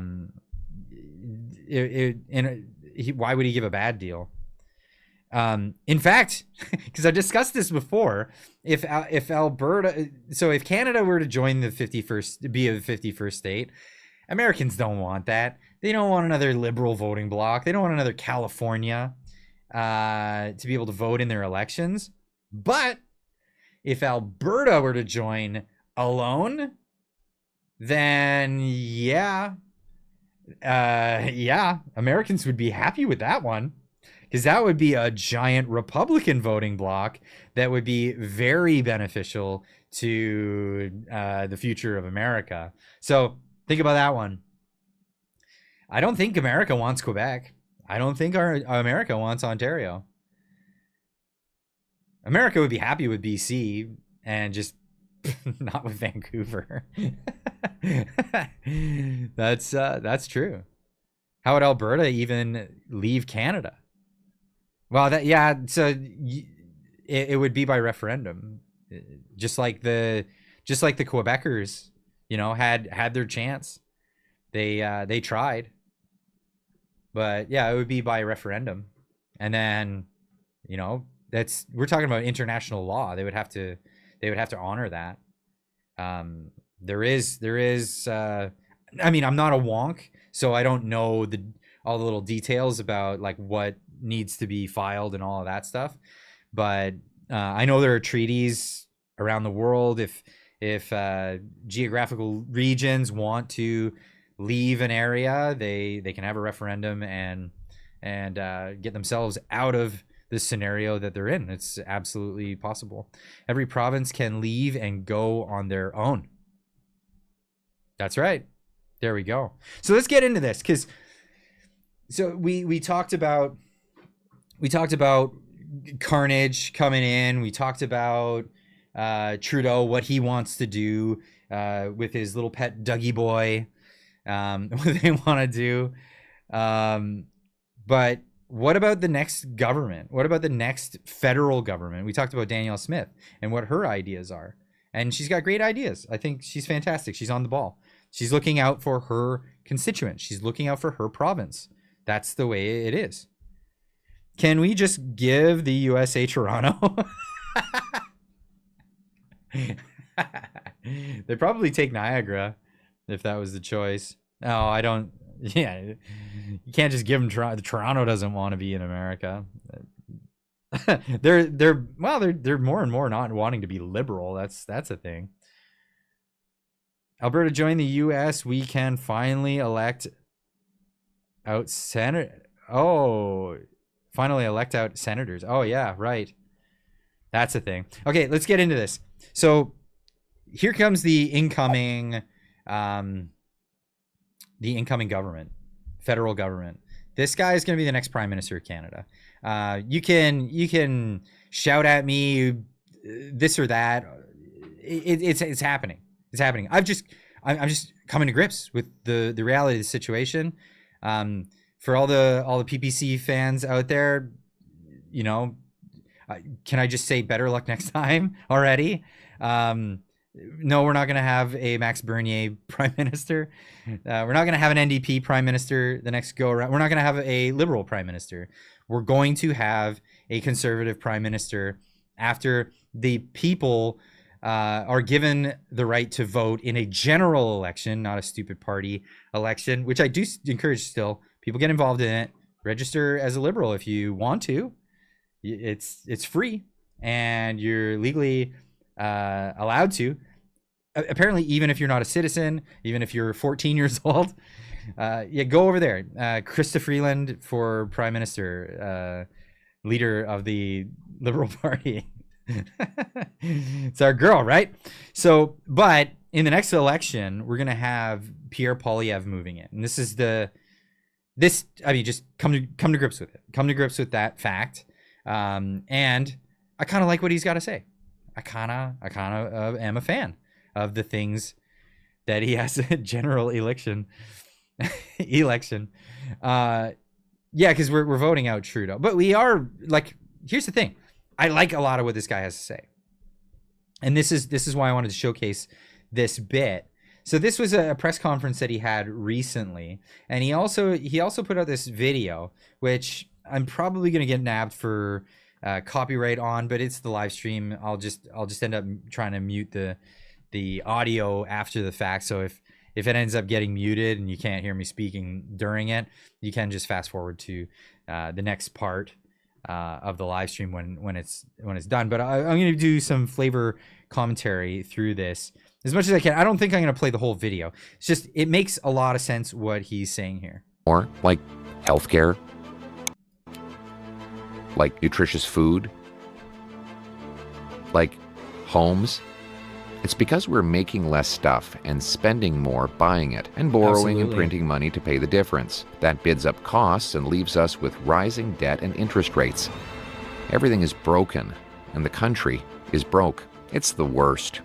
would he give a bad deal? In fact, because I discussed this before, if Alberta, so if Canada were to join the 51st, be a 51st state, Americans don't want that. They don't want another liberal voting bloc. They don't want another California to be able to vote in their elections. But if Alberta were to join alone, then yeah, Americans would be happy with that one. Because that would be a giant Republican voting bloc that would be very beneficial to the future of America. So think about that one. I don't think America wants Quebec. I don't think America wants Ontario. America would be happy with BC and just not with Vancouver. That's true. How would Alberta even leave Canada? Well, so it would be by referendum, just like the Quebecers, had their chance. They tried, but yeah, it would be by referendum, and then, we're talking about international law. They would have to honor that. There is. I mean, I'm not a wonk, so I don't know all the little details about like what needs to be filed and all of that stuff, but I know there are treaties around the world. If geographical regions want to leave an area, they can have a referendum and get themselves out of the scenario that they're in. It's absolutely possible. Every province can leave and go on their own. That's right. There we go. So let's get into this, because we talked about carnage coming in. We talked about Trudeau, what he wants to do with his little pet Dougie boy, what they want to do. But what about the next government? What about the next federal government? We talked about Danielle Smith and what her ideas are. And she's got great ideas. I think she's fantastic. She's on the ball. She's looking out for her constituents. She's looking out for her province. That's the way it is. Can we just give the USA Toronto? They'd probably take Niagara if that was the choice. No, I don't. Yeah, you can't just give them Toronto. Toronto doesn't want to be in America. They're more and more not wanting to be liberal. That's a thing. Alberta joined the U.S. We can finally elect out Senate. Oh. Finally elect out senators. Oh, yeah, right. That's a thing. Okay, let's get into this. So here comes the incoming government, federal government. This guy is going to be the next prime minister of Canada. You can shout at me this or that. It's happening. It's happening. I'm just coming to grips with the reality of the situation. For all the PPC fans out there, can I just say better luck next time already? No, we're not going to have a Max Bernier prime minister. We're not going to have an NDP prime minister the next go around. We're not going to have a liberal prime minister. We're going to have a conservative prime minister after the people are given the right to vote in a general election, not a stupid party election, which I do encourage still. People get involved in it. Register as a liberal if you want to. It's free, and you're legally allowed to. Apparently, even if you're not a citizen, even if you're 14 years old, go over there. Krista Freeland for prime minister, leader of the Liberal Party. It's our girl, right? So, but in the next election, we're gonna have Pierre Poilievre moving in, and just come to grips with it. Come to grips with that fact. And I kind of like what he's got to say. I kind of am a fan of the things that he has a general election. Yeah, because we're voting out Trudeau, but we are like. Here's the thing. I like a lot of what this guy has to say, and this is why I wanted to showcase this bit. So this was a press conference that he had recently, and he also put out this video, which I'm probably gonna get nabbed for copyright on, but it's the live stream. I'll just end up trying to mute the audio after the fact. So if it ends up getting muted and you can't hear me speaking during it, you can just fast forward to the next part of the live stream when it's done. But I'm going to do some flavor commentary through this as much as I can. I don't think I'm going to play the whole video. It's just, it makes a lot of sense what he's saying here. Or like healthcare, like nutritious food, like homes. It's because we're making less stuff and spending more buying it and borrowing and printing money to pay the difference. That bids up costs and leaves us with rising debt and interest rates. Everything is broken and the country is broke. It's the worst.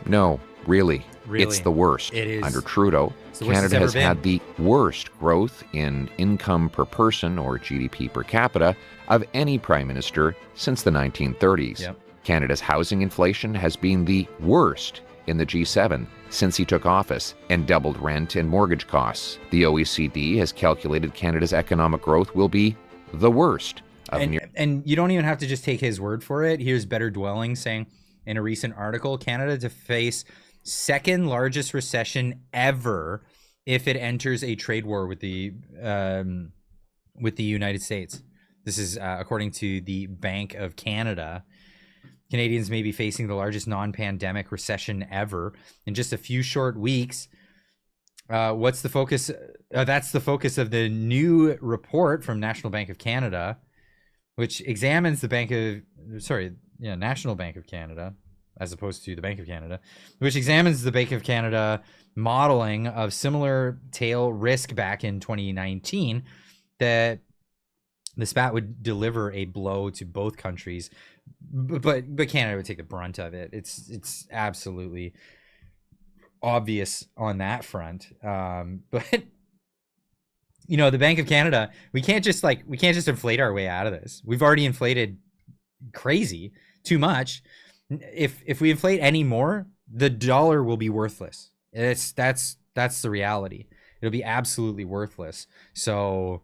No, really, it's the worst. It is. Under Trudeau, Canada has had the worst growth in income per person, or GDP per capita, of any prime minister since the 1930s. Yep. Canada's housing inflation has been the worst in the G7 since he took office and doubled rent and mortgage costs. The OECD has calculated Canada's economic growth will be the worst. And you don't even have to just take his word for it. Here's Better Dwelling saying in a recent article, Canada to face second largest recession ever if it enters a trade war with the United States. This is according to the Bank of Canada. Canadians may be facing the largest non-pandemic recession ever in just a few short weeks. What's the focus? That's the focus of the new report from National Bank of Canada, which examines the National Bank of Canada, as opposed to the Bank of Canada, which examines the Bank of Canada modeling of similar tail risk back in 2019 that the spat would deliver a blow to both countries, but Canada would take the brunt of it. It's absolutely obvious on that front. But you know, the Bank of Canada, we can't just inflate our way out of this. We've already inflated crazy too much. If we inflate any more, the dollar will be worthless. That's the reality. It'll be absolutely worthless. So,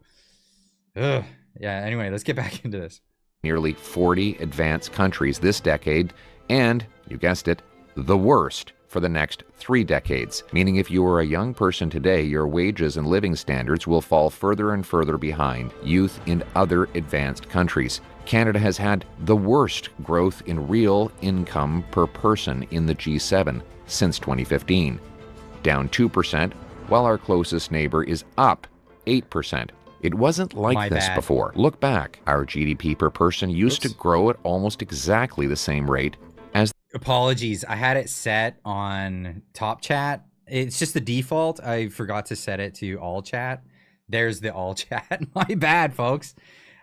yeah. Anyway, let's get back into this. Nearly 40 advanced countries this decade, and, you guessed it, the worst for the next 3 decades. Meaning if you are a young person today, your wages and living standards will fall further and further behind youth in other advanced countries. Canada has had the worst growth in real income per person in the G7 since 2015, down 2%, while our closest neighbor is up 8%. It wasn't like this before. Look back. Our GDP per person used to grow at almost exactly the same rate as... Apologies. I had it set on top chat. It's just the default. I forgot to set it to all chat. There's the all chat. My bad, folks.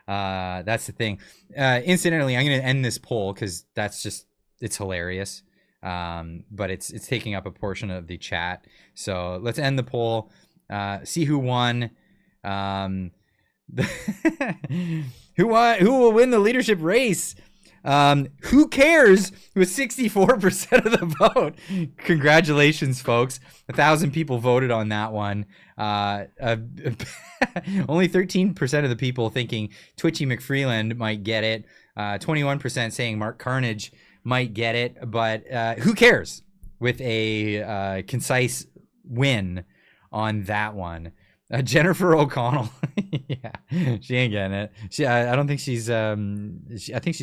That's the thing. Incidentally, I'm going to end this poll because that's just, it's hilarious. But it's taking up a portion of the chat. So let's end the poll. See who won. Who will win the leadership race? Who cares? With 64% of the vote. Congratulations, folks. 1,000 people voted on that one. Only 13% of the people thinking Twitchy McFreeland might get it. 21% saying Mark Carnage might get it. But who cares? With a concise win on that one. Jennifer O'Connell, yeah, she ain't getting it. I don't think she's. I think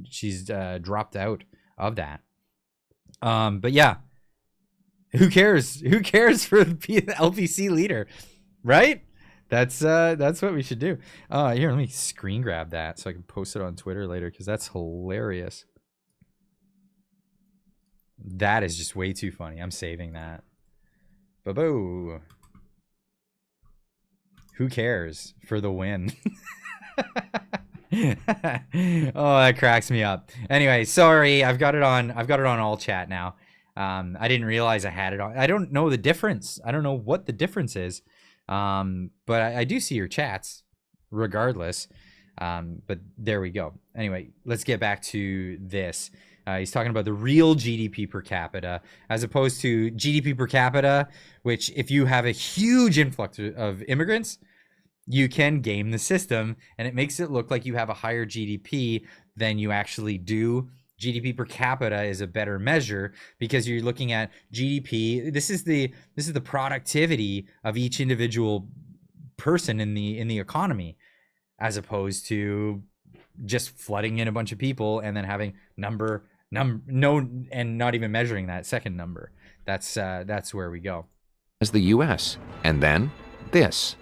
she's dropped out of that. But yeah, who cares? Who cares for the LPC leader, right? That's what we should do. Here, let me screen grab that so I can post it on Twitter later because that's hilarious. That is just way too funny. I'm saving that. Boo. Who cares for the win? Oh, that cracks me up. Anyway, sorry. I've got it on all chat now. I didn't realize I had it on. I don't know the difference. I don't know what the difference is. But I do see your chats regardless. But there we go. Anyway, let's get back to this. He's talking about the real GDP per capita, as opposed to GDP per capita, which if you have a huge influx of immigrants, you can game the system, and it makes it look like you have a higher GDP than you actually do. GDP per capita is a better measure because you're looking at GDP. This is the productivity of each individual person in the economy, as opposed to just flooding in a bunch of people and then having and not even measuring that second number. That's where we go. As the U.S. And then this.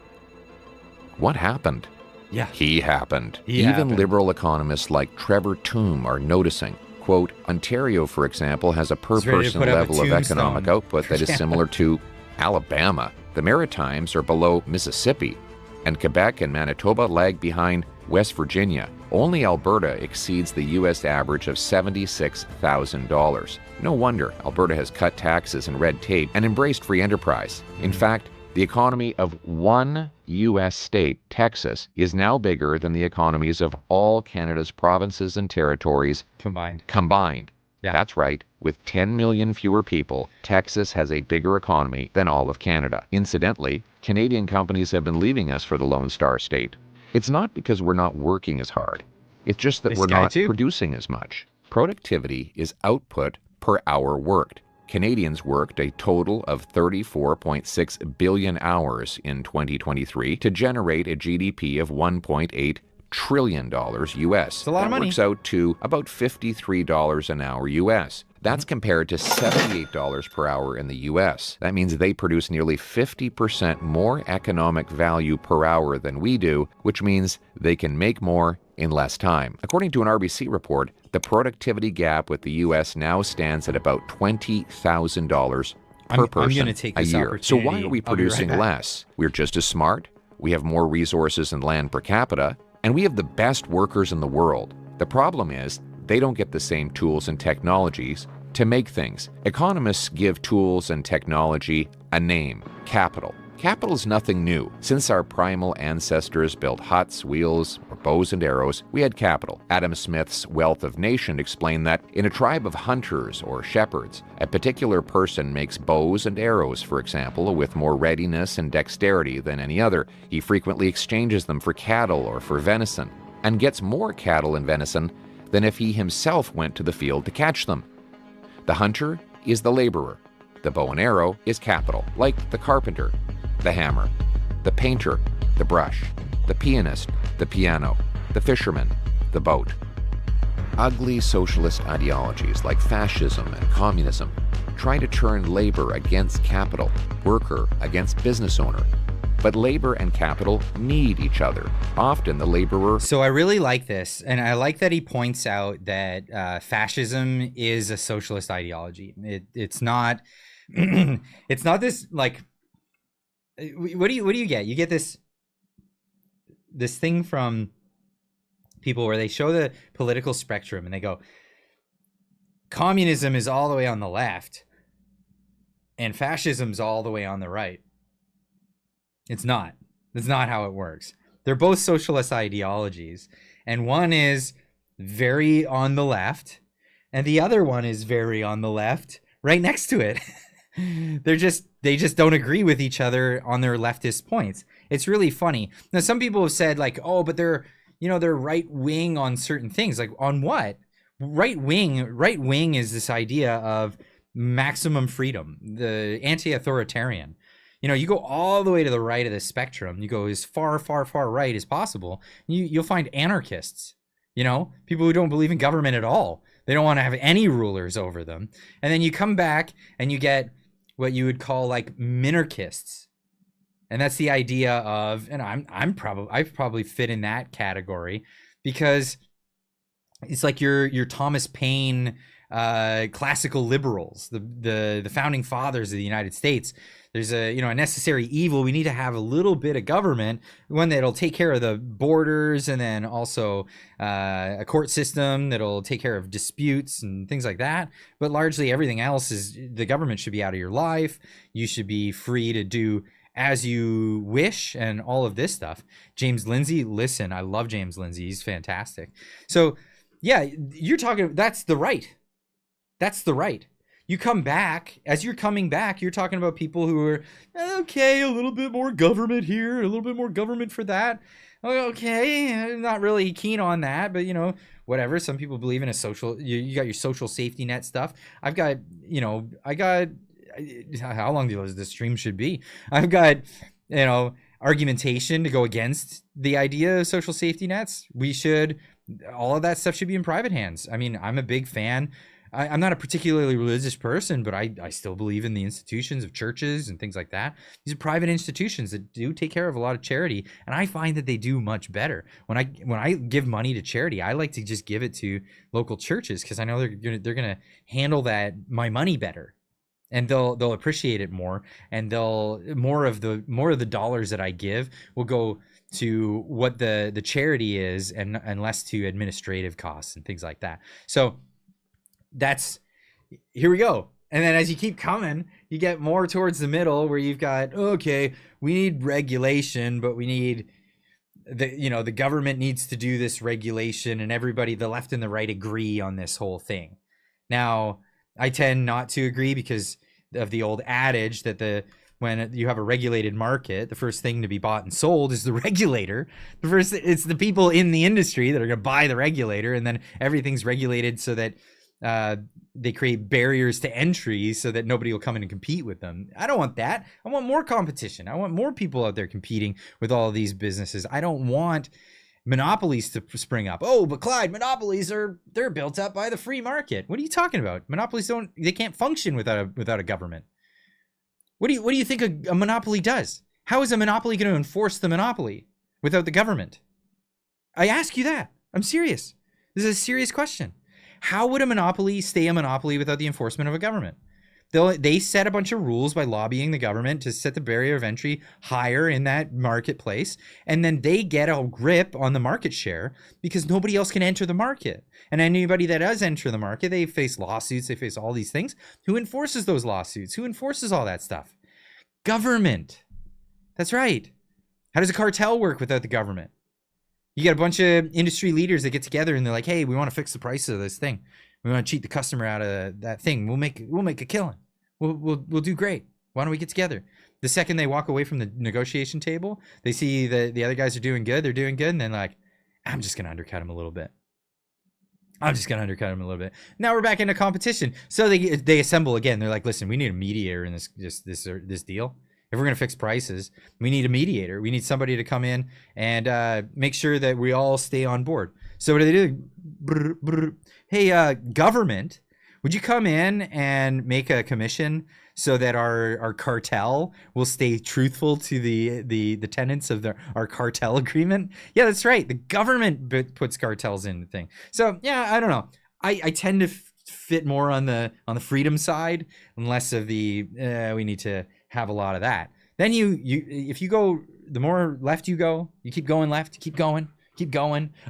What happened? Yeah. He happened. He Even happened. liberal economists like Trevor Tombe are noticing. Quote, Ontario, for example, has a per-person level of economic output that is similar to Alabama. The Maritimes are below Mississippi, and Quebec and Manitoba lag behind West Virginia. Only Alberta exceeds the U.S. average of $76,000. No wonder Alberta has cut taxes and red tape and embraced free enterprise. In fact, the economy of one U.S. state, Texas, is now bigger than the economies of all Canada's provinces and territories combined. Yeah. That's right. With 10 million fewer people, Texas has a bigger economy than all of Canada. Incidentally, Canadian companies have been leaving us for the Lone Star State. It's not because we're not working as hard. It's just that we're not producing as much. Productivity is output per hour worked. Canadians worked a total of 34.6 billion hours in 2023 to generate a GDP of $1.8 trillion US. It's a lot of money. That works out to about $53 an hour US. That's compared to $78 per hour in the US. That means they produce nearly 50% more economic value per hour than we do, which means they can make more in less time. According to an RBC report, the productivity gap with the US now stands at about $20,000 per person a year. So why are we producing less? We're just as smart, we have more resources and land per capita, and we have the best workers in the world. The problem is, they don't get the same tools and technologies to make things. Economists give tools and technology a name: capital. Capital is nothing new. Since our primal ancestors built huts, wheels, or bows and arrows, we had capital. Adam Smith's Wealth of Nation explained that in a tribe of hunters or shepherds, a particular person makes bows and arrows, for example, with more readiness and dexterity than any other. He frequently exchanges them for cattle or for venison, and gets more cattle and venison than if he himself went to the field to catch them. The hunter is the laborer. The bow and arrow is capital, like the carpenter, the hammer, the painter, the brush, the pianist, the piano, the fisherman, the boat. Ugly socialist ideologies like fascism and communism try to turn labor against capital, worker against business owner. But labor and capital need each other. Often the laborer... So I really like this, and I like that he points out that fascism is a socialist ideology. It's not... it's not this, like... What do you get? You get this thing from people where they show the political spectrum and they go, communism is all the way on the left and fascism's all the way on the right. It's not. That's not how it works. They're both socialist ideologies, and one is very on the left and the other one is very on the left right next to it. They just don't agree with each other on their leftist points. It's really funny. Now, some people have said like, oh, but they're right wing on certain things. Like, on what? Right wing is this idea of maximum freedom, the anti-authoritarian. You go all the way to the right of the spectrum. You go as far, far, far right as possible. You'll find anarchists, people who don't believe in government at all. They don't want to have any rulers over them. And then you come back and you get what you would call like minarchists. And that's the idea of, and I probably fit in that category, because it's like your Thomas Paine classical liberals, the founding fathers of the United States. There's a necessary evil. We need to have a little bit of government, one that'll take care of the borders, and then also a court system that'll take care of disputes and things like that. But largely everything else is the government should be out of your life. You should be free to do as you wish and all of this stuff. James Lindsay, listen, I love James Lindsay. He's fantastic. So yeah, you're talking, that's the right. That's the right. You come back, as you're coming back, you're talking about people who are, okay, a little bit more government here, a little bit more government for that. Okay, I'm not really keen on that, but, you know, whatever. Some people believe in a social, you got your social safety net stuff. I've got, you know, how long does this stream should be? I've got, you know, argumentation to go against the idea of social safety nets. All of that stuff should be in private hands. I mean, I'm a big fan. I'm not a particularly religious person, but I still believe in the institutions of churches and things like that. These are private institutions that do take care of a lot of charity, and I find that they do much better. When I give money to charity, I like to just give it to local churches because I know they're gonna handle my money better, and they'll appreciate it more, and more of the dollars that I give will go to what the charity is, and less to administrative costs and things like that. So here we go. And then as you keep coming, you get more towards the middle where you've got, okay, we need regulation, but we need the government needs to do this regulation, and everybody, the left and the right, agree on this whole thing. Now, I tend not to agree because of the old adage that when you have a regulated market, the first thing to be bought and sold is the regulator. It's the people in the industry that are going to buy the regulator, and then everything's regulated so that they create barriers to entry so that nobody will come in and compete with them. I don't want that. I want more competition. I want more people out there competing with all of these businesses. I don't want monopolies to spring up. Oh, but Clyde, monopolies they're built up by the free market. What are you talking about? Monopolies they can't function without a government. What do you think a monopoly does? How is a monopoly going to enforce the monopoly without the government? I ask you that. I'm serious. This is a serious question. How would a monopoly stay a monopoly without the enforcement of a government? They set a bunch of rules by lobbying the government to set the barrier of entry higher in that marketplace, and then they get a grip on the market share because nobody else can enter the market. And anybody that does enter the market, they face lawsuits, they face all these things. Who enforces those lawsuits? Who enforces all that stuff? Government. That's right. How does a cartel work without the government? You got a bunch of industry leaders that get together and they're like, hey, we want to fix the price of this thing. We want to cheat the customer out of that thing. We'll make a killing. We'll do great. Why don't we get together? The second they walk away from the negotiation table, they see the other guys are doing good. They're doing good. And then like, I'm just going to undercut them a little bit. Now we're back into competition. So they assemble again. They're like, listen, we need a mediator in this deal. If we're going to fix prices, we need a mediator. We need somebody to come in and make sure that we all stay on board. So what do they do? Hey, government, would you come in and make a commission so that our cartel will stay truthful to the tenets of our cartel agreement? Yeah, that's right. The government puts cartels in the thing. So yeah, I don't know. I tend to fit more on the freedom side and less of the we need to have a lot of that. Then if you go, the more left you go, you keep going left, keep going.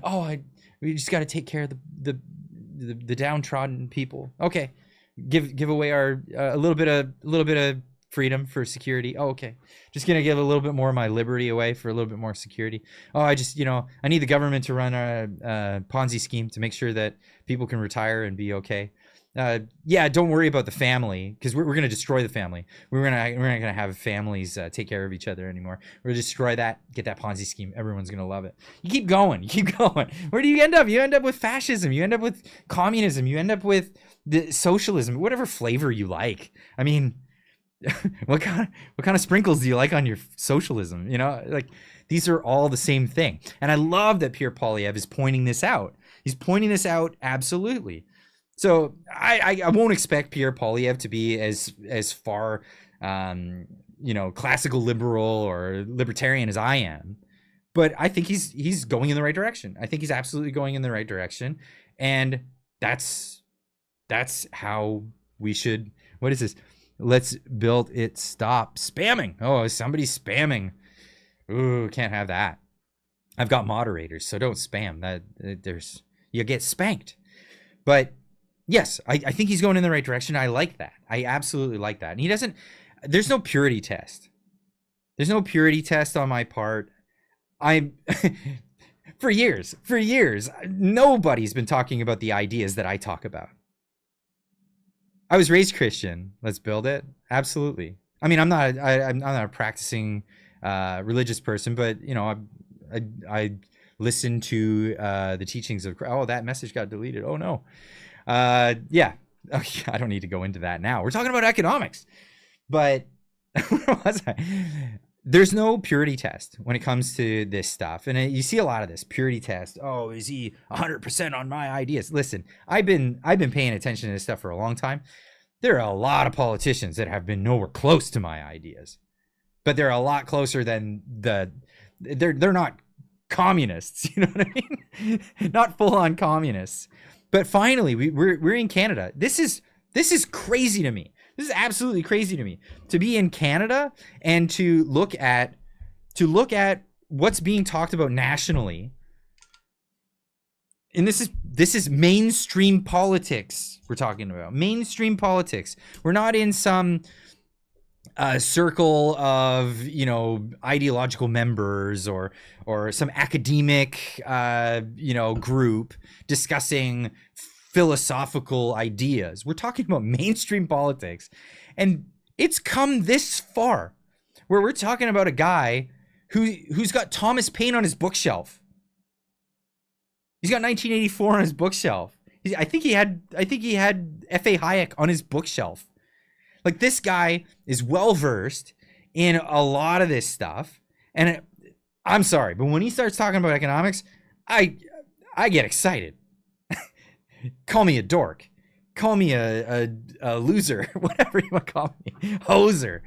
Oh, we just got to take care of the downtrodden people. Okay, give away our a little bit of freedom for security. Oh, okay, just gonna give a little bit more of my liberty away for a little bit more security. Oh, I need the government to run a Ponzi scheme to make sure that people can retire and be okay. Yeah, don't worry about the family because we're going to destroy the family. We're not going to have families take care of each other anymore. We're going to destroy that, get that Ponzi scheme. Everyone's going to love it. You keep going. Where do you end up? You end up with fascism. You end up with communism. You end up with the socialism, whatever flavor you like. I mean, what kind of sprinkles do you like on your socialism? You know, like these are all the same thing. And I love that Pierre Poilievre is pointing this out. He's pointing this out absolutely. So I won't expect Pierre Poilievre to be as far, classical liberal or libertarian as I am, but I think he's going in the right direction. I think he's absolutely going in the right direction, and that's how we should. What is this? Let's build it. Stop spamming. Oh, somebody's spamming. Ooh, can't have that. I've got moderators, so don't spam. You get spanked, but. Yes, I think he's going in the right direction. I like that. I absolutely like that. And there's no purity test. There's no purity test on my part. For years, nobody's been talking about the ideas that I talk about. I was raised Christian. Let's build it. Absolutely. I mean, I'm not a practicing religious person, but I listen to the teachings of. Oh, that message got deleted. Oh no. Yeah. Okay, I don't need to go into that now. We're talking about economics, but where was I? There's no purity test when it comes to this stuff, and you see a lot of this purity test. Oh, is he 100% on my ideas? Listen, I've been paying attention to this stuff for a long time. There are a lot of politicians that have been nowhere close to my ideas, but they're a lot closer than they're not communists. You know what I mean? Not full on communists. But finally, we're in Canada. This is crazy to me. This is absolutely crazy to me to be in Canada and to look at what's being talked about nationally. And this is mainstream politics we're talking about. Mainstream politics. We're not in some circle of, ideological members or some academic, group discussing philosophical ideas. We're talking about mainstream politics, and it's come this far where we're talking about a guy who's got Thomas Paine on his bookshelf. He's got 1984 on his bookshelf. I think he had F.A. Hayek on his bookshelf. Like, this guy is well versed in a lot of this stuff, and I'm sorry, but when he starts talking about economics, I get excited. Call me a dork. Call me a loser. Whatever you want to call me. Hoser.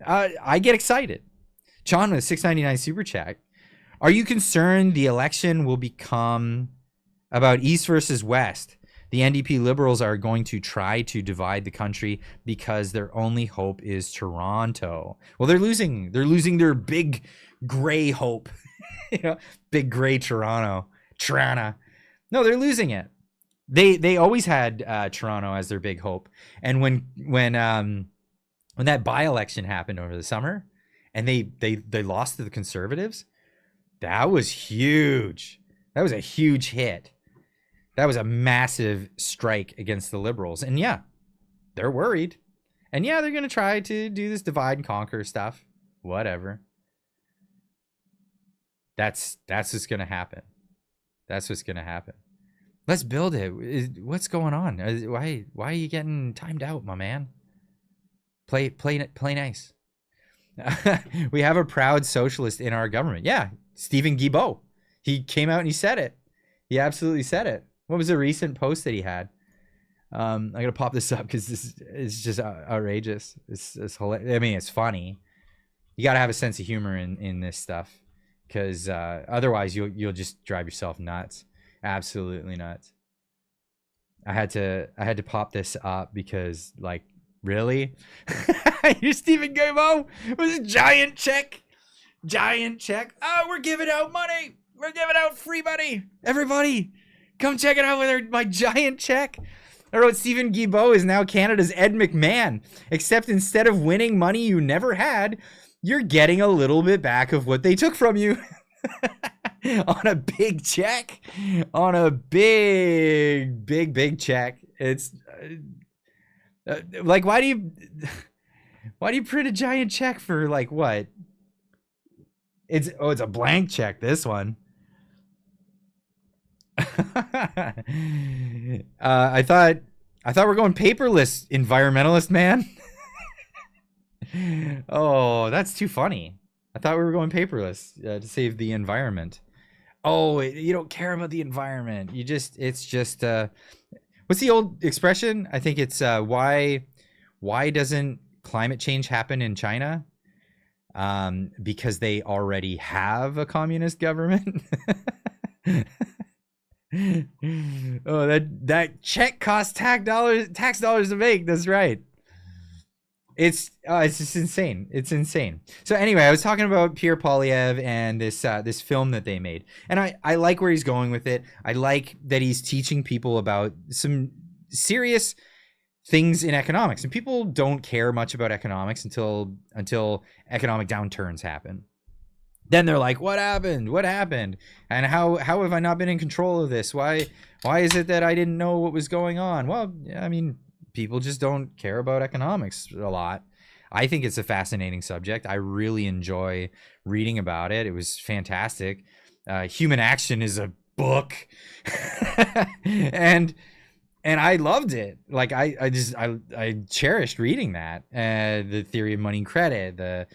I get excited. John with $6.99 super chat. Are you concerned the election will become about East versus West? The NDP Liberals are going to try to divide the country because their only hope is Toronto. Well, they're losing their big gray hope. Big gray Toronto. No, they're losing it. They always had Toronto as their big hope, and when that by-election happened over the summer, and they lost to the Conservatives, that was huge. That was a huge hit. That was a massive strike against the Liberals, and yeah, they're worried, and yeah, they're gonna try to do this divide and conquer stuff. Whatever. That's what's gonna happen. That's what's gonna happen. Let's build it. What's going on? Why are you getting timed out, my man? Play nice. We have a proud socialist in our government. Yeah, Stephen Guilbeault. He came out and he said it. He absolutely said it. What was a recent post that he had? I'm gonna pop this up because this is just outrageous. It's hilarious. I mean, it's funny. You got to have a sense of humor in this stuff, because otherwise you'll just drive yourself nuts. Absolutely nuts. I had to pop this up because, like, really? You're Stephen Guilbeault with a giant check. Oh, we're giving out money. We're giving out free money. Everybody, come check it out with my giant check. I wrote Stephen Guilbeault is now Canada's Ed McMahon, except instead of winning money you never had, you're getting a little bit back of what they took from you. On a big check, on a big check. It's like, why do you print a giant check for, like, what? It's a blank check, this one. I thought we're going paperless, environmentalist man. Oh, that's too funny. I thought we were going paperless to save the environment. Oh, you don't care about the environment. It's just what's the old expression? I think it's why doesn't climate change happen in China? Because they already have a communist government. Oh, that check costs tax dollars to make. That's right. It's just insane. It's insane. So anyway, I was talking about Pierre Poilievre and this film that they made, and I like where he's going with it. I like that he's teaching people about some serious things in economics, and people don't care much about economics until economic downturns happen. Then they're like, what happened? And how have I not been in control of this? Why is it that I didn't know what was going on? Well, I mean, people just don't care about economics a lot. I think it's a fascinating subject. I really enjoy reading about it. It was fantastic. Human Action is a book. and I loved it. Like I cherished reading that. The Theory of Money and Credit, the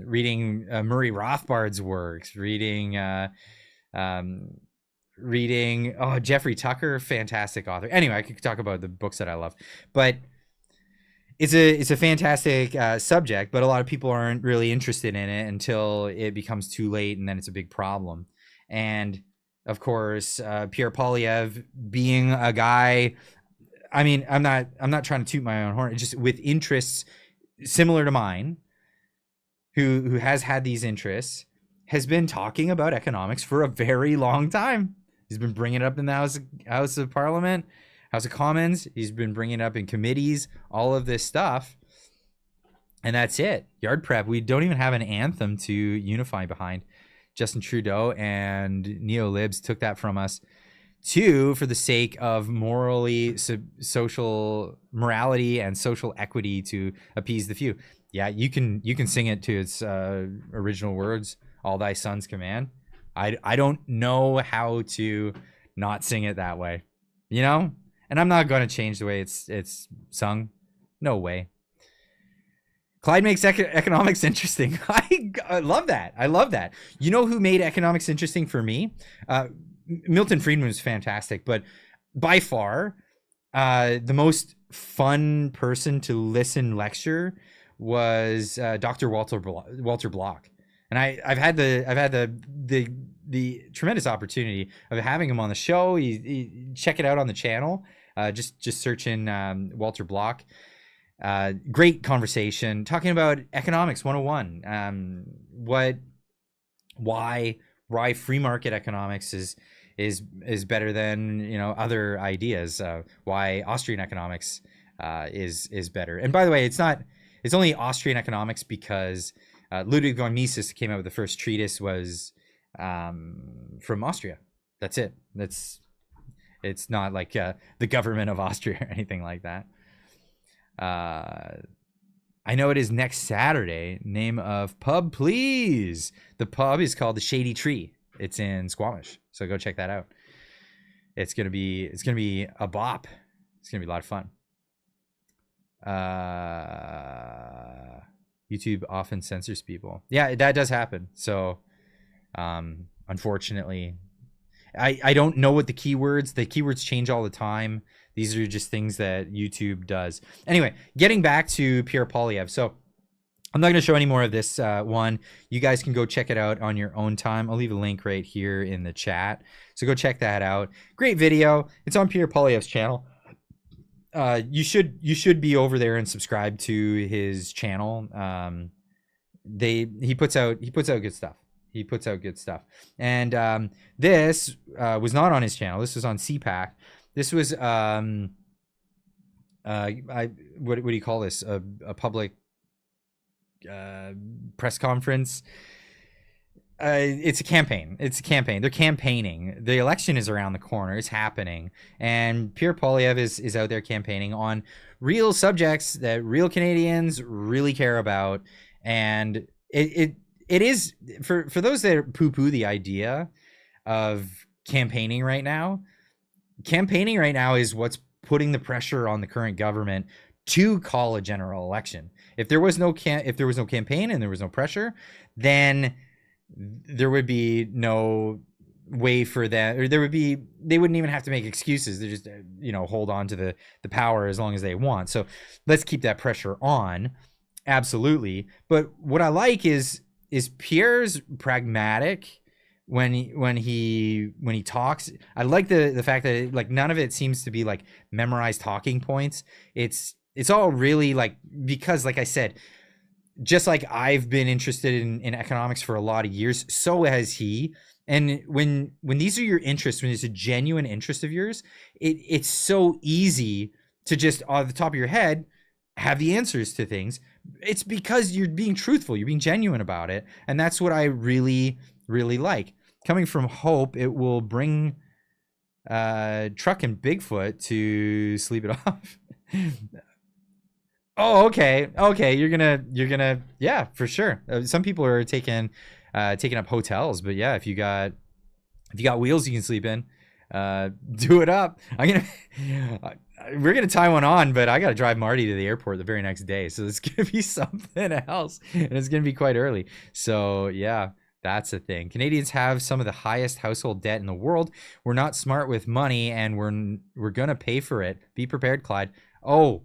reading Murray Rothbard's works, reading Jeffrey Tucker, fantastic author. Anyway, I could talk about the books that I love, but it's a fantastic subject, but a lot of people aren't really interested in it until it becomes too late, and then it's a big problem. And of course, Pierre Poilievre, being a guy, I mean, I'm not trying to toot my own horn, just with interests similar to mine, who has had these interests, has been talking about economics for a very long time. He's been bringing it up in the House of Parliament, House of Commons. He's been bringing it up in committees, all of this stuff. And that's it. Yard Prep. We don't even have an anthem to unify behind. Justin Trudeau and neo-libs took that from us too, for the sake of social morality and social equity to appease the few. Yeah, you can sing it to its original words, all thy sons command. I don't know how to not sing it that way, you know? And I'm not going to change the way it's sung. No way. Clyde makes economics interesting. I love that. I love that. You know who made economics interesting for me? Milton Friedman was fantastic, but by far the most fun person to listen lecture was Dr. Walter Block. And I've had the tremendous opportunity of having him on the show. You check it out on the channel. Just search in Walter Block. Great conversation talking about economics 101. Why free market economics is better than, you know, other ideas. Why Austrian economics is better. And by the way, it's only Austrian economics because Ludwig von Mises came out with the first treatise was from Austria. That's it. It's not like the government of Austria or anything like that. I know it is next Saturday. Name of pub, please. The pub is called the Shady Tree. It's in Squamish, so go check that out. It's gonna be a bop. It's gonna be a lot of fun. YouTube often censors people. Yeah, that does happen. So, unfortunately, I don't know what the keywords change all the time. These are just things that YouTube does. Anyway, getting back to Pierre Poilievre. So I'm not going to show any more of this one. You guys can go check it out on your own time. I'll leave a link right here in the chat. So go check that out. Great video. It's on Pierre Poilievre's channel. You should be over there and subscribe to his channel. He puts out good stuff. He puts out good stuff. And this was not on his channel. This was on CPAC. This was what do you call this? A public press conference. It's a campaign. They're campaigning. The election is around the corner. It's happening. And Pierre Poilievre is out there campaigning on real subjects that real Canadians really care about. And it is, for those that poo-poo the idea of campaigning right now is what's putting the pressure on the current government to call a general election. If there was no campaign and there was no pressure, then there would be no way for that, or they wouldn't even have to make excuses. They just hold on to the power as long as they want. So let's keep that pressure on. Absolutely. But what I like is Pierre's pragmatic when he talks. I like the fact that like none of it seems to be like memorized talking points. It's all really like, because like I said, just like I've been interested in economics for a lot of years, so has he. And when these are your interests, when it's a genuine interest of yours, it's so easy to just off the top of your head have the answers to things. It's because you're being truthful, you're being genuine about it, and that's what I really, really like. Coming from Hope, it will bring Truck and Bigfoot to sleep it off. Oh, okay. You're gonna, yeah, for sure. Some people are taking up hotels, but yeah, if you got wheels you can sleep in, do it up. We're gonna tie one on, but I gotta drive Marty to the airport the very next day, so it's gonna be something else, and it's gonna be quite early. So yeah, that's the thing. Canadians have some of the highest household debt in the world. We're not smart with money, and we're gonna pay for it. Be prepared, Clyde. Oh,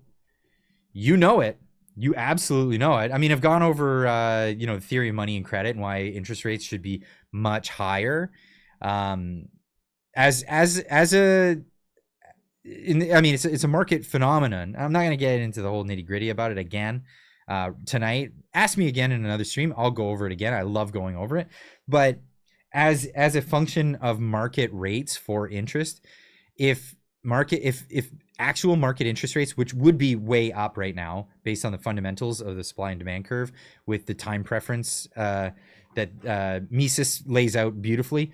you know it. You absolutely know it. I mean, I've gone over the theory of money and credit and why interest rates should be much higher. It's a market phenomenon. I'm not going to get into the whole nitty gritty about it again tonight. Ask me again in another stream. I'll go over it again. I love going over it. But as a function of market rates for interest, if actual market interest rates, which would be way up right now based on the fundamentals of the supply and demand curve with the time preference that Mises lays out beautifully,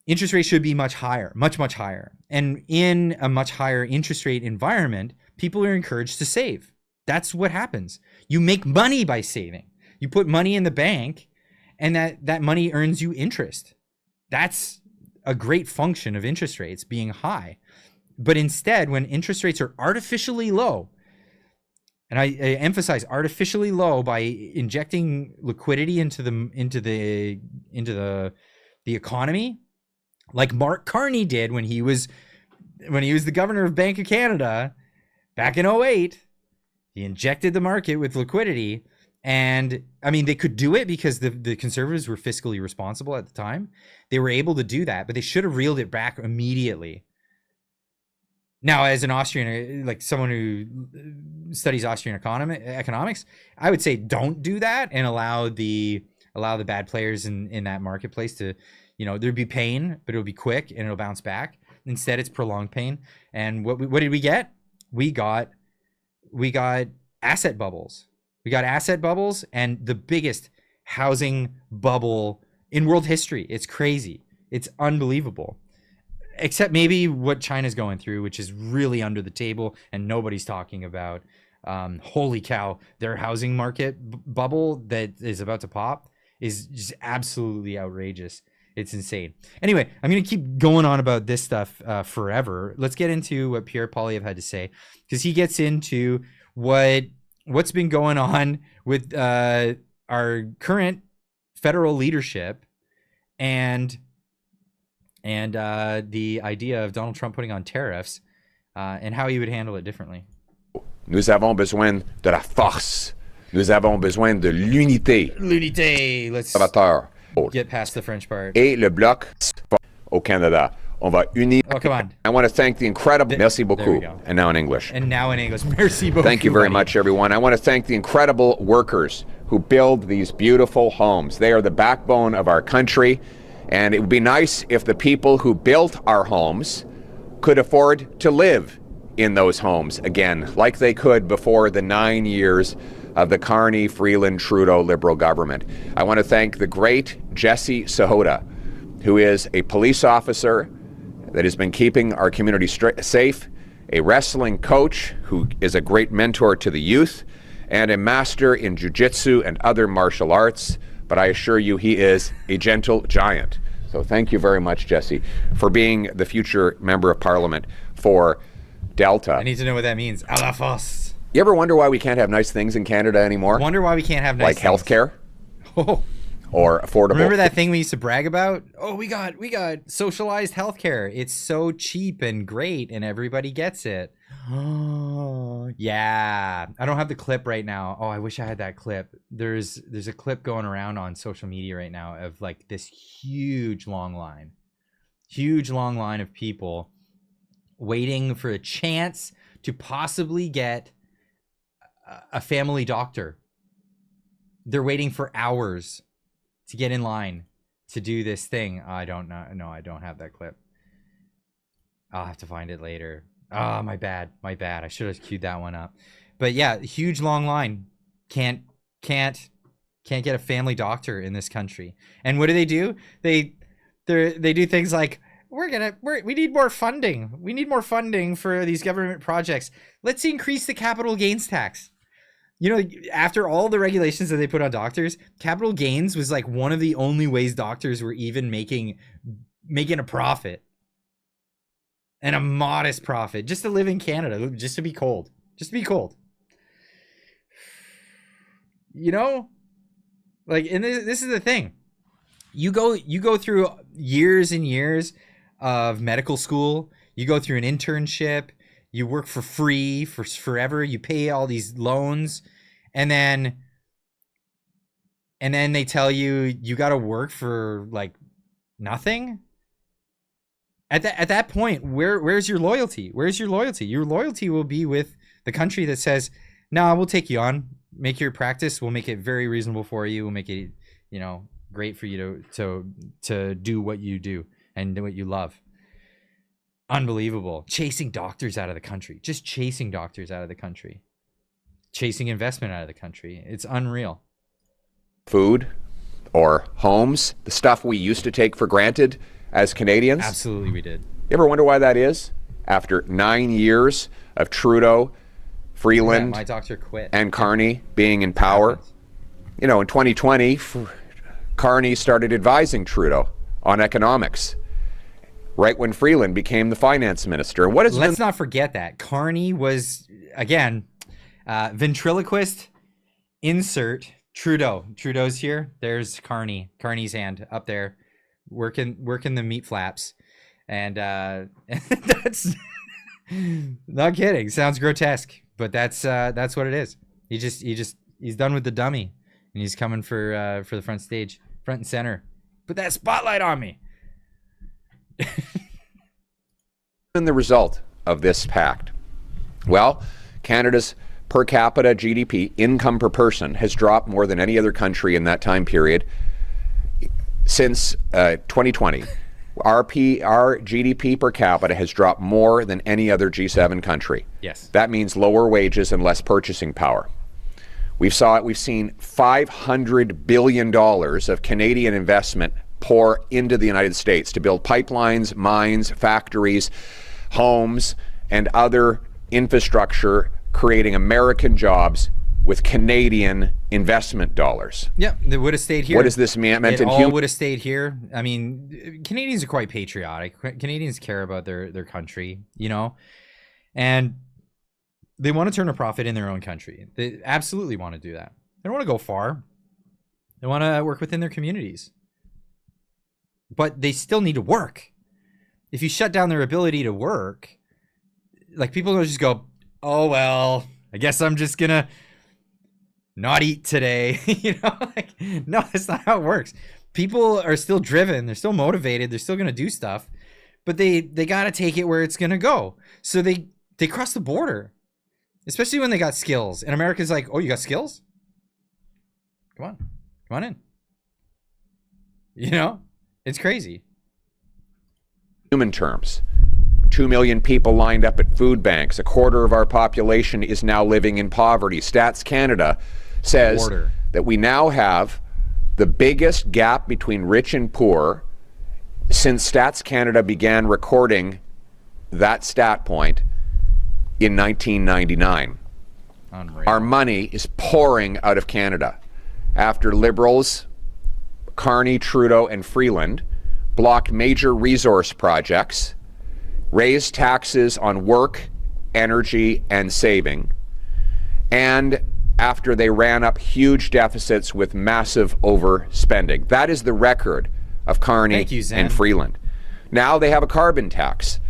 interest rates should be much higher, much higher. And in a much higher interest rate environment, people are encouraged to save. That's what happens. You make money by saving. You put money in the bank, and that money earns you interest. That's a great function of interest rates being high. But instead, when interest rates are artificially low, and I emphasize artificially low by injecting liquidity into the economy, like Mark Carney did when he was the governor of Bank of Canada back in 2008, he injected the market with liquidity. And I mean, they could do it because the Conservatives were fiscally responsible at the time. They were able to do that, but they should have reeled it back immediately. Now, as an Austrian, like someone who studies Austrian economics, I would say don't do that and allow the bad players in that marketplace to, there'd be pain, but it'll be quick and it'll bounce back. Instead, it's prolonged pain. And what did we get? We got asset bubbles. We got asset bubbles and the biggest housing bubble in world history. It's crazy. It's unbelievable. Except maybe what China's going through, which is really under the table and nobody's talking about. Holy cow, their housing market bubble that is about to pop is just absolutely outrageous. It's insane. Anyway, I'm going to keep going on about this stuff forever. Let's get into what Pierre Poilievre had to say, because he gets into what's been going on with our current federal leadership and the idea of Donald Trump putting on tariffs and how he would handle it differently. Nous avons besoin de la force. Nous avons besoin de l'unité. L'unité. Let's get past the French part. Et le bloc au Canada. On va unir. Oh, come on. I want to thank the incredible. Merci beaucoup. And now in English. Merci beaucoup. Thank you very much, everyone. I want to thank the incredible workers who build these beautiful homes. They are the backbone of our country. And it would be nice if the people who built our homes could afford to live in those homes again, like they could before the 9 years of the Carney, Freeland, Trudeau Liberal government. I want to thank the great Jesse Sahota, who is a police officer that has been keeping our community safe, a wrestling coach who is a great mentor to the youth, and a master in jiu-jitsu and other martial arts. But I assure you, he is a gentle giant. So thank you very much, Jesse, for being the future member of parliament for Delta. I need to know what that means. À la force. You ever wonder why we can't have nice things in Canada anymore? Wonder why we can't have nice things. Like healthcare? Oh. Or affordable. Remember that thing we used to brag about? Oh, we got socialized healthcare. It's so cheap and great and everybody gets it. Oh, yeah. I don't have the clip right now. Oh, I wish I had that clip. There's a clip going around on social media right now of like this huge long line of people waiting for a chance to possibly get a family doctor. They're waiting for hours to get in line to do this thing. I don't know. No, I don't have that clip. I'll have to find it later. Oh, my bad. I should have queued that one up. But yeah, huge long line. Can't get a family doctor in this country. And what do? They do things like, we need more funding. We need more funding for these government projects. Let's increase the capital gains tax. You know, after all the regulations that they put on doctors, capital gains was like one of the only ways doctors were even making a profit. And a modest profit just to live in Canada, just to be cold. You know, like, and this is the thing. You go through years and years of medical school. You go through an internship. You work for free for forever. You pay all these loans, and then they tell you got to work for like nothing. At that point, where's your loyalty? Where's your loyalty? Your loyalty will be with the country that says, "Nah, we'll take you on. Make your practice. We'll make it very reasonable for you. We'll make it, you know, great for you to do what you do and do what you love." Unbelievable. Chasing doctors out of the country. Just chasing doctors out of the country. Chasing investment out of the country. It's unreal. Food or homes, the stuff we used to take for granted as Canadians. Absolutely we did. You ever wonder why that is? After 9 years of Trudeau, Freeland, my doctor quit, and Carney being in power. You know, in 2020, Carney started advising Trudeau on economics, right when Freeland became the finance minister. And let's not forget that Carney was, again, ventriloquist, insert Trudeau. Trudeau's here. There's Carney. Carney's hand up there, working the meat flaps, and that's not kidding. Sounds grotesque, but that's what it is. He's done with the dummy, and he's coming for the front stage, front and center. Put that spotlight on me. And the result of this pact? Well, Canada's per capita GDP, income per person, has dropped more than any other country in that time period. Since 2020, our GDP per capita has dropped more than any other G7 country. Yes. That means lower wages and less purchasing power. We've seen $500 billion of Canadian investment pour into the United States to build pipelines, mines, factories, homes, and other infrastructure, creating American jobs with Canadian investment dollars. Yeah, they would have stayed here. What does this mean? It all would have stayed here. I mean, Canadians are quite patriotic. Canadians care about their country, you know, and they want to turn a profit in their own country. They absolutely want to do that. They don't want to go far. They want to work within their communities. But they still need to work. If you shut down their ability to work, like, people don't just go, "Oh, well, I guess I'm just gonna not eat today." You know, like, no, that's not how it works. People are still driven. They're still motivated. They're still going to do stuff, but they got to take it where it's going to go. So they cross the border, especially when they got skills. And America's like, "Oh, you got skills? Come on in." You know, it's crazy. Human terms, 2 million people lined up at food banks. A quarter of our population is now living in poverty. Stats Canada says that we now have the biggest gap between rich and poor since Stats Canada began recording that stat point in 1999. Unreal. Our money is pouring out of Canada after Liberals, Carney, Trudeau, and Freeland blocked major resource projects, raised taxes on work, energy, and saving, and after they ran up huge deficits with massive overspending. That is the record of Carney and Freeland. Now they have a carbon tax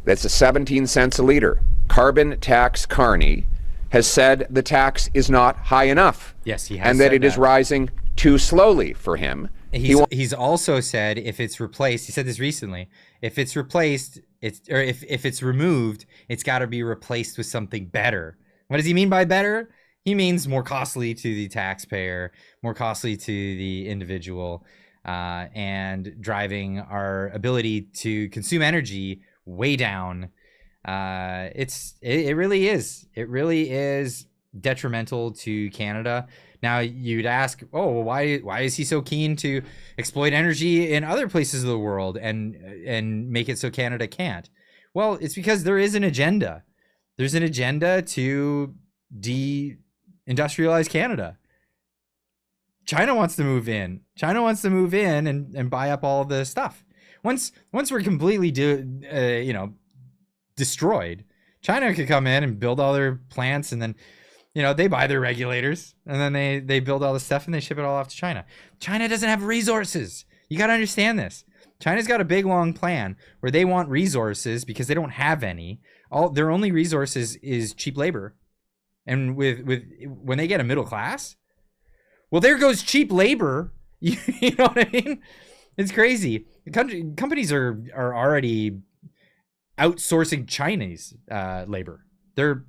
that's 17 cents a liter. Carbon tax Carney has said the tax is not high enough. Yes, he has and that said it is that. Rising too slowly for him. He's also said if it's replaced, he said this recently, if it's replaced, if it's removed, it's got to be replaced with something better. What does he mean by better? He means more costly to the taxpayer, more costly to the individual, and driving our ability to consume energy way down. It really is. It really is detrimental to Canada. Now you'd ask, oh, well, why is he so keen to exploit energy in other places of the world and make it so Canada can't? Well, it's because there is an agenda. There's an agenda to de-industrialize Canada. China wants to move in. China wants to move in and buy up all the stuff. Once we're completely destroyed, China could come in and build all their plants, and then they buy their regulators, and then they build all the stuff and they ship it all off to China. China doesn't have resources. You got to understand this. China's got a big long plan where they want resources because they don't have any. All their only resources is cheap labor, and with when they get a middle class, well, there goes cheap labor. You know what I mean? It's crazy. Companies are already outsourcing Chinese labor. They're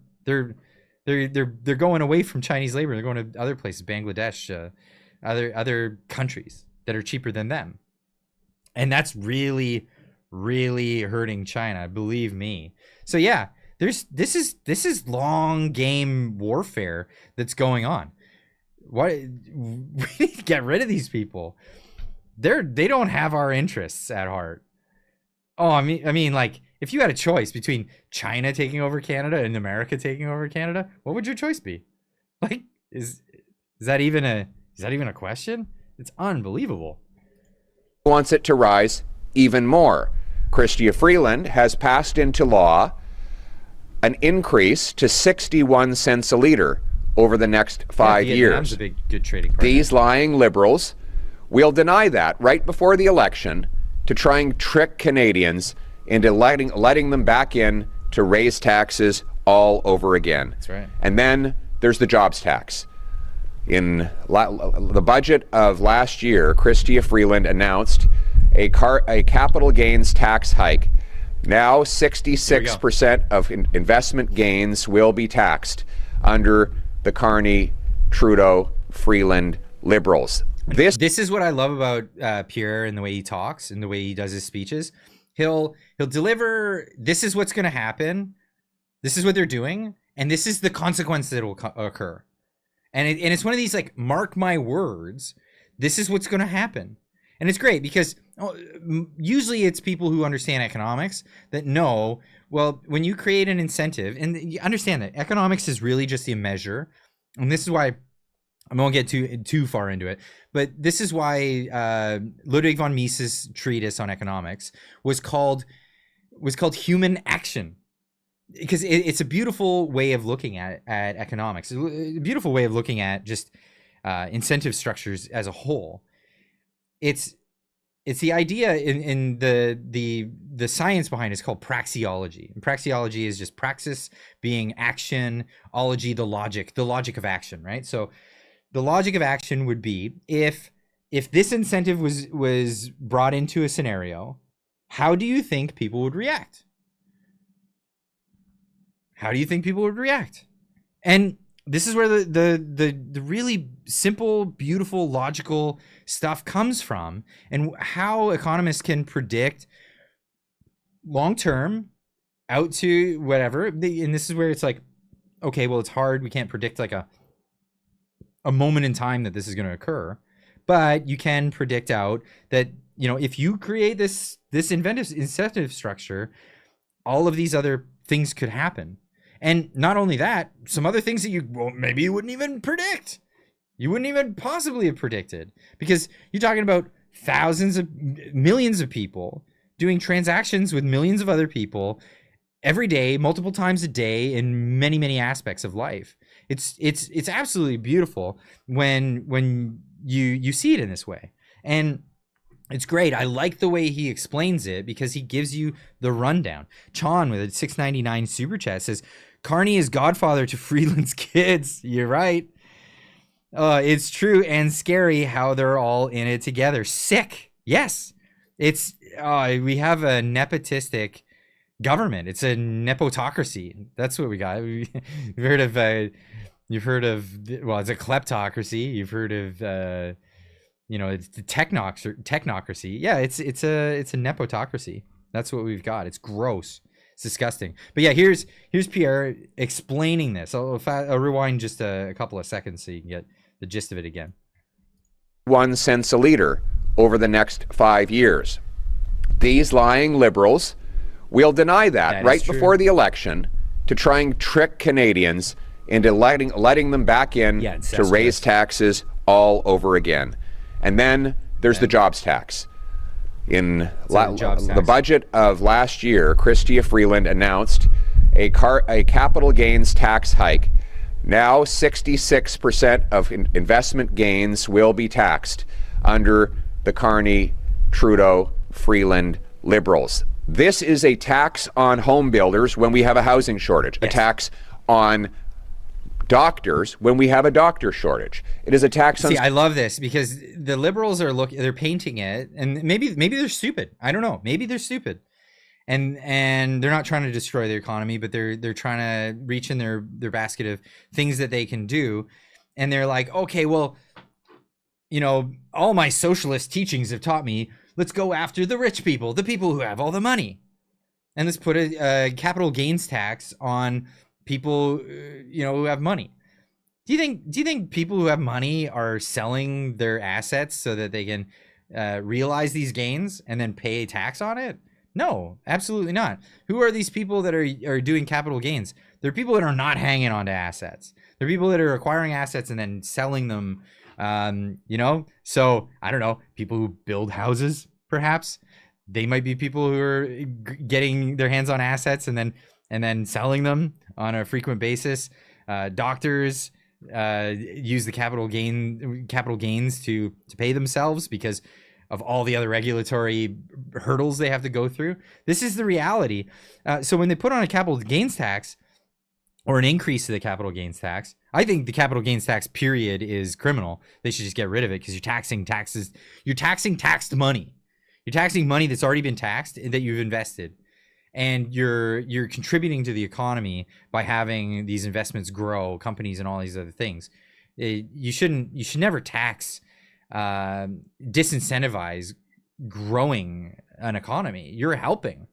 going away from Chinese labor. They're going to other places, Bangladesh, other countries that are cheaper than them, and that's really, really hurting China. Believe me. So yeah, this is long game warfare that's going on. We need to get rid of these people. They don't have our interests at heart. Oh, I mean, like, if you had a choice between China taking over Canada and America taking over Canada, what would your choice be? Like, is that even a question? It's unbelievable. Wants it to rise even more. Chrystia Freeland has passed into law an increase to 61 cents a liter over the next 5 years. A good trading partner. These lying liberals will deny that right before the election to try and trick Canadians into letting them back in to raise taxes all over again. That's right. And then there's the jobs tax. In the budget of last year, Chrystia Freeland announced a capital gains tax hike. Now 66% of investment gains will be taxed under the Carney, Trudeau, Freeland Liberals. This is what I love about Pierre and the way he talks and the way he does his speeches. He'll deliver, this is what's going to happen. This is what they're doing. And this is the consequence that will occur. And it's one of these, like, mark my words, this is what's going to happen. And it's great because usually it's people who understand economics that know, well, when you create an incentive, and you understand that economics is really just a measure. And this is why I won't get too far into it, but this is why Ludwig von Mises' treatise on economics was called Human Action, because it's a beautiful way of looking at economics, a beautiful way of looking at just incentive structures as a whole. It's the idea in the science behind it is called praxeology. And praxeology is just praxis being action, ology, the logic of action, right? So the logic of action would be if this incentive was brought into a scenario, how do you think people would react? How do you think people would react? And this is where the really simple, beautiful, logical stuff comes from, and how economists can predict long term out to whatever. And this is where it's like, okay, well, it's hard. We can't predict like a moment in time that this is going to occur, but you can predict out that, if you create this incentive structure, all of these other things could happen. And not only that, some other things that maybe you wouldn't even predict. You wouldn't even possibly have predicted, because you're talking about millions of people doing transactions with millions of other people every day, multiple times a day, in many, many aspects of life. It's absolutely beautiful when you see it in this way. And it's great. I like the way he explains it because he gives you the rundown. Chon with a $6.99 super chat says, Carney is godfather to Freeland's kids. You're right. It's true and scary how they're all in it together. Sick. Yes. It's we have a nepotistic government. It's a nepotocracy. That's what we got. You've heard of it's a kleptocracy. You've heard of it's the technocracy. Yeah, it's a nepotocracy. That's what we've got. It's gross. disgusting. But yeah, here's Pierre explaining this. I'll rewind just a couple of seconds so you can get the gist of it again. 1 cent a liter over the next 5 years. These lying Liberals will deny that right before the election to try and trick Canadians into letting them back in to raise taxes all over again. And then there's the jobs tax. In the budget of last year, Chrystia Freeland announced a capital gains tax hike. Now 66% of investment gains will be taxed under the Carney, Trudeau, Freeland Liberals. This is a tax on home builders when we have a housing shortage, a tax on doctors when we have a doctor shortage. It is a tax on... See, I love this because the Liberals are they're painting it, and maybe they're stupid. I don't know. Maybe they're stupid. And they're not trying to destroy the economy, but they're trying to reach in their basket of things that they can do. And they're like, okay, well, you know, all my socialist teachings have taught me, let's go after the rich people, the people who have all the money. And let's put a capital gains tax on people, you know, who have money. Do you think people who have money are selling their assets so that they can realize these gains and then pay a tax on it? No, absolutely not. Who are these people that are doing capital gains? They're people that are not hanging on to assets. They're people that are acquiring assets and then selling them. You know, so I don't know, people who build houses, perhaps they might be people who are getting their hands on assets and then selling them on a frequent basis. Doctors use the capital gains to pay themselves because of all the other regulatory hurdles they have to go through. This is the reality. So when they put on a capital gains tax or an increase to the capital gains tax, I think the capital gains tax period is criminal. They should just get rid of it because you're taxing taxes. You're taxing taxed money. You're taxing money that's already been taxed that you've invested. And you're contributing to the economy by having these investments grow, companies and all these other things. You should never tax, disincentivize growing an economy. You're helping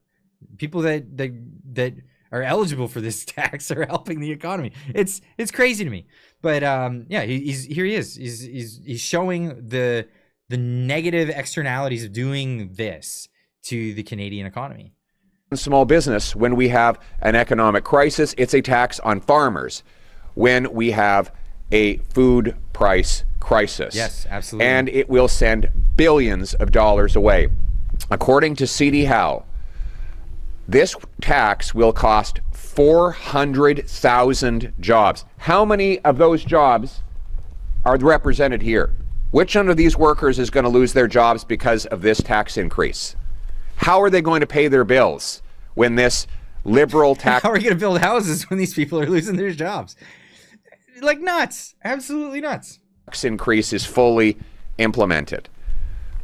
people that are eligible for this tax are helping the economy. It's crazy to me. But yeah, here he is. He's showing the negative externalities of doing this to the Canadian economy. Small business, when we have an economic crisis, it's a tax on farmers. When we have a food price crisis. Yes, absolutely. And it will send billions of dollars away. According to C.D. Howe, this tax will cost 400,000 jobs. How many of those jobs are represented here? Which one of these workers is going to lose their jobs because of this tax increase? How are they going to pay their bills when this liberal tax... How are we going to build houses when these people are losing their jobs? Like nuts. Absolutely nuts. Tax increase is fully implemented.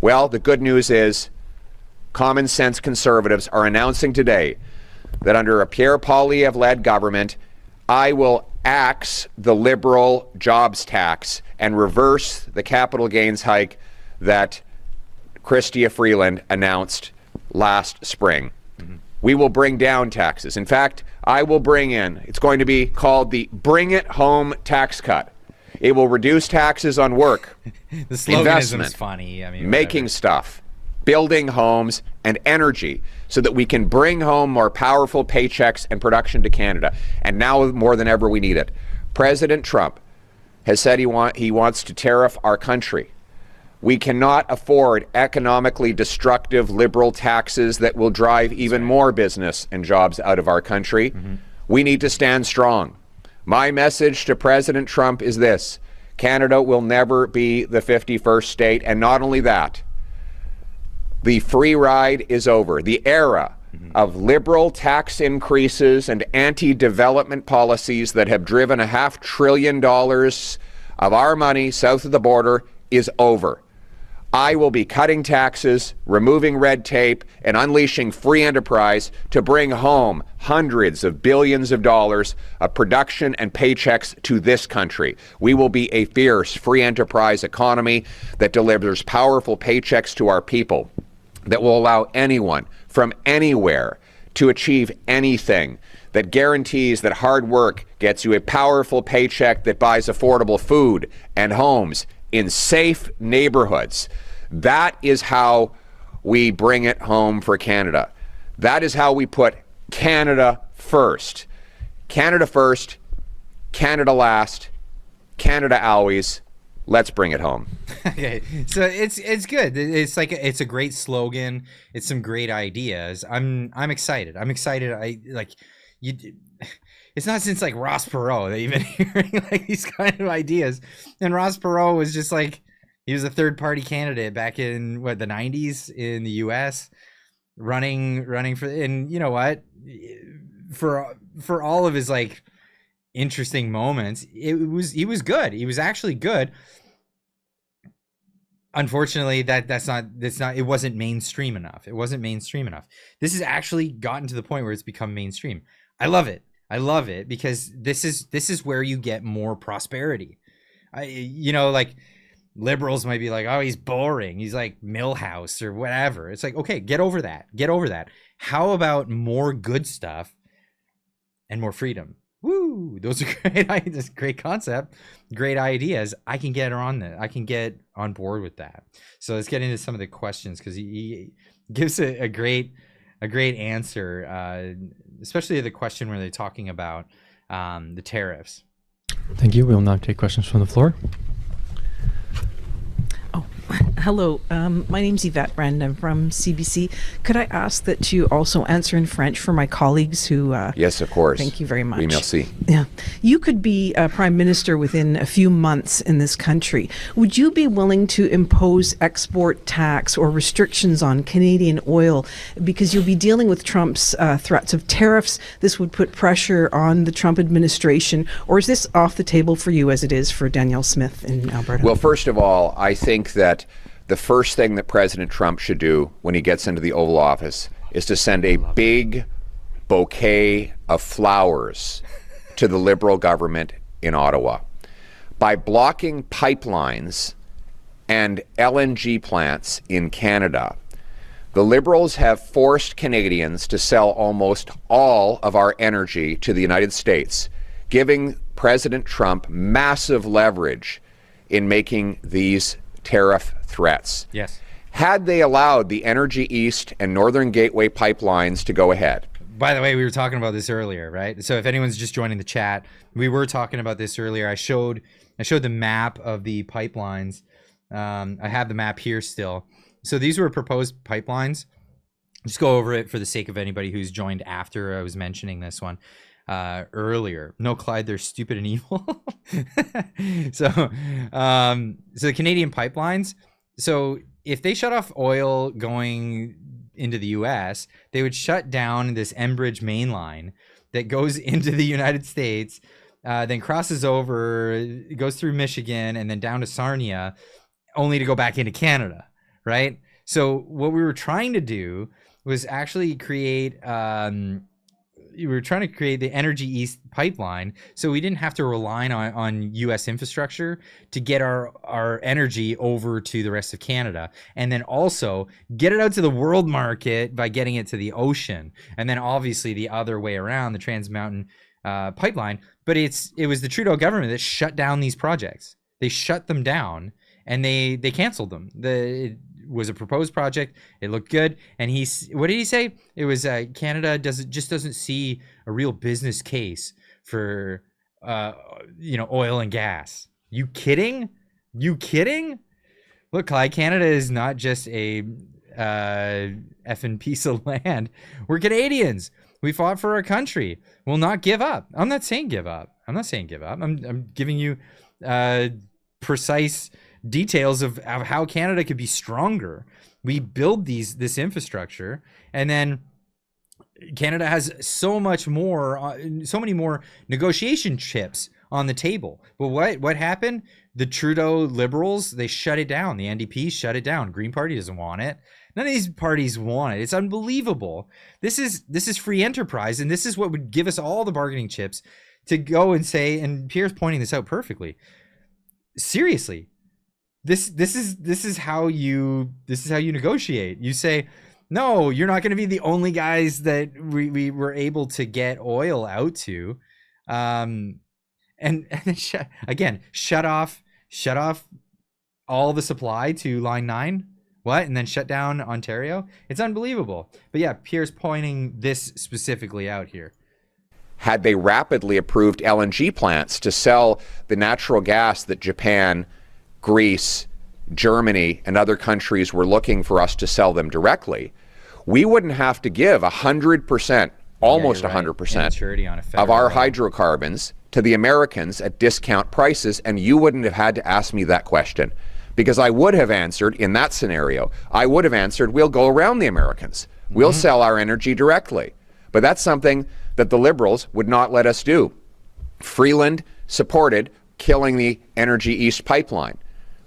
Well, the good news is common sense conservatives are announcing today that under a Pierre Poilievre-led government, I will axe the liberal jobs tax and reverse the capital gains hike that Chrystia Freeland announced last spring. We will bring down taxes. In fact, I will bring in, it's going to be called the Bring It Home tax cut. It will reduce taxes on work, the sloganism is funny. I mean, making stuff, building homes, and energy so that we can bring home more powerful paychecks and production to Canada. And now more than ever, we need it. President Trump has said he wants to tariff our country. We cannot afford economically destructive liberal taxes that will drive even more business and jobs out of our country. We need to stand strong. My message to President Trump is this: Canada will never be the 51st state, and not only that, the free ride is over. The era of liberal tax increases and anti-development policies that have driven $500 billion of our money south of the border is over. I will be cutting taxes, removing red tape, and unleashing free enterprise to bring home hundreds of billions of dollars of production and paychecks to this country. We will be a fierce free enterprise economy that delivers powerful paychecks to our people, that will allow anyone from anywhere to achieve anything that guarantees that hard work gets you a powerful paycheck that buys affordable food and homes in safe neighborhoods. That is how we bring it home for Canada. That is how we put Canada first. Canada first, Canada last, Canada always. Let's bring it home. Okay, so it's good. It's a great slogan. It's some great ideas. I'm excited. It's not since like Ross Perot that you've been hearing like these kind of ideas. And Ross Perot was just like, he was a third party candidate back in the 90s in the US, running for, and you know what, for all of his like interesting moments, he was good. He was actually good. Unfortunately, it wasn't mainstream enough. This has actually gotten to the point where it's become mainstream. I love it because this is where you get more prosperity. Like liberals might be like, oh, he's boring. He's like Millhouse or whatever. It's like, okay, get over that. How about more good stuff and more freedom? Woo! Those are great ideas, great concept, great ideas. I can get on that. I can get on board with that. So let's get into some of the questions because he gives a great answer, especially the question where they're talking about the tariffs. Thank you. We'll now take questions from the floor. Hello, my name's Yvette Brand. I'm from CBC. Could I ask that you also answer in French for my colleagues who... Yes, of course. Thank you very much. Oui, merci. Yeah. You could be Prime Minister within a few months in this country. Would you be willing to impose export tax or restrictions on Canadian oil? Because you'll be dealing with Trump's threats of tariffs. This would put pressure on the Trump administration. Or is this off the table for you as it is for Danielle Smith in Alberta? Well, first of all, I think that the first thing that President Trump should do when he gets into the Oval Office is to send a big bouquet of flowers to the Liberal government in Ottawa. By blocking pipelines and LNG plants in Canada, the Liberals have forced Canadians to sell almost all of our energy to the United States, giving President Trump massive leverage in making these tariff threats. Yes. Had they allowed the Energy East and Northern Gateway pipelines to go ahead. By the way, we were talking about this earlier, right? So if anyone's just joining the chat, we were talking about this earlier. I showed the map of the pipelines. I have the map here still. So these were proposed pipelines. Just go over it for the sake of anybody who's joined after I was mentioning this one earlier. No, Clyde, they're stupid and evil. So the Canadian pipelines. So if they shut off oil going into the U.S., they would shut down this Enbridge main line that goes into the United States, then crosses over, goes through Michigan, and then down to Sarnia, only to go back into Canada, right? So what we were trying to do was actually create we were trying to create the Energy East pipeline so we didn't have to rely on U.S. infrastructure to get our energy over to the rest of Canada, and then also get it out to the world market by getting it to the ocean, and then obviously the other way around, the Trans Mountain pipeline. But it was the Trudeau government that shut down these projects. They shut them down and they canceled them. It was a proposed project. It looked good. And what did he say? It was Canada doesn't see a real business case for oil and gas. You kidding? Look, Clyde, Canada is not just a effing piece of land. We're Canadians. We fought for our country. We'll not give up. I'm not saying give up. I'm giving you precise details of how Canada could be stronger. We build this infrastructure, and then Canada has so many more negotiation chips on the table. But what happened? The Trudeau Liberals, they shut it down. The NDP shut it down. Green Party doesn't want it. None of these parties want it. It's unbelievable. This is free enterprise, and this is what would give us all the bargaining chips to go and say, and Pierre's pointing this out perfectly. Seriously, this is how you negotiate. You say, No, you're not going to be the only guys that we were able to get oil out to. And then shut off all the supply to Line 9. What? And then shut down Ontario? It's unbelievable. But yeah, Pierre's pointing this specifically out here. Had they rapidly approved LNG plants to sell the natural gas that Japan, Greece, Germany, and other countries were looking for us to sell them directly, we wouldn't have to give 100%, almost 100% of our hydrocarbons to the Americans at discount prices, and you wouldn't have had to ask me that question. Because I would have answered, in that scenario, I would have answered, we'll go around the Americans. We'll sell our energy directly. But that's something that the Liberals would not let us do. Freeland supported killing the Energy East pipeline.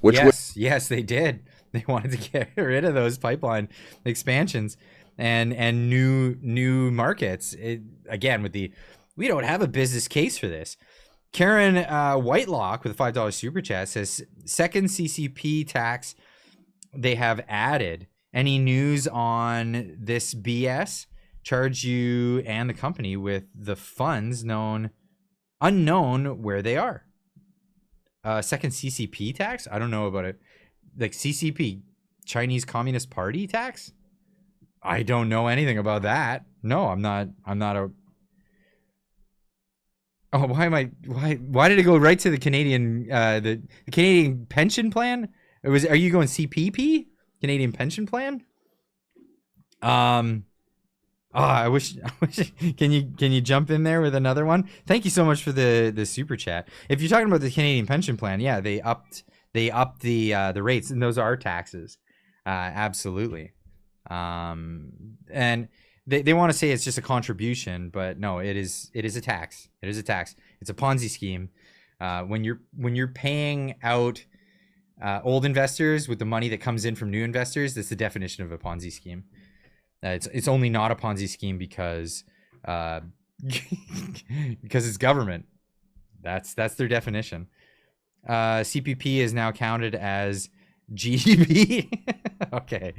Yes, they did. They wanted to get rid of those pipeline expansions and new markets. Again, we don't have a business case for this. Karen Whitelock with a $5 super chat says, second CCP tax they have added. Any news on this BS? Charge you and the company with the funds unknown where they are. Second CCP tax? I don't know about it. Like CCP, Chinese Communist Party tax? I don't know anything about that. No, I'm not a... Oh, why did it go right to the Canadian, the Canadian pension plan? Are you going CPP? Canadian pension plan? I wish can you jump in there with another one? Thank you so much for the super chat. If you're talking about the Canadian pension plan, yeah, they upped the rates, and those are taxes. Absolutely. And they want to say it's just a contribution, but no, it is a tax. It is a tax. It's a Ponzi scheme. When you're paying out old investors with the money that comes in from new investors, that's the definition of a Ponzi scheme. It's only not a Ponzi scheme because it's government. That's their definition. CPP is now counted as GDP. Okay.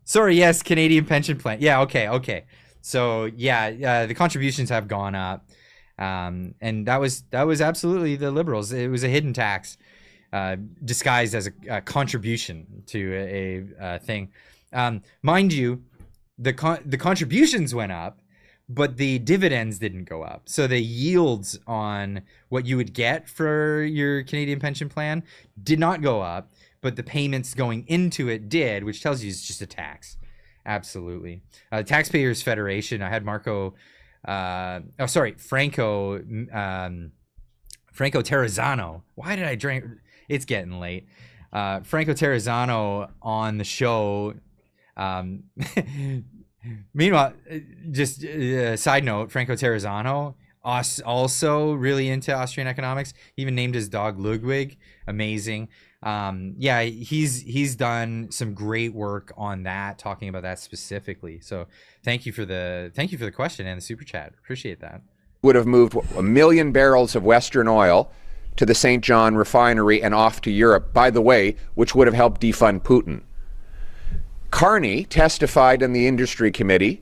Sorry, yes, Canadian pension plan. Yeah, okay. So yeah, the contributions have gone up, and that was absolutely the Liberals. It was a hidden tax, disguised as a contribution to a thing. Mind you, the contributions went up, but the dividends didn't go up. So the yields on what you would get for your Canadian pension plan did not go up, but the payments going into it did, which tells you it's just a tax. Absolutely. Taxpayers Federation. I had Franco Terrazzano. Why did I drink? It's getting late. Franco Terrazzano on the show. Meanwhile, just side note, Franco Terrazzano also really into Austrian economics. He even named his dog Ludwig. Amazing. Yeah, he's done some great work on that, talking about that specifically. So thank you for the question and the super chat. Appreciate that. Would have moved 1 million barrels of Western oil to the St. John refinery and off to Europe, by the way, which would have helped defund Putin. Carney testified in the industry committee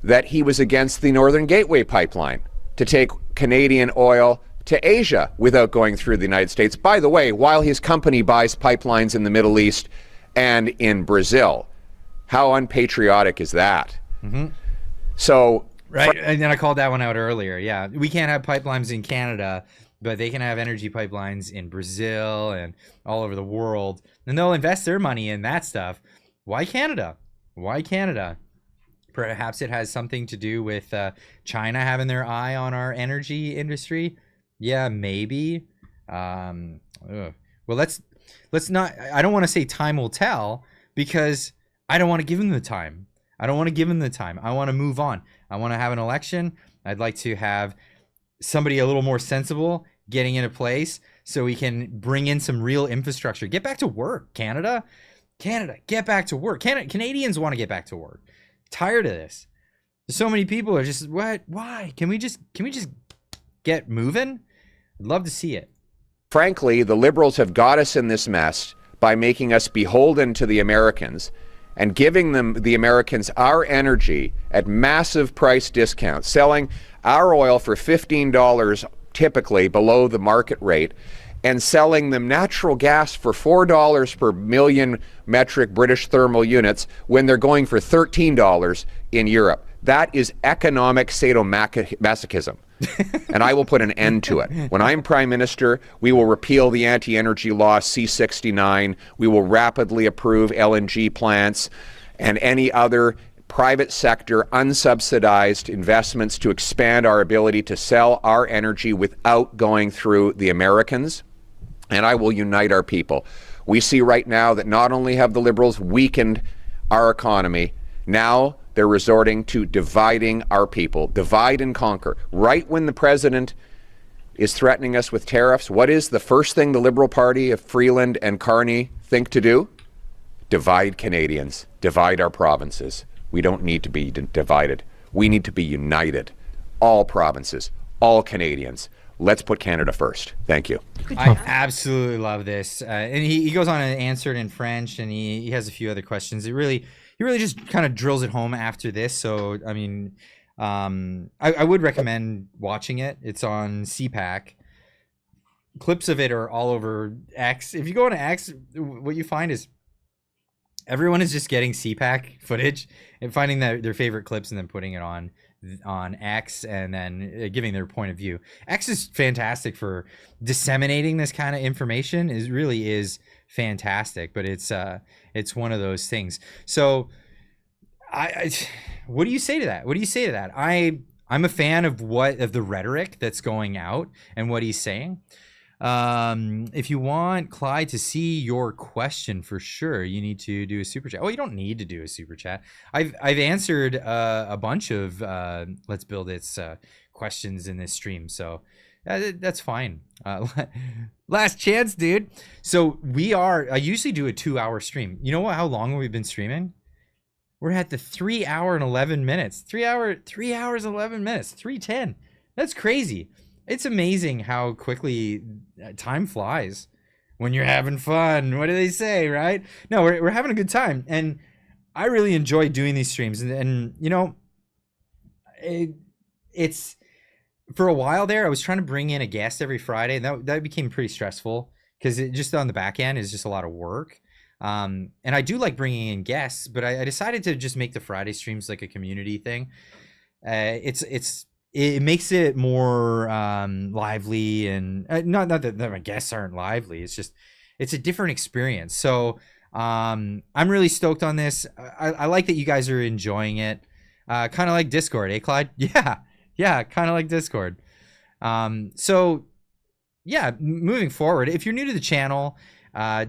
that he was against the Northern Gateway pipeline to take Canadian oil to Asia without going through the United States. By the way, while his company buys pipelines in the Middle East and in Brazil. How unpatriotic is that? Mm-hmm. So, right, and then I called that one out earlier. Yeah, we can't have pipelines in Canada, but they can have energy pipelines in Brazil and all over the world, and they'll invest their money in that stuff. Why Canada? Why Canada? Perhaps it has something to do with China having their eye on our energy industry. Yeah, maybe. Well, let's not. I don't want to say time will tell, because I don't want to give them the time. I don't want to give them the time. I want to move on. I want to have an election. I'd like to have somebody a little more sensible getting into place so we can bring in some real infrastructure. Get back to work, Canada. Canada, get back to work. Canadians want to get back to work. Tired of this. So many people are just, what? Why? Can we just get moving? I'd love to see it. Frankly, the Liberals have got us in this mess by making us beholden to the Americans and giving the Americans our energy at massive price discounts, selling our oil for $15 typically below the market rate, and selling them natural gas for $4 per million metric British thermal units when they're going for $13 in Europe. That is economic sadomasochism. And I will put an end to it. When I'm Prime Minister, we will repeal the anti-energy law C-69. We will rapidly approve LNG plants and any other private sector unsubsidized investments to expand our ability to sell our energy without going through the Americans. And I will unite our people. We see right now that not only have the Liberals weakened our economy, now they're resorting to dividing our people. Divide and conquer. Right when the president is threatening us with tariffs, what is the first thing the Liberal Party of Freeland and Carney think to do? Divide Canadians. Divide our provinces. We don't need to be divided. We need to be united. All provinces, all Canadians. Let's put Canada first. Thank you. I absolutely love this. And he goes on and answered in French, and he has a few other questions. He really just kind of drills it home after this. So, I mean, I would recommend watching it. It's on CPAC. Clips of it are all over X. If you go on X, what you find is everyone is just getting CPAC footage and finding their favorite clips and then putting it on X and then giving their point of view. X is fantastic for disseminating this kind of information. It really is fantastic, but it's one of those things. So I what do you say to that? What do you say to that? I'm a fan of the rhetoric that's going out and what he's saying. If you want Clyde to see your question for sure, you need to do a super chat. Oh, you don't need to do a super chat. I've answered a bunch of Let's Build It's questions in this stream, so that's fine. Last chance, dude. So I usually do a 2-hour stream. You know how long we've been streaming? We're at the 3 hour and 11 minutes. 3 hours 11 minutes. 3:10. That's crazy. It's amazing how quickly time flies when you're having fun. What do they say, right? No, we're having a good time, and I really enjoy doing these streams. And you know, it's for a while there, I was trying to bring in a guest every Friday, and that became pretty stressful because it just on the back end is just a lot of work. And I do like bringing in guests, but I decided to just make the Friday streams like a community thing. It makes it more lively, and not that my guests aren't lively. It's just it's a different experience. So I'm really stoked on this. I like that you guys are enjoying it. Kind of like Discord, eh, Clyde? Yeah, kind of like Discord. So yeah, moving forward, if you're new to the channel,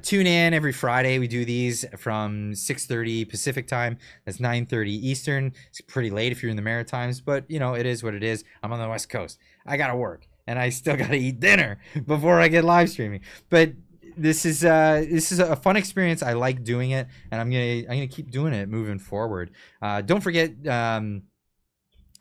tune in every Friday. We do these from 6:30 Pacific time. That's 9:30 Eastern. It's pretty late if you're in the Maritimes, but you know, it is what it is. I'm on the West Coast. I gotta work, and I still gotta eat dinner before I get live streaming. But this is a fun experience. I like doing it, and I'm gonna keep doing it moving forward. Don't forget,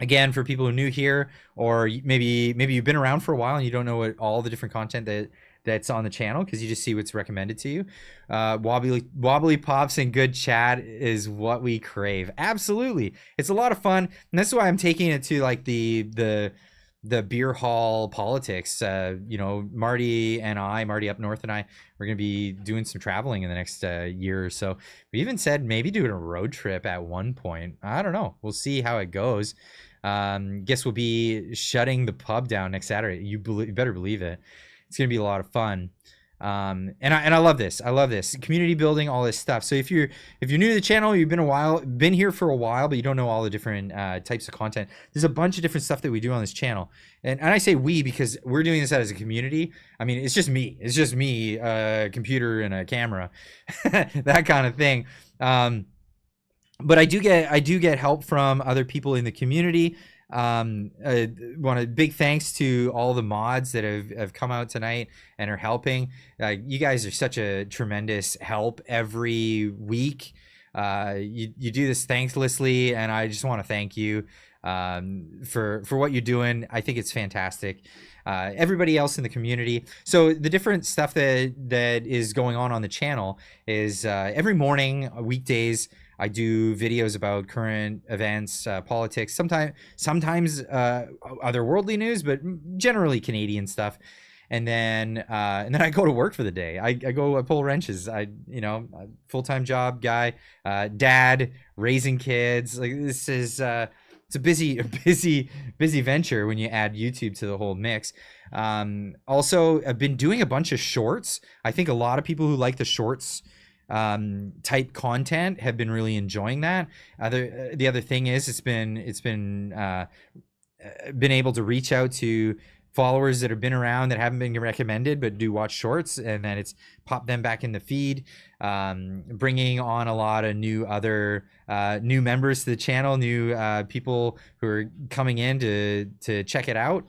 again, for people who are new here, or maybe you've been around for a while and you don't know what all the different content that's on the channel because you just see what's recommended to you. Wobbly pops and good chat is what we crave. Absolutely, it's a lot of fun, and that's why I'm taking it to like the beer hall politics. You know, Marty up north and I, we're gonna be doing some traveling in the next year or so. We even said maybe doing a road trip at one point. I don't know. We'll see how it goes. Guess we'll be shutting the pub down next Saturday. You better believe it. It's gonna be a lot of fun. And I love this. I love this community building, all this stuff. So if you're new to the channel, you've been here for a while, but you don't know all the different types of content. There's a bunch of different stuff that we do on this channel, and I say we because we're doing this as a community. I mean, it's just me. It's just me, a computer and a camera, that kind of thing. But I do get help from other people in the community. Want a big thanks to all the mods that have come out tonight and are helping. You guys are such a tremendous help every week. You do this thanklessly, and I just want to thank you for what you're doing. I think it's fantastic. Everybody else in the community. So the different stuff that is going on the channel is every morning, weekdays, I do videos about current events, politics, sometimes otherworldly news, but generally Canadian stuff. And then I go to work for the day. I pull wrenches. Full-time job guy, dad, raising kids. Like, this is it's a busy venture when you add YouTube to the whole mix. Also, I've been doing a bunch of shorts. I think a lot of people who like the shorts type content have been really enjoying that. The other thing is it's been able to reach out to followers that have been around that haven't been recommended but do watch shorts, and then it's popped them back in the feed, bringing on a lot of new members to the channel, new people who are coming in to check it out.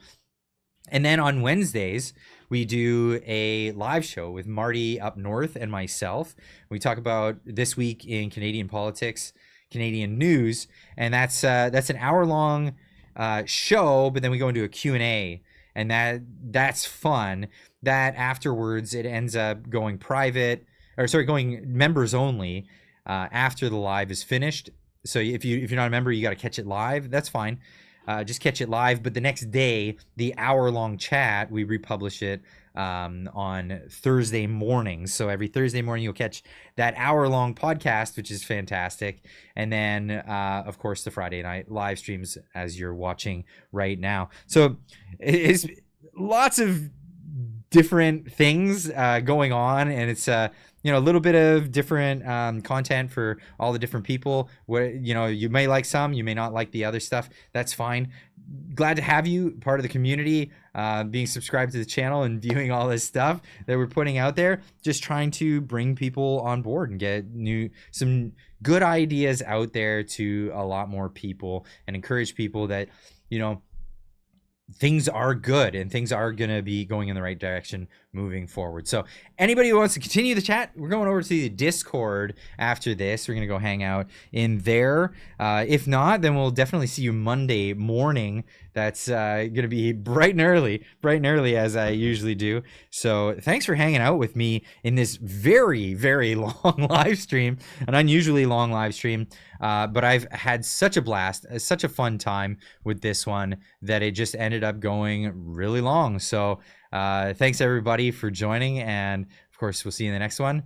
And then on Wednesdays we do a live show with Marty up north and myself. We talk about this week in Canadian politics, Canadian news, and that's an hour-long show, but then we go into a Q&A, and that's fun. That afterwards it ends up going going members only after the live is finished. So if you're not a member, you got to catch it live. That's fine. Just catch it live, but the next day, the hour-long chat, we republish it on Thursday mornings. So every Thursday morning, you'll catch that hour-long podcast, which is fantastic. And then, of course, the Friday night live streams as you're watching right now. So it's lots of different things going on, and it's a little bit of different content for all the different people. Where you may like some, you may not like the other stuff. That's fine. Glad to have you part of the community, being subscribed to the channel and viewing all this stuff that we're putting out there. Just trying to bring people on board and get some good ideas out there to a lot more people, and encourage people that things are good and things are going to be going in the right direction moving forward. So anybody who wants to continue the chat, we're going over to the Discord after this. We're going to go hang out in there. If not, then we'll definitely see you Monday morning. That's going to be bright and early as I usually do. So thanks for hanging out with me in this very, very long live stream, an unusually long live stream. But I've had such a blast, such a fun time with this one that it just ended up going really long. So thanks everybody for joining, and of course we'll see you in the next one.